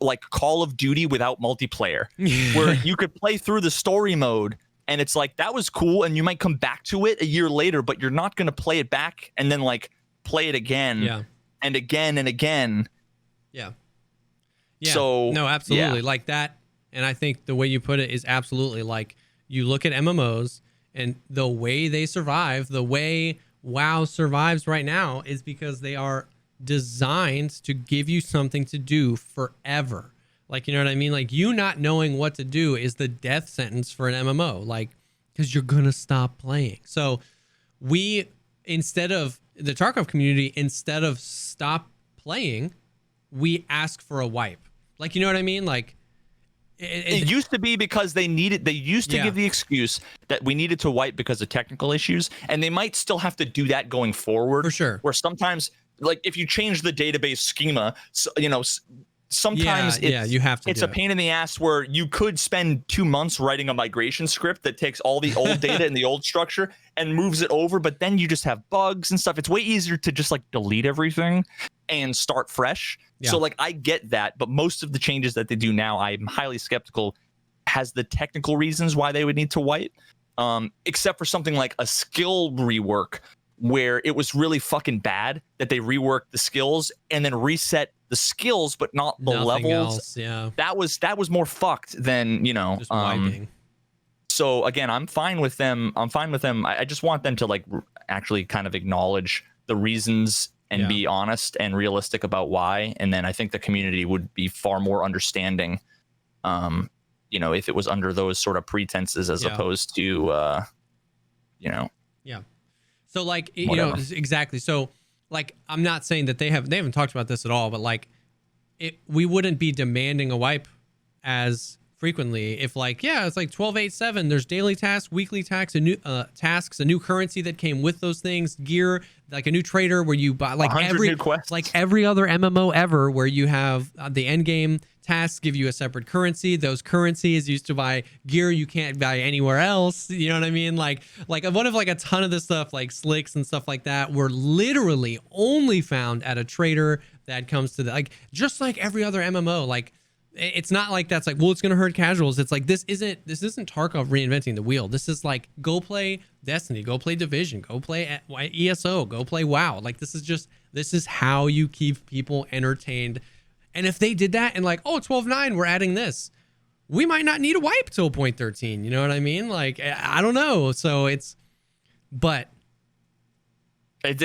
like Call of Duty without multiplayer, where you could play through the story mode And it's like, that was cool, and you might come back to it a year later, but you're not going to play it back and then like play it again and again and again. Yeah. So no, absolutely, like that. And I think the way you put it is absolutely like, you look at MMOs and the way they survive, the way WoW survives right now is because they are designed to give you something to do forever. Like, you know what I mean? Like, you not knowing what to do is the death sentence for an MMO, like, because you're going to stop playing. So we, instead of the Tarkov community, instead of stop playing, we ask for a wipe. Like, you know what I mean? Like, it used to be because they used to give the excuse that we needed to wipe because of technical issues, and they might still have to do that going forward. For sure. Where sometimes, like, if you change the database schema, you know, sometimes you have to. It's a pain in the ass where you could spend 2 months writing a migration script that takes all the old data and the old structure and moves it over, but then you just have bugs and stuff. It's way easier to just like delete everything and start fresh. So like, I get that, but most of the changes that they do now, I'm highly skeptical has the technical reasons why they would need to wipe, except for something like a skill rework where it was really fucking bad that they reworked the skills and then reset the skills but not the Nothing levels. else, that was more fucked than, you know, just wiping. So again, I'm fine with them. I just want them to like actually kind of acknowledge the reasons and be honest and realistic about why. And then I think the community would be far more understanding, you know, if it was under those sort of pretenses as opposed to, you know. Yeah. So like, you know, exactly. So like, I'm not saying that they haven't talked about this at all, but like, we wouldn't be demanding a wipe as frequently if like, it's like 12.8.7, there's daily tasks, weekly tasks, a new currency that came with those things, gear, like a new trader where you buy like every other MMO ever, where you have the end game tasks give you a separate currency. Those currency is used to buy gear you can't buy anywhere else. You know what I mean? Like what if like a ton of this stuff, like slicks and stuff like that, were literally only found at a trader that comes to the, like, just like every other MMO. Like, it's not like that's like, well, it's gonna hurt casuals. It's like, this isn't Tarkov reinventing the wheel. This is like, go play Destiny, go play Division, go play ESO, go play WoW. Like, this is how you keep people entertained. And if they did that and like, oh, 12.9, we're adding this, we might not need a wipe till 0.13. You know what I mean? Like, I don't know. So it's a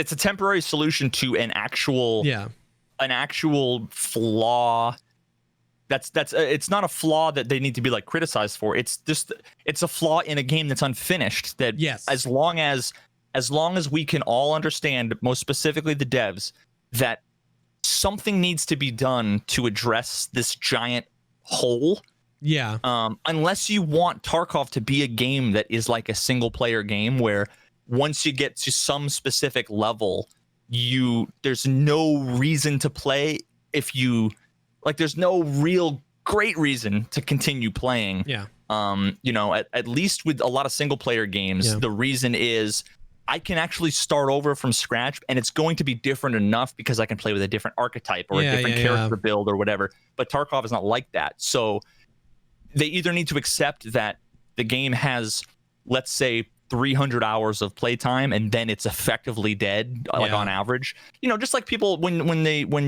temporary solution to an actual flaw. That's it's not a flaw that they need to be like criticized for. It's a flaw in a game that's unfinished. That as long as we can all understand, most specifically the devs, that something needs to be done to address this giant hole. Unless you want Tarkov to be a game that is like a single player game where once you get to some specific level, there's no reason to play. If you like, there's no real great reason to continue playing. You know, at least with a lot of single player games, the reason is I can actually start over from scratch, and it's going to be different enough because I can play with a different archetype or a different character build or whatever. But Tarkov is not like that. So they either need to accept that the game has, let's say, 300 hours of playtime, and then it's effectively dead, like on average. You know, just like people when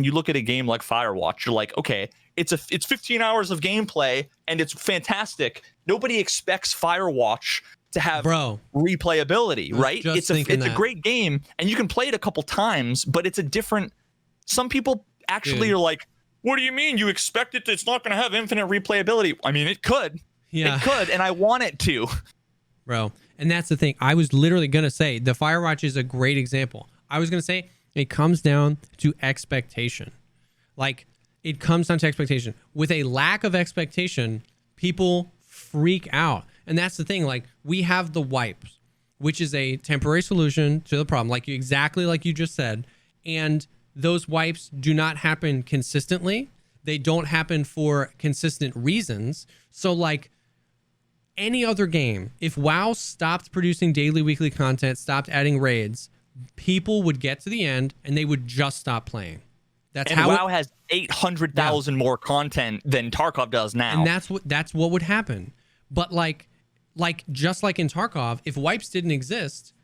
you look at a game like Firewatch, you're like, okay, it's 15 hours of gameplay and it's fantastic. Nobody expects Firewatch to have replayability, right? It's a great game, and you can play it a couple times, but it's a different. Some people actually are like, what do you mean you expect it? It's not going to have infinite replayability. I mean, it could. It could, and I want it to. Bro. And that's the thing. I was literally going to say the Firewatch is a great example. I was going to say it comes down to expectation. Like, it comes down to expectation. With a lack of expectation, people freak out. And that's the thing. Like, we have the wipes, which is a temporary solution to the problem, like exactly like you just said. And those wipes do not happen consistently. They don't happen for consistent reasons. So, like, any other game, if WoW stopped producing daily, weekly content, stopped adding raids, people would get to the end and they would just stop playing. That's how WoW has 800,000 more content than Tarkov does now. And that's what would happen. But like, just like in Tarkov, if wipes didn't exist,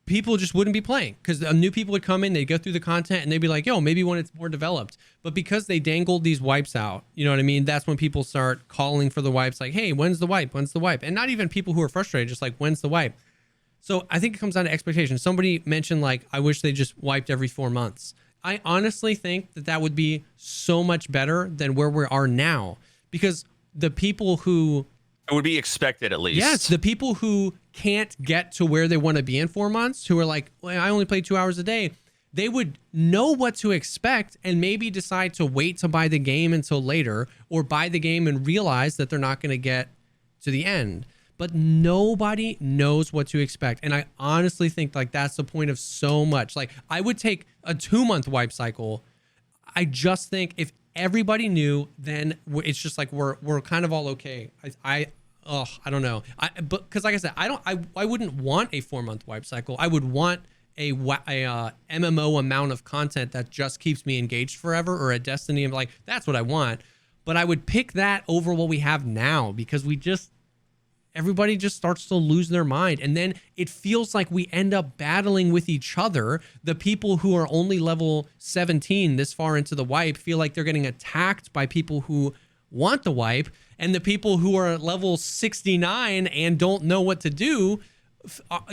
people just wouldn't be playing because new people would come in, they'd go through the content and they'd be like, yo, maybe when it's more developed. But because they dangled these wipes out, you know what I mean? That's when people start calling for the wipes like, hey, when's the wipe? When's the wipe? And not even people who are frustrated, just like, when's the wipe? So I think it comes down to expectation. Somebody mentioned like, I wish they just wiped every 4 months. I honestly think that would be so much better than where we are now, because the people who... It would be expected at least. Yes, the people who can't get to where they want to be in 4 months, who are like, well, I only play 2 hours a day, they would know what to expect and maybe decide to wait to buy the game until later, or buy the game and realize that they're not going to get to the end. But nobody knows what to expect. And I honestly think like that's the point of so much. Like I would take a 2-month wipe cycle. I just think if everybody knew, then it's just like we're kind of all okay. I don't know. But because like I said, I wouldn't want a 4-month wipe cycle. I would want a MMO amount of content that just keeps me engaged forever, or a Destiny. I'm like, that's what I want. But I would pick that over what we have now, because everybody just starts to lose their mind. And then it feels like we end up battling with each other. The people who are only level 17 this far into the wipe feel like they're getting attacked by people who want the wipe. And the people who are at level 69 and don't know what to do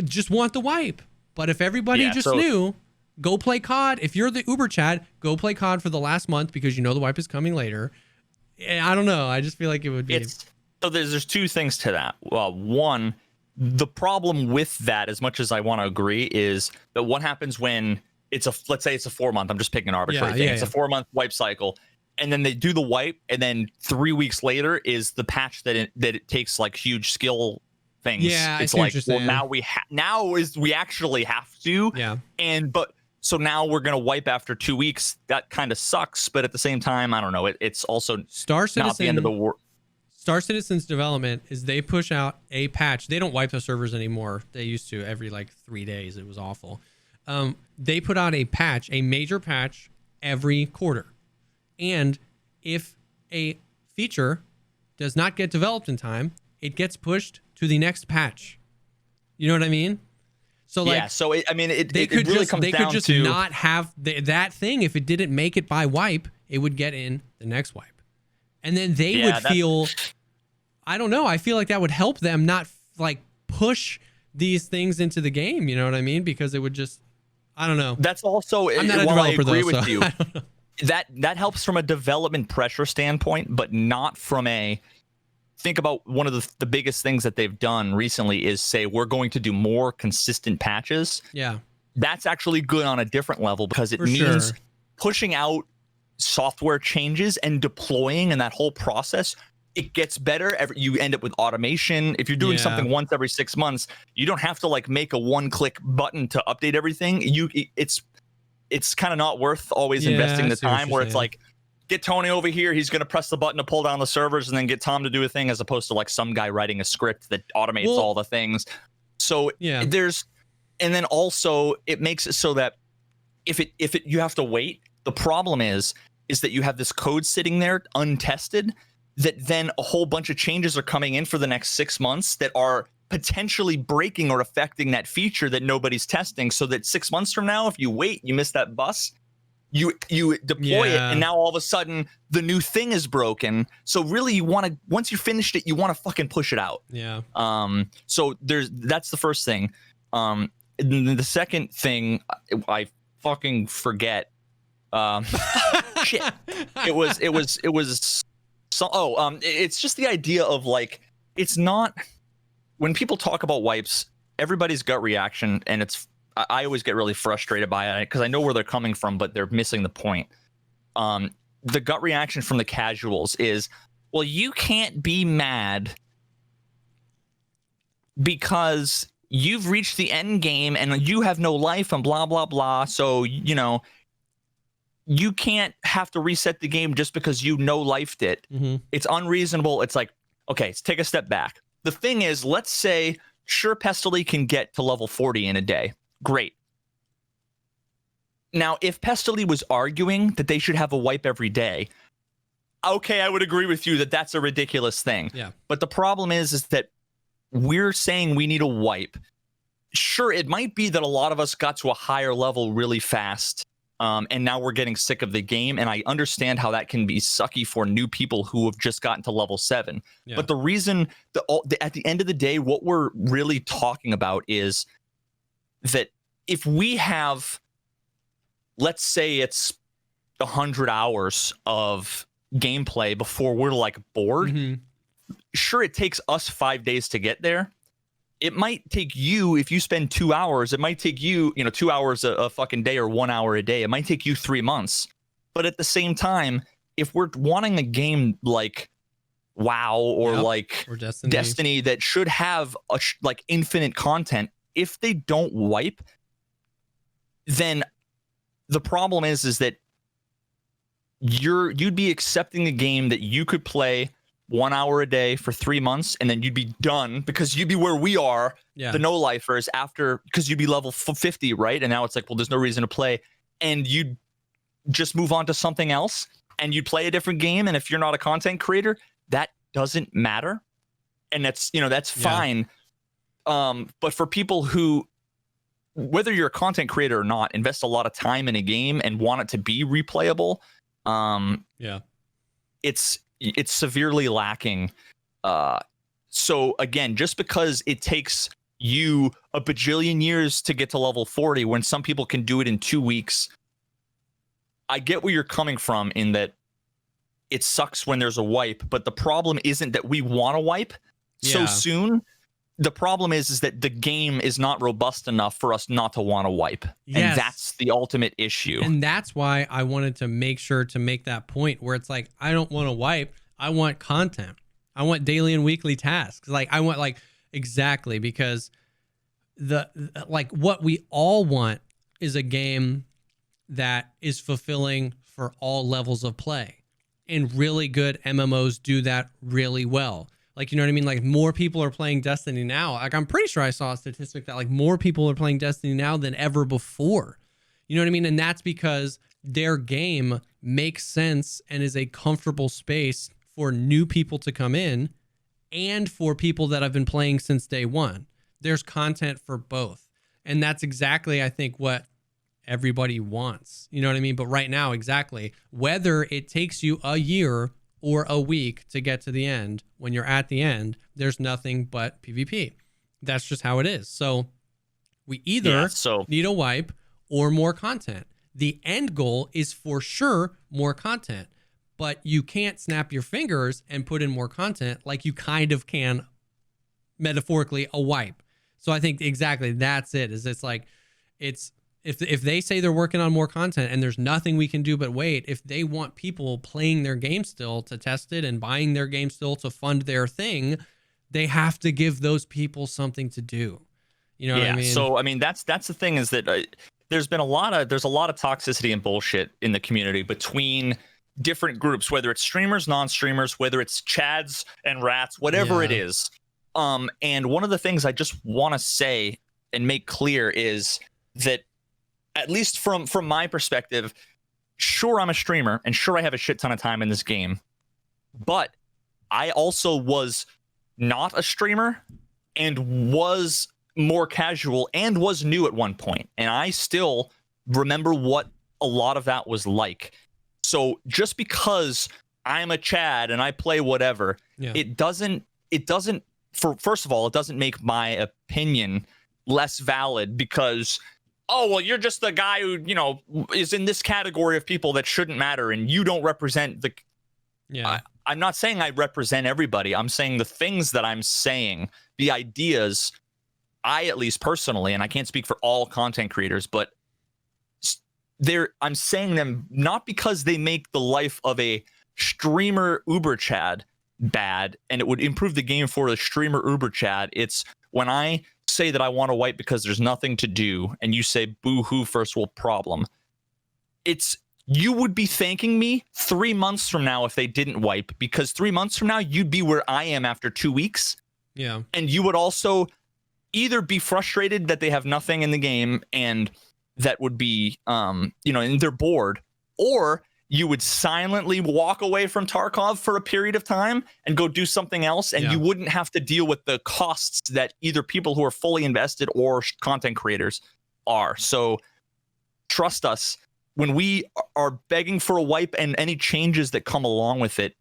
just want the wipe. But if everybody knew, go play COD. If you're the Uber Chad, go play COD for the last month because you know the wipe is coming later. I don't know. I just feel like it would be... So there's 2 things to that. Well, one, the problem with that, as much as I want to agree, is that what happens when let's say it's a 4-month, I'm just picking an arbitrary thing. It's a 4-month wipe cycle, and then they do the wipe, and then 3 weeks later is the patch that it takes like huge skill things. Yeah, it's like, well, now we actually have to. Yeah. So now we're gonna wipe after 2 weeks. That kind of sucks, but at the same time, I don't know. It's also not the end of the world. Star Citizen's development is they push out a patch. They don't wipe the servers anymore. They used to every like 3 days. It was awful. They put out a patch, a major patch every quarter. And if a feature does not get developed in time, it gets pushed to the next patch. You know what I mean? So like, it really comes down to not have that thing. If it didn't make it by wipe, it would get in the next wipe. And then they would feel, I don't know, I feel like that would help them not like push these things into the game. You know what I mean? Because it would just, I don't know. That's also, I'm not a developer, I agree with you. That helps from a development pressure standpoint, but not from think about one of the biggest things that they've done recently is say, we're going to do more consistent patches. Yeah. That's actually good on a different level, because it means pushing out software changes and deploying, and that whole process, it gets better. You end up with automation. If you're doing something once every 6 months, you don't have to like make a 1-click button to update everything. It's kind of not worth always investing the time where it's like, get Tony over here, he's going to press the button to pull down the servers, and then get Tom to do a thing, as opposed to like some guy writing a script that automates all the things. So and then also it makes it so that if you have to wait, the problem is that you have this code sitting there untested, that then a whole bunch of changes are coming in for the next 6 months that are potentially breaking or affecting that feature that nobody's testing, so that 6 months from now, if you wait, you miss that bus, you deploy it, and now all of a sudden the new thing is broken. So really, you want to, once you finished it, you want to fucking push it out. Yeah. So that's the first thing. And then the second thing, I fucking forget. Shit. It's just the idea of like, it's not, when people talk about wipes, everybody's gut reaction, and I always get really frustrated by it because I know where they're coming from, but they're missing the point. The gut reaction from the casuals is, well, you can't be mad because you've reached the end game and you have no life and blah, blah, blah. So, you know, you can't have to reset the game just because you no-lifed it. Mm-hmm. It's unreasonable. It's like, okay, let's take a step back. The thing is, let's say, sure, Pestily can get to level 40 in a day. Great. Now, if Pestily was arguing that they should have a wipe every day, okay, I would agree with you that that's a ridiculous thing. Yeah. But the problem is that we're saying we need a wipe. Sure, it might be that a lot of us got to a higher level really fast, and now we're getting sick of the game. And I understand how that can be sucky for new people who have just gotten to level 7. Yeah. But the reason, at the end of the day, what we're really talking about is that if we have, let's say it's 100 hours of gameplay before we're like bored, sure, it takes us 5 days to get there. It might take you, if you spend 2 hours, it might take you, 2 hours a fucking day or 1 hour a day. It might take you 3 months. But at the same time, if we're wanting a game like WoW or or Destiny that should have like infinite content, if they don't wipe, then the problem is that you'd be accepting a game that you could play 1 hour a day for 3 months, and then you'd be done because you'd be where we are, the no-lifers, after, because you'd be level 50, right? And now it's like, well, there's no reason to play, and you'd just move on to something else, and you'd play a different game. And if you're not a content creator, that doesn't matter, and that's fine. But for people who, whether you're a content creator or not, invest a lot of time in a game and want it to be replayable, it's severely lacking. So again, just because it takes you a bajillion years to get to level 40 when some people can do it in 2 weeks, I get where you're coming from in that it sucks when there's a wipe, but the problem isn't that we want to wipe so soon. The problem is that the game is not robust enough for us not to want to wipe. Yes. And that's the ultimate issue. And that's why I wanted to make sure to make that point where it's like, I don't want to wipe. I want content. I want daily and weekly tasks. Like I want exactly, because what we all want is a game that is fulfilling for all levels of play. And really good MMOs do that really well. Like, you know what I mean? Like more people are playing Destiny now. Like I'm pretty sure I saw a statistic that like more people are playing Destiny now than ever before. You know what I mean? And that's because their game makes sense and is a comfortable space for new people to come in and for people that have been playing since day one. There's content for both. And that's exactly, I think, what everybody wants. You know what I mean? But right now, exactly, whether it takes you a year or a week to get to the end, when you're at the end, there's nothing but PvP. That's just how it is. So we either need a wipe or more content. The end goal is for sure more content, but you can't snap your fingers and put in more content like you kind of can metaphorically a wipe. So I think exactly that's it. If they say they're working on more content and there's nothing we can do but wait, if they want people playing their game still to test it and buying their game still to fund their thing, they have to give those people something to do. You know what I mean? So I mean that's the thing, is that there's a lot of toxicity and bullshit in the community between different groups, whether it's streamers, non-streamers, whether it's chads and rats, whatever it is. And one of the things I just want to say and make clear is that, at least from my perspective, sure, I'm a streamer and sure, I have a shit ton of time in this game, but I also was not a streamer and was more casual and was new at one point. And I still remember what a lot of that was like. So just because I'm a Chad and I play whatever, it doesn't, first of all, it doesn't make my opinion less valid because, oh, well, you're just the guy who, is in this category of people that shouldn't matter and you don't represent the... I'm not saying I represent everybody. I'm saying the things that I'm saying, the ideas, I at least personally, and I can't speak for all content creators, but I'm saying them not because they make the life of a streamer Uber Chad bad and it would improve the game for the streamer Uber Chad. It's when I say that I want to wipe because there's nothing to do and you say boo-hoo, first world problem, you would be thanking me 3 months from now if they didn't wipe, because 3 months from now you'd be where I am after 2 weeks. Yeah. And you would also either be frustrated that they have nothing in the game and that would be and they're bored, or you would silently walk away from Tarkov for a period of time and go do something else, and you wouldn't have to deal with the costs that either people who are fully invested or content creators are. So trust us, when we are begging for a wipe and any changes that come along with it,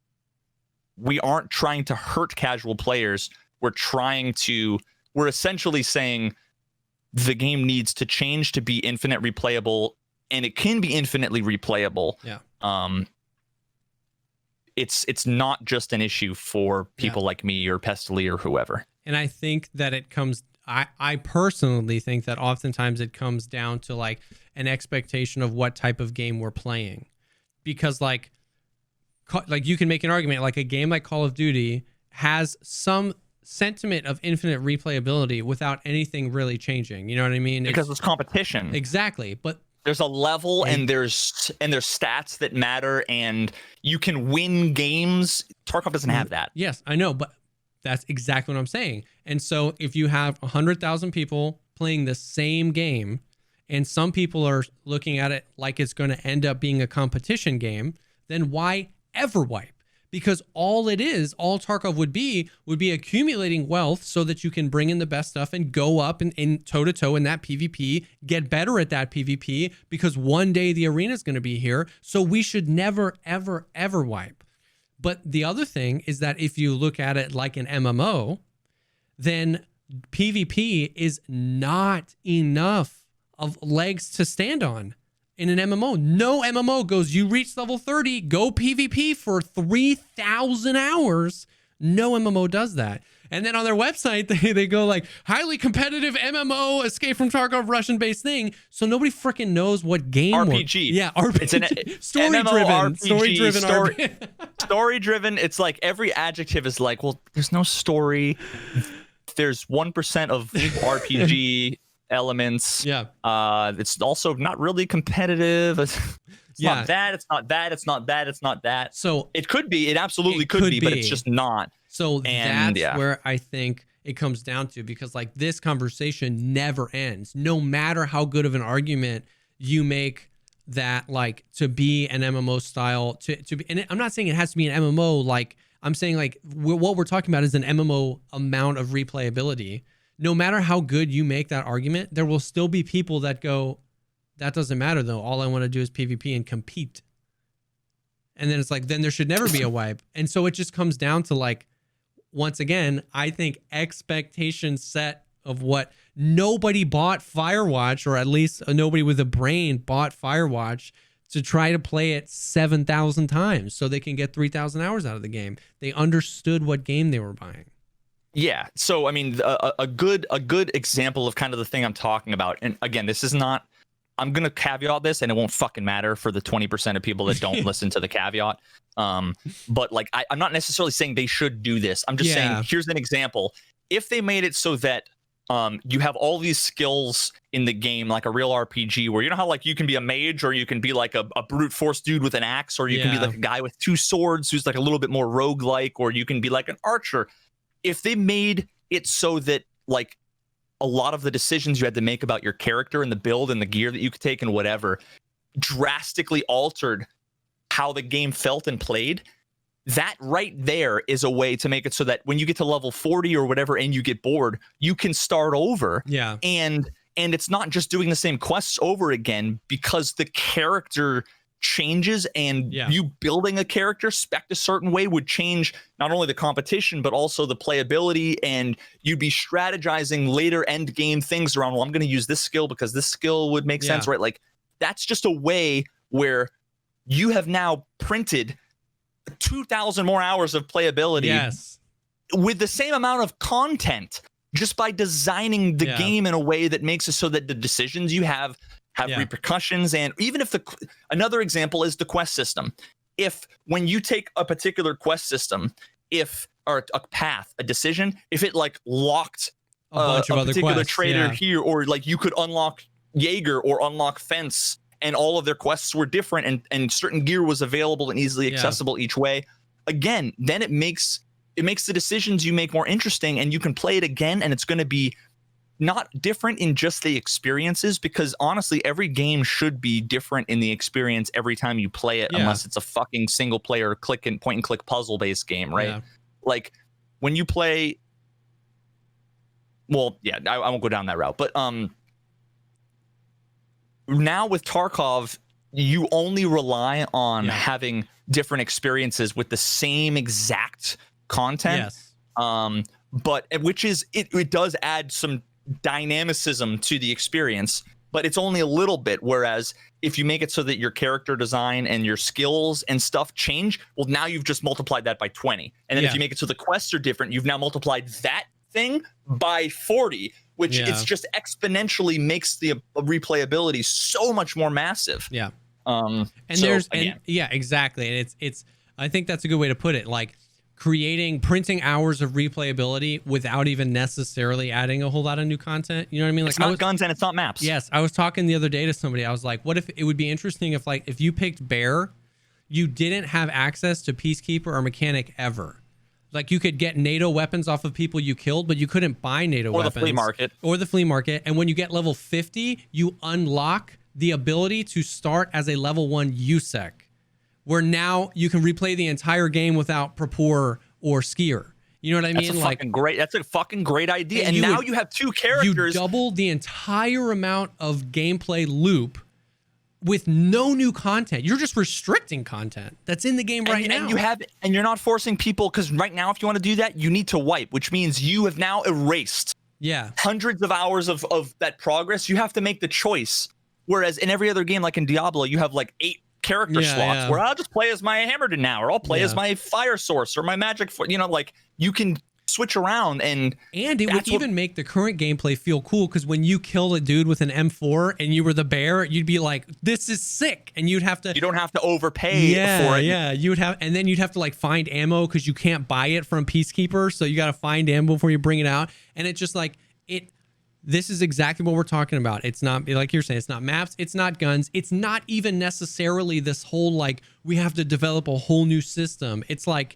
we aren't trying to hurt casual players. We're essentially saying the game needs to change to be infinite replayable, and it can be infinitely replayable. Yeah. It's not just an issue for people like me or Pestily or whoever. And I think that I personally think that oftentimes it comes down to like an expectation of what type of game we're playing, because like you can make an argument like a game like Call of Duty has some sentiment of infinite replayability without anything really changing. You know what I mean? Because it's competition. Exactly. But there's a level and there's stats that matter, and you can win games. Tarkov doesn't have that. Yes, I know, but that's exactly what I'm saying. And so if you have 100,000 people playing the same game, and some people are looking at it like it's going to end up being a competition game, then why ever wipe? Because all Tarkov would be accumulating wealth so that you can bring in the best stuff and go up and toe-to-toe in that PvP, get better at that PvP, because one day the arena is going to be here. So we should never, ever, ever wipe. But the other thing is that if you look at it like an MMO, then PvP is not enough of legs to stand on. In an MMO, no MMO goes, you reach level 30, go PvP for 3,000 hours. No MMO does that. And then on their website, they go like, highly competitive MMO, Escape from Tarkov, Russian-based thing. So nobody freaking knows what game. RPG. Yeah, RPG. It's an story-driven. Story-driven. Story-driven. It's like every adjective is like, well, there's no story. There's 1% of RPG elements. Yeah. It's also not really competitive. It's not that. It's not that. It's not that. It's not that. So it could be. It absolutely could be, but it's just not. So that's where I think it comes down to, because like this conversation never ends. No matter how good of an argument you make that like to be an MMO style to be, and I'm not saying it has to be an MMO. Like I'm saying like what we're talking about is an MMO amount of replayability. No matter how good you make that argument, there will still be people that go, that doesn't matter though. All I want to do is PvP and compete. And then it's like, then there should never be a wipe. And so it just comes down to like, once again, I think expectation set of what nobody bought Firewatch, or at least nobody with a brain bought Firewatch to try to play it 7,000 times so they can get 3,000 hours out of the game. They understood what game they were buying. Yeah. So, I mean, a good example of kind of the thing I'm talking about. And again, this is not, I'm going to caveat this and it won't fucking matter for the 20% of people that don't listen to the caveat. But like, I'm not necessarily saying they should do this. I'm just saying, here's an example. If they made it so that you have all these skills in the game, like a real RPG, where you know how like you can be a mage, or you can be like a brute force dude with an axe, or you can be like a guy with 2 swords who's like a little bit more roguelike, or you can be like an archer. If they made it so that like a lot of the decisions you had to make about your character and the build and the gear that you could take and whatever drastically altered how the game felt and played, that right there is a way to make it so that when you get to level 40 or whatever and you get bored, you can start over. Yeah. And it's not just doing the same quests over again, because the character changes, and you building a character spec'd a certain way would change not only the competition but also the playability, and you'd be strategizing later end game things around, well, I'm going to use this skill because this skill would make sense, right? Like that's just a way where you have now printed 2,000 more hours of playability with the same amount of content, just by designing the game in a way that makes it so that the decisions you have repercussions. And even if another example is the quest system. If when you take a particular quest system, or a path, a decision, if it like locked a bunch of other particular quests, trader here, or like you could unlock Jaeger or unlock Fence, and all of their quests were different, and certain gear was available and easily accessible each way, again, then it makes the decisions you make more interesting, and you can play it again, and it's going to be not different in just the experiences, because honestly, every game should be different in the experience every time you play it, unless it's a fucking single player point and click puzzle based game, right? Like when you play, well, I won't go down that route, but now with Tarkov, you only rely on having different experiences with the same exact content. But which is it does add some dynamicism to the experience, but it's only a little bit. Whereas if you make it so that your character design and your skills and stuff change, well, now you've just multiplied that by 20. And then if you make it so the quests are different, you've now multiplied that thing by 40, which it's just exponentially makes the replayability so much more massive. And exactly. And it's I think that's a good way to put it. Like printing hours of replayability without even necessarily adding a whole lot of new content. You know what I mean? Like it's not guns and it's not maps. Yes. I was talking the other day to somebody. I was like, what if it would be interesting if you picked Bear, you didn't have access to Peacekeeper or Mechanic ever. Like you could get NATO weapons off of people you killed, but you couldn't buy NATO weapons. Or the flea market. And when you get level 50, you unlock the ability to start as a level 1 USEC, where now you can replay the entire game without Prapor or Skier. You know what I mean? That's a fucking great idea. And now you have two characters. You double the entire amount of gameplay loop with no new content. You're just restricting content that's in the game now. And you're not forcing people, because right now, if you want to do that, you need to wipe, which means you have now erased hundreds of hours of that progress. You have to make the choice. Whereas in every other game, like in Diablo, you have like 8 character slots where I'll just play as my Hammerden now, or I'll play as my Fire Source or my Magic. Like you can switch around, and it would even make the current gameplay feel cool, because when you kill a dude with an M4 and you were the Bear, you'd be like, "This is sick," and you don't have to overpay for it. You'd have to like find ammo because you can't buy it from Peacekeeper, so you got to find ammo before you bring it out, and it's just like it. This is exactly what we're talking about. It's not, like you're saying, it's not maps, it's not guns, it's not even necessarily this whole, like, we have to develop a whole new system. It's like,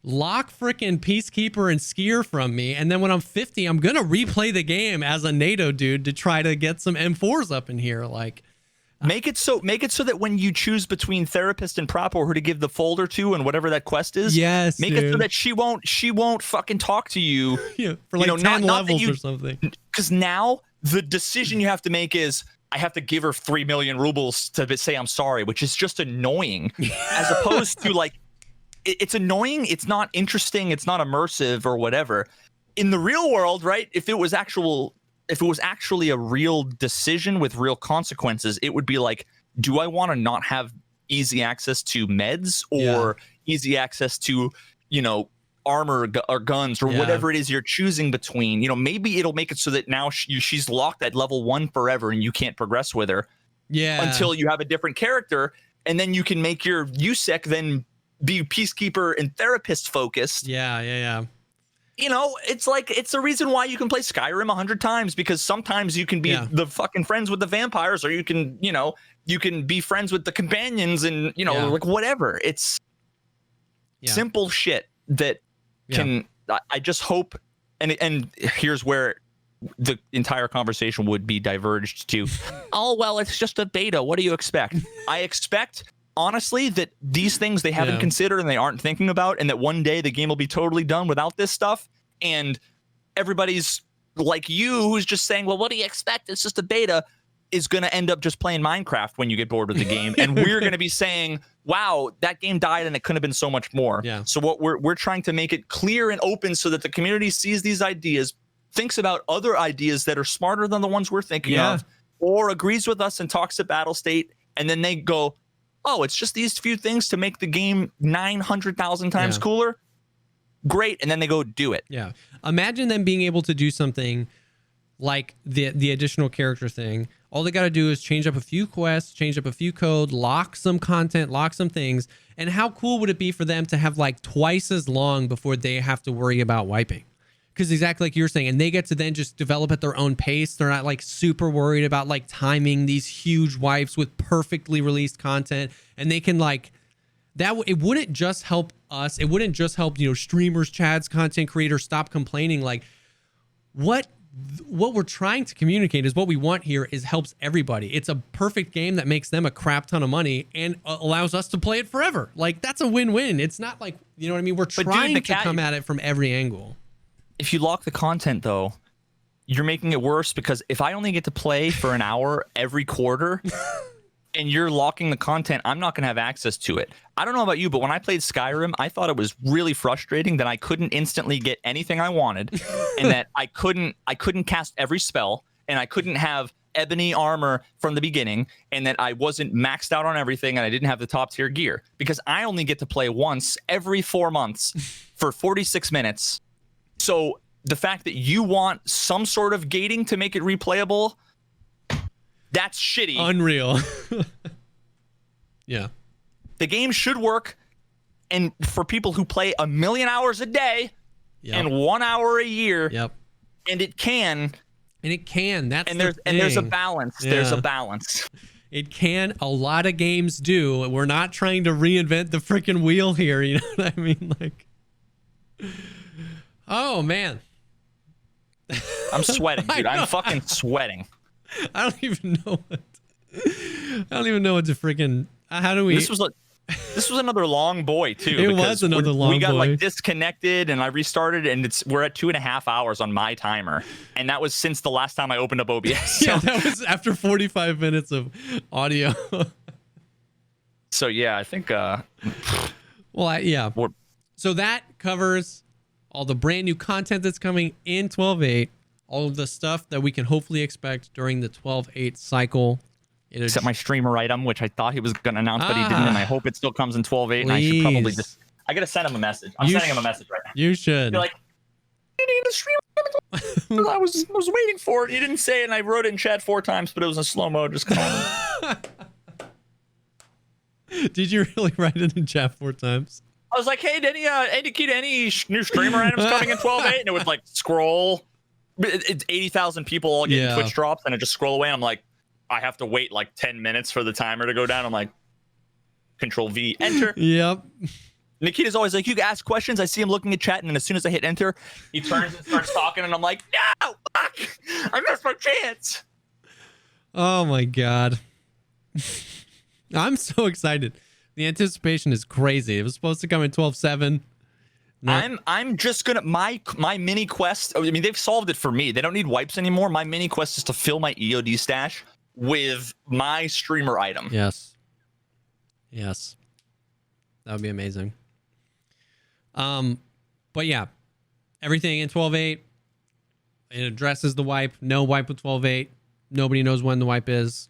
lock frickin' Peacekeeper and Skier from me, and then when I'm 50, I'm gonna replay the game as a NATO dude to try to get some M4s up in here. Like, make it so that when you choose between Therapist and Prop, or who to give the folder to and whatever that quest is, make it so that she won't fucking talk to you for like 10 levels or something. Because now the decision you have to make is, I have to give her 3 million rubles to say I'm sorry, which is just annoying. As opposed to like, it's annoying, it's not interesting, it's not immersive or whatever. In the real world, right? If it was actually a real decision with real consequences, it would be like, do I want to not have easy access to meds or easy access to, armor or guns or whatever it is you're choosing between? Maybe it'll make it so that now she's locked at level 1 forever and you can't progress with her until you have a different character, and then you can make your USEC then be Peacekeeper and Therapist focused. It's like, it's the reason why you can play Skyrim 100 times, because sometimes you can be the fucking friends with the vampires, or you can be friends with the companions, and like whatever. It's simple shit that can. I just hope, and here's where the entire conversation would be diverged to. Oh well, it's just a beta. What do you expect? I expect, honestly, that these things they haven't considered and they aren't thinking about, and that one day the game will be totally done without this stuff, and everybody's like you, who's just saying, well, what do you expect? It's just a beta, is going to end up just playing Minecraft when you get bored with the game. And we're going to be saying, wow, that game died and it could have been so much more. So what we're trying to make it clear and open so that the community sees these ideas, thinks about other ideas that are smarter than the ones we're thinking of, or agrees with us and talks at Battle State, and then they go, oh, it's just these few things to make the game 900,000 times cooler. Great. And then they go do it. Imagine them being able to do something like the additional character thing. All they got to do is change up a few quests, change up a few code, lock some content, lock some things. And how cool would it be for them to have like twice as long before they have to worry about wiping? Because exactly like you're saying, and they get to then just develop at their own pace. They're not like super worried about like timing these huge wipes with perfectly released content. And they can like, it wouldn't just help us. It wouldn't just help, streamers, chads, content creators stop complaining. Like, what what we're trying to communicate is what we want here is helps everybody. It's a perfect game that makes them a crap ton of money and allows us to play it forever. Like, that's a win-win. It's not like, you know what I mean? We're trying to come at it from every angle. If you lock the content, though, you're making it worse, because if I only get to play for an hour every quarter and you're locking the content, I'm not going to have access to it. I don't know about you, but when I played Skyrim, I thought it was really frustrating that I couldn't instantly get anything I wanted, and that I couldn't cast every spell, and I couldn't have ebony armor from the beginning, and that I wasn't maxed out on everything, and I didn't have the top tier gear, because I only get to play once every 4 months for 46 minutes. So the fact that you want some sort of gating to make it replayable, that's shitty. Unreal. Yeah. The game should work, and for people who play 1 million hours a day and 1 hour a year, and it can. And it can. That's and there's a balance. Yeah. There's a balance. It can. A lot of games do. We're not trying to reinvent the freaking wheel here. You know what I mean? Like, oh man. I'm sweating, dude. I'm fucking sweating. I don't even know what to freaking. How do we? This was another long boy too. It was another long boy. We got like disconnected, and I restarted, and we're at 2.5 hours on my timer, and that was since the last time I opened up OBS. Yeah, that was after 45 minutes of audio. So yeah, I think. Yeah. So that covers all the brand new content that's coming in 12.8, all of the stuff that we can hopefully expect during the 12.8 cycle. Except my streamer item, which I thought he was going to announce, but he didn't, and I hope it still comes in 12.8, and I should probably I got to send him a message. I'm sending him a message right now. You should. Be like, you need a streamer item. I was waiting for it. He didn't say it, and I wrote it in chat 4 times, but it was in slow-mo. Just come on. Did you really write it in chat 4 times? I was like, hey, any new streamer items coming in 12.8? And it would like scroll. It's 80,000 people all getting Twitch drops, and it just scroll away. And I'm like, I have to wait like 10 minutes for the timer to go down. I'm like, Control V, enter. Yep. Nikita's always like, you can ask questions. I see him looking at chat, and then as soon as I hit enter, he turns and starts talking, and I'm like, no, fuck, I missed my chance. Oh my God. I'm so excited. The anticipation is crazy. It was supposed to come in 12.7. I'm just gonna my mini quest. I mean, they've solved it for me. They don't need wipes anymore. My mini quest is to fill my EOD stash with my streamer item. Yes. That would be amazing. But yeah, everything in 12.8. It addresses the wipe. No wipe with 12.8. Nobody knows when the wipe is.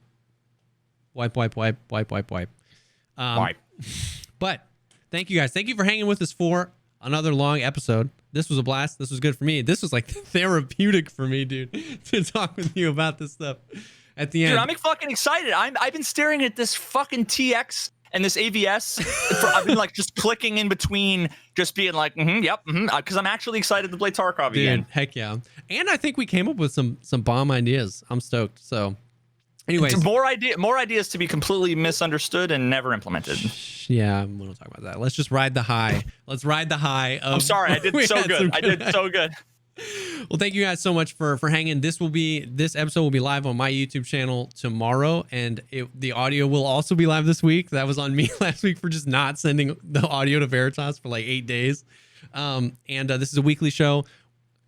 Wipe. Wipe. But thank you guys. Thank you for hanging with us for another long episode. This was a blast. This was good for me. This was like therapeutic for me, dude, to talk with you about this stuff at the end. Dude, I'm fucking excited. I've been staring at this fucking TX and this AVS. I've been like just clicking in between, just being like, because I'm actually excited to play Tarkov again. Heck yeah. And I think we came up with some bomb ideas. I'm stoked. So anyways, it's more ideas to be completely misunderstood and never implemented. Yeah, we don't talk about that. Let's just ride the high. Let's ride the high. I'm sorry, I did so good. I did so good. Well, thank you guys so much for hanging. This episode will be live on my YouTube channel tomorrow, and the audio will also be live this week. That was on me last week for just not sending the audio to Veritas for like 8 days. This is a weekly show.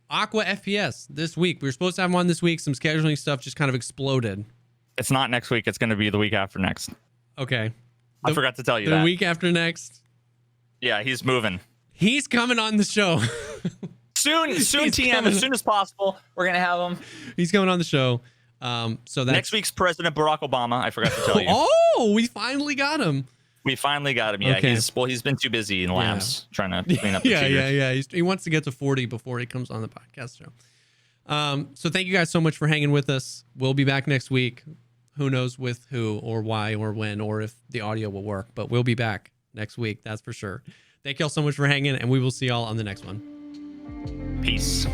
Aqua FPS this week. We were supposed to have one this week. Some scheduling stuff just kind of exploded. It's not next week. It's going to be the week after next. Okay. I forgot to tell you that. The week after next? Yeah, he's moving. He's coming on the show. Soon, TM, as soon as possible, we're going to have him. He's coming on the show. So that's... Next week's President Barack Obama. I forgot to tell you. Oh, we finally got him. We finally got him. Yeah, okay. He's been too busy in labs trying to clean up the cheaters. Yeah. He wants to get to 40 before he comes on the podcast show. So thank you guys so much for hanging with us. We'll be back next week. Who knows with who or why or when or if the audio will work, but we'll be back next week. That's for sure. Thank y'all so much for hanging, and we will see y'all on the next one. Peace.